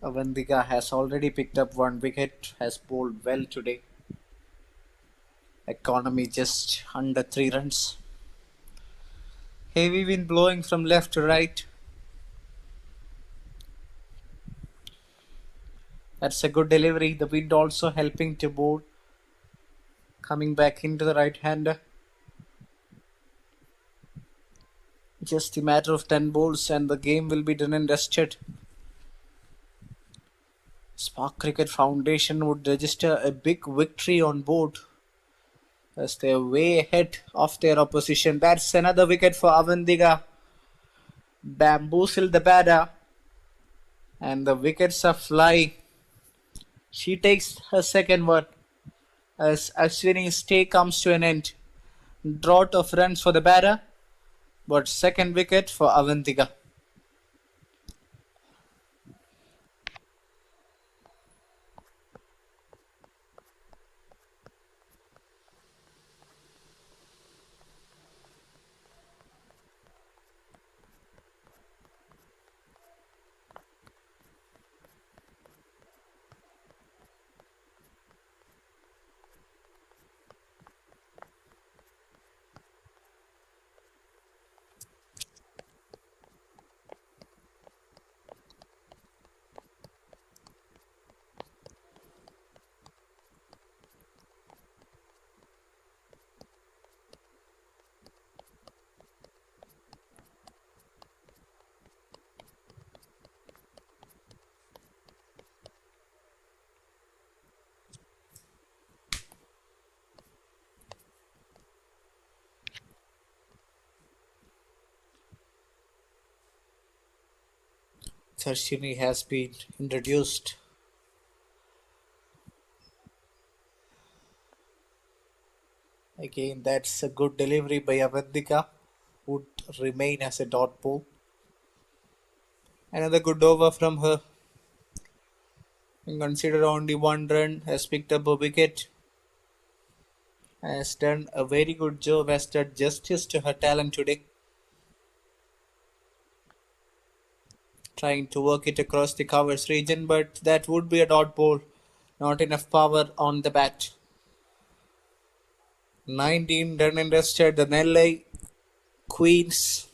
Avantika has already picked up one wicket, has bowled well today. Economy just under 3 runs. Heavy wind blowing from left to right. That's a good delivery. The wind also helping to bowl. Coming back into the right hander. Just a matter of 10 balls and the game will be done and dusted. Spark Cricket Foundation would register a big victory on board as they're way ahead of their opposition. That's another wicket for Avantika. Bamboozled the batter and the wickets are flying. She takes her second one as Ashwini's stay comes to an end. Drought of runs for the batter, but second wicket for Avantika. Sarshini has been introduced. Again, that's a good delivery by Avantika. Would remain as a dot ball. Another good over from her. And consider only one run, has picked up a wicket. Has done a very good job, has done justice to her talent today. Trying to work it across the covers region, but that would be a dot ball. Not enough power on the bat. 19 run and dusted. The Nellai Queens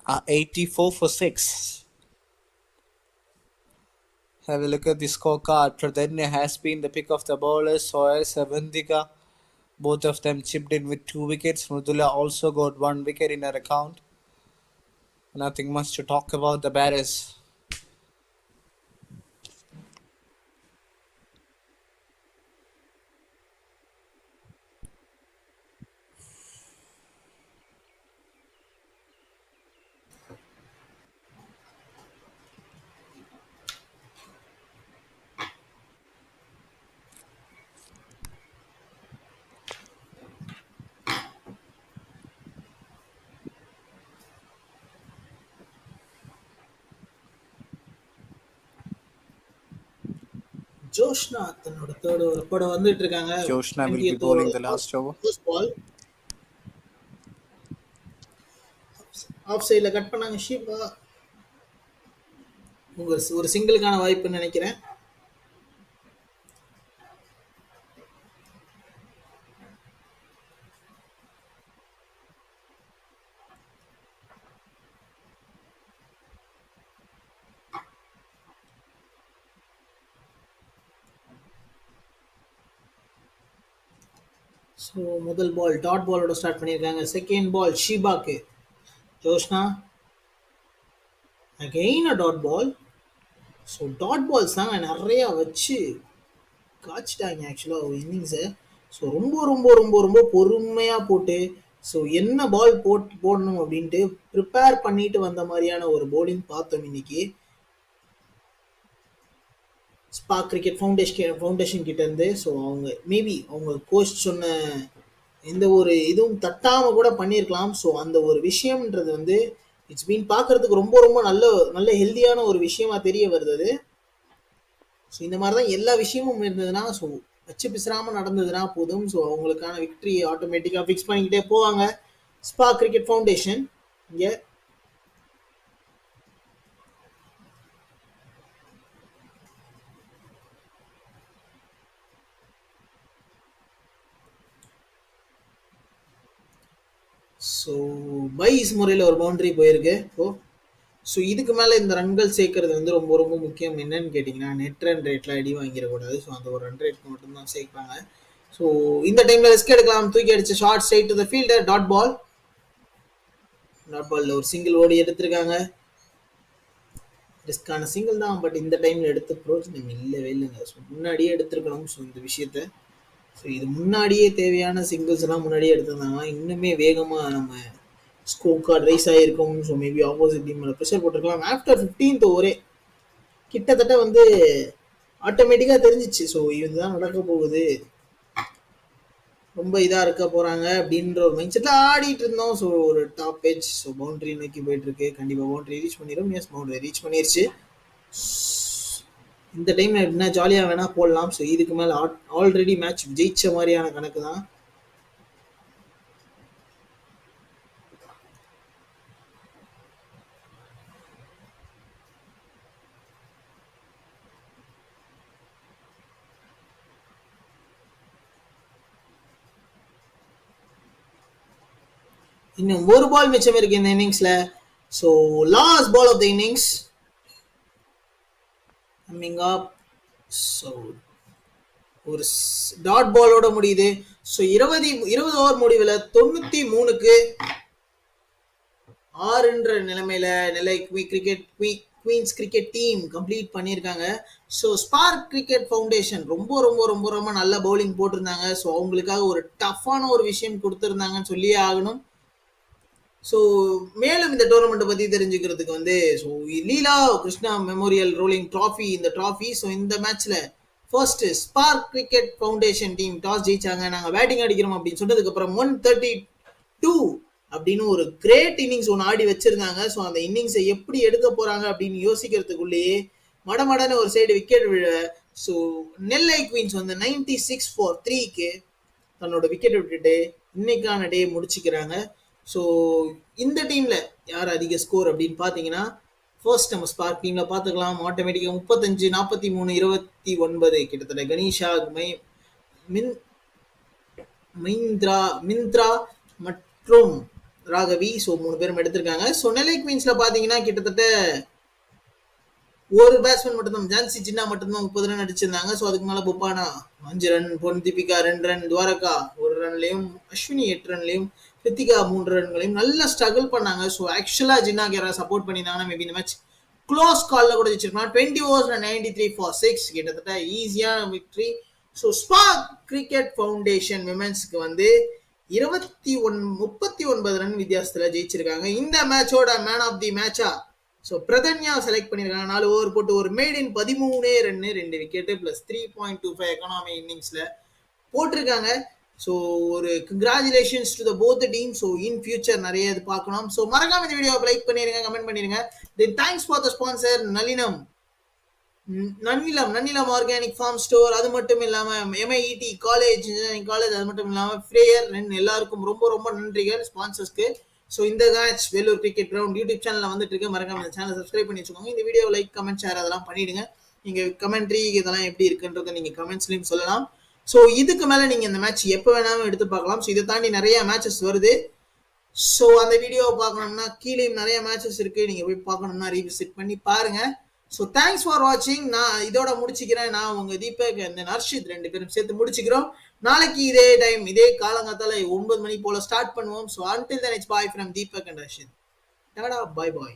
are 84 for 6. Have a look at the scorecard. Pradanya has been the pick of the bowlers, so has Avantika. Both of them chipped in with 2 wickets. Mridula also got 1 wicket in her account. Nothing much to talk about the batters. Joshna தன்னோட third over கூட வந்துட்டு இருக்காங்க. Joshna will be bowling the last over. First ball off சைடில் cut பண்ணாங்க ஷீபா. ஒரு சிங்கிளுக்கான வாய்ப்புன்னு நினைக்கிறேன். ஸோ முதல் பால் டாட் பாலோட ஸ்டார்ட் பண்ணியிருக்காங்க. செகண்ட் பால் ஷீபாக்கு. Joshna again a dot ball. So dot balls தாங்க நிறையா வச்சு காய்ச்சிட்டாங்க ஆக்சுவலாக இன்னிங்ஸை. ஸோ ரொம்ப ரொம்ப ரொம்ப ரொம்ப பொறுமையாக போட்டு ஸோ என்ன பால் போடணும் அப்படின்ட்டு ப்ரிப்பேர் பண்ணிட்டு வந்த மாதிரியான ஒரு போலிங் பார்த்தோம் இன்னைக்கு. ஸ்பார்க் கிரிக்கெட் ஃபவுண்டேஷன் கிட்ட இருந்து. ஸோ அவங்க மேபி அவங்க கோச் சொன்ன எந்த ஒரு இதுவும் தட்டாமல் கூட பண்ணியிருக்கலாம். ஸோ அந்த ஒரு விஷயம்ன்றது வந்து இட்ஸ் பீன் பார்க்கறதுக்கு ரொம்ப ரொம்ப நல்ல ஹெல்தியான ஒரு விஷயமா தெரிய வருது. ஸோ இந்த மாதிரி தான் எல்லா விஷயமும் இருந்ததுன்னா ஸோ வச்சு பிசுறாமல் நடந்ததுன்னா போதும். ஸோ அவங்களுக்கான விக்டரி ஆட்டோமேட்டிக்காக ஃபிக்ஸ் பண்ணிக்கிட்டே போவாங்க ஸ்பார்க் கிரிக்கெட் ஃபவுண்டேஷன். இங்கே ஸோ பைஸ் முறையில் ஒரு பவுண்டரி போயிருக்கு. ஸோ இதுக்கு மேலே இந்த ரன்கள் சேர்க்கறது வந்து ரொம்ப ரொம்ப முக்கியம். என்னன்னு கேட்டிங்கன்னா நெட் ரன் ரேட்டில் அடி வாங்கிடக்கூடாது. ஸோ அந்த ஒரு ரன் ரேட்க்கு மட்டும்தான் சேர்ப்பாங்க. ஸோ இந்த டைமில் ரிஸ்க் எடுக்கலாம். தூக்கி அடிச்சு short straight to the fielder. Dot பாலில் ஒரு சிங்கிள் ஓடி எடுத்திருக்காங்க. ரிஸ்கான சிங்கிள் தான், பட் இந்த டைமில் எடுத்த பிரோஜனம் இல்லவே இல்லைங்க. ஸோ முன்னாடியே எடுத்திருக்கணும். ஸோ இந்த விஷயத்த ஸோ இது முன்னாடியே தேவையான சிங்கிள்ஸ் எல்லாம் முன்னாடியே எடுத்திருந்தாங்கன்னா இன்னுமே வேகமாக நம்ம ஸ்கோர் கார்டு ரைஸ் ஆகிருக்கும். So maybe opposite team pressure போட்டிருக்கலாம். ஆஃப்டர் 15th ஓவரே கிட்டத்தட்ட வந்து ஆட்டோமேட்டிக்காக தெரிஞ்சிச்சு. ஸோ இதுதான் நடக்க போகுது, ரொம்ப இதாக இருக்க போகிறாங்க அப்படின்ற ஒரு மைண்ட் செட்டில் ஆடிட்டு இருந்தோம். ஸோ ஒரு டாப் எட்ஜ். ஸோ பவுண்டரி நோக்கி போயிட்டு இருக்கு. கண்டிப்பாக பவுண்டரி ரீச் பண்ணிடும். எஸ், பவுண்டரி ரீச் பண்ணிருச்சு. இந்த டைம்ல எப்படின்னா ஜாலியாக வேணா போடலாம். ஸோ இதுக்கு மேலே ஆல்ரெடி மேட்ச் ஜெயிச்ச மாதிரியான கணக்கு தான். இன்னும் ஒரு பால் மிச்சம் இருக்கு இந்த இன்னிங்ஸ்ல. So last ball of the innings coming up. So ஒரு டாட் பாலோட முடியுது. ஸோ 20 ஓவர் முடிவில் 93க்கு 6ன்ற நிலைமையில Nellai Queens Cricket team complete பண்ணியிருக்காங்க. ஸோ ஸ்பார்க் கிரிக்கெட் ஃபவுண்டேஷன் ரொம்ப ரொம்ப ரொம்ப ரொம்ப நல்ல பவுலிங் போட்டிருந்தாங்க. ஸோ அவங்களுக்காக ஒரு டஃப்பான ஒரு விஷயம் கொடுத்துருந்தாங்கன்னு சொல்லியே ஆகணும். ஸோ மேலும் இந்த டோர்னமெண்ட்டை பற்றி தெரிஞ்சுக்கிறதுக்கு வந்து so Leela Krishna Memorial Rolling Trophy, இந்த ட்ராஃபி. ஸோ இந்த மேட்ச்ல first Spark Cricket Foundation team toss ஜெயிச்சாங்க. நாங்கள் பேட்டிங் அடிக்கிறோம் அப்படின்னு சொன்னதுக்கப்புறம் 132 அப்படின்னு ஒரு கிரேட் இன்னிங்ஸ் ஒன்று ஆடி வச்சிருந்தாங்க. ஸோ அந்த இன்னிங்ஸை எப்படி எடுக்க போறாங்க அப்படின்னு யோசிக்கிறதுக்குள்ளேயே மடமடன்னு ஒரு சைடு விக்கெட் விழ. ஸோ நெல்லை குயின்ஸ் வந்து 96 for 3க்கு தன்னோட விக்கெட் விட்டுட்டு இன்னைக்கான டே முடிச்சுக்கிறாங்க. ஸோ இந்த டீம்ல யார் அதிக ஸ்கோர் அப்படின்னு பார்த்தீங்கன்னா ஃபர்ஸ்ட் நம்ம ஸ்பார்க் டீம்ல பார்த்துக்கலாம். ஆட்டோமேட்டிக்காக 35, 43, 29 கிட்டத்தட்ட கணேஷா, மிந்த்ரா மற்றும் ராகவி. ஸோ 3 பேரும் எடுத்திருக்காங்க. ஸோ நெல்லை குயின்ஸ்ல பார்த்தீங்கன்னா கிட்டத்தட்ட ஒரு பேட்ஸ்மேன் மட்டும்தான், ஜான்சி ஜின்னா மட்டும்தான் 30 ரன் அடிச்சிருந்தாங்க. ஸோ அதுக்கு மேலே புப்பானா 5 ரன், பொன் தீபிகா 2 ரன், துவாரகா 1 ரன்லையும், அஸ்வினி 8 ரன்லையும், கிருத்திகா 3 ரன்களையும் நல்லா ஸ்ட்ரகிள் பண்ணாங்க. ஸோ ஆக்சுவலா ஜின்னாக்கு யாராவது சப்போர்ட் பண்ணியிருந்தாங்கன்னா மேபி இந்த மேட்ச் க்ளோஸ் காலில் கூட வச்சிருக்கலாம். 20 overs 93 for 6 கிட்டத்தட்ட ஈஸியான victory. So Spark Cricket Foundation விமென்ஸ்க்கு வந்து 39 ரன் வித்தியாசத்தில் ஜெயிச்சிருக்காங்க. இந்த மேட்சோட மேன் ஆஃப் தி மேட்சா ஸோ பிரதன்யா செலக்ட் பண்ணியிருக்காங்க. 4 ஓவர் போட்டு ஒரு maiden 13 run, 2 wicket plus 3.25 economy இன்னிங்ஸ்ல போட்டிருக்காங்க. ஸோ ஒரு congratulations to the both team. So in future நிறைய இது பார்க்கணும். ஸோ மறக்காம இந்த வீடியோவை லைக் பண்ணிருங்க, கமெண்ட் பண்ணிருங்க. Then thanks for the sponsor Nannilam organic form store. அது மட்டும் இல்லாம எம்ஐஇடி காலேஜ், இன்ஜினியரிங் காலேஜ், அது மட்டும் இல்லாம ஃப்ரேயர் எல்லாருக்கும் ரொம்ப ரொம்ப நன்றிகள் ஸ்பான்சர்ஸ்க்கு. ஸோ இந்த match Vellore cricket ground YouTube சேனல்ல வந்துட்டு இருக்கு. மறக்காம இந்த சேனல் சப்ஸ்கிரைப் பண்ணி வச்சுக்கோங்க. இந்த வீடியோ லைக், கமெண்ட், ஷேர் அதெல்லாம் பண்ணிடுங்க. நீங்க கமெண்ட்ரி இதெல்லாம் எப்படி இருக்குன்றத நீங்க கமெண்ட்ஸ்லயும் சொல்லலாம். ஸோ இதுக்கு மேல நீங்க இந்த மேட்ச் எப்போ வேணாலும் எடுத்து பார்க்கலாம். ஸோ இதை தாண்டி நிறைய மேட்சஸ் வருது. ஸோ அந்த வீடியோவை பார்க்கணும்னா கீழேயும் நிறைய மேட்சஸ் இருக்கு, நீங்க போய் பார்க்கணும்னா ரீவிசிட் பண்ணி பாருங்க. ஸோ தேங்க்ஸ் ஃபார் வாட்சிங். நான் இதோட முடிச்சுக்கிறேன். நான் உங்க தீபக் அந்த ஹர்ஷித் 2 பேரும் சேர்த்து முடிச்சுக்கிறோம். நாளைக்கு இதே டைம் இதே காலங்காத்தால 9 மணி போல ஸ்டார்ட் பண்ணுவோம். So until then it's bye from Deepak and Harshit. Tata, bye bye.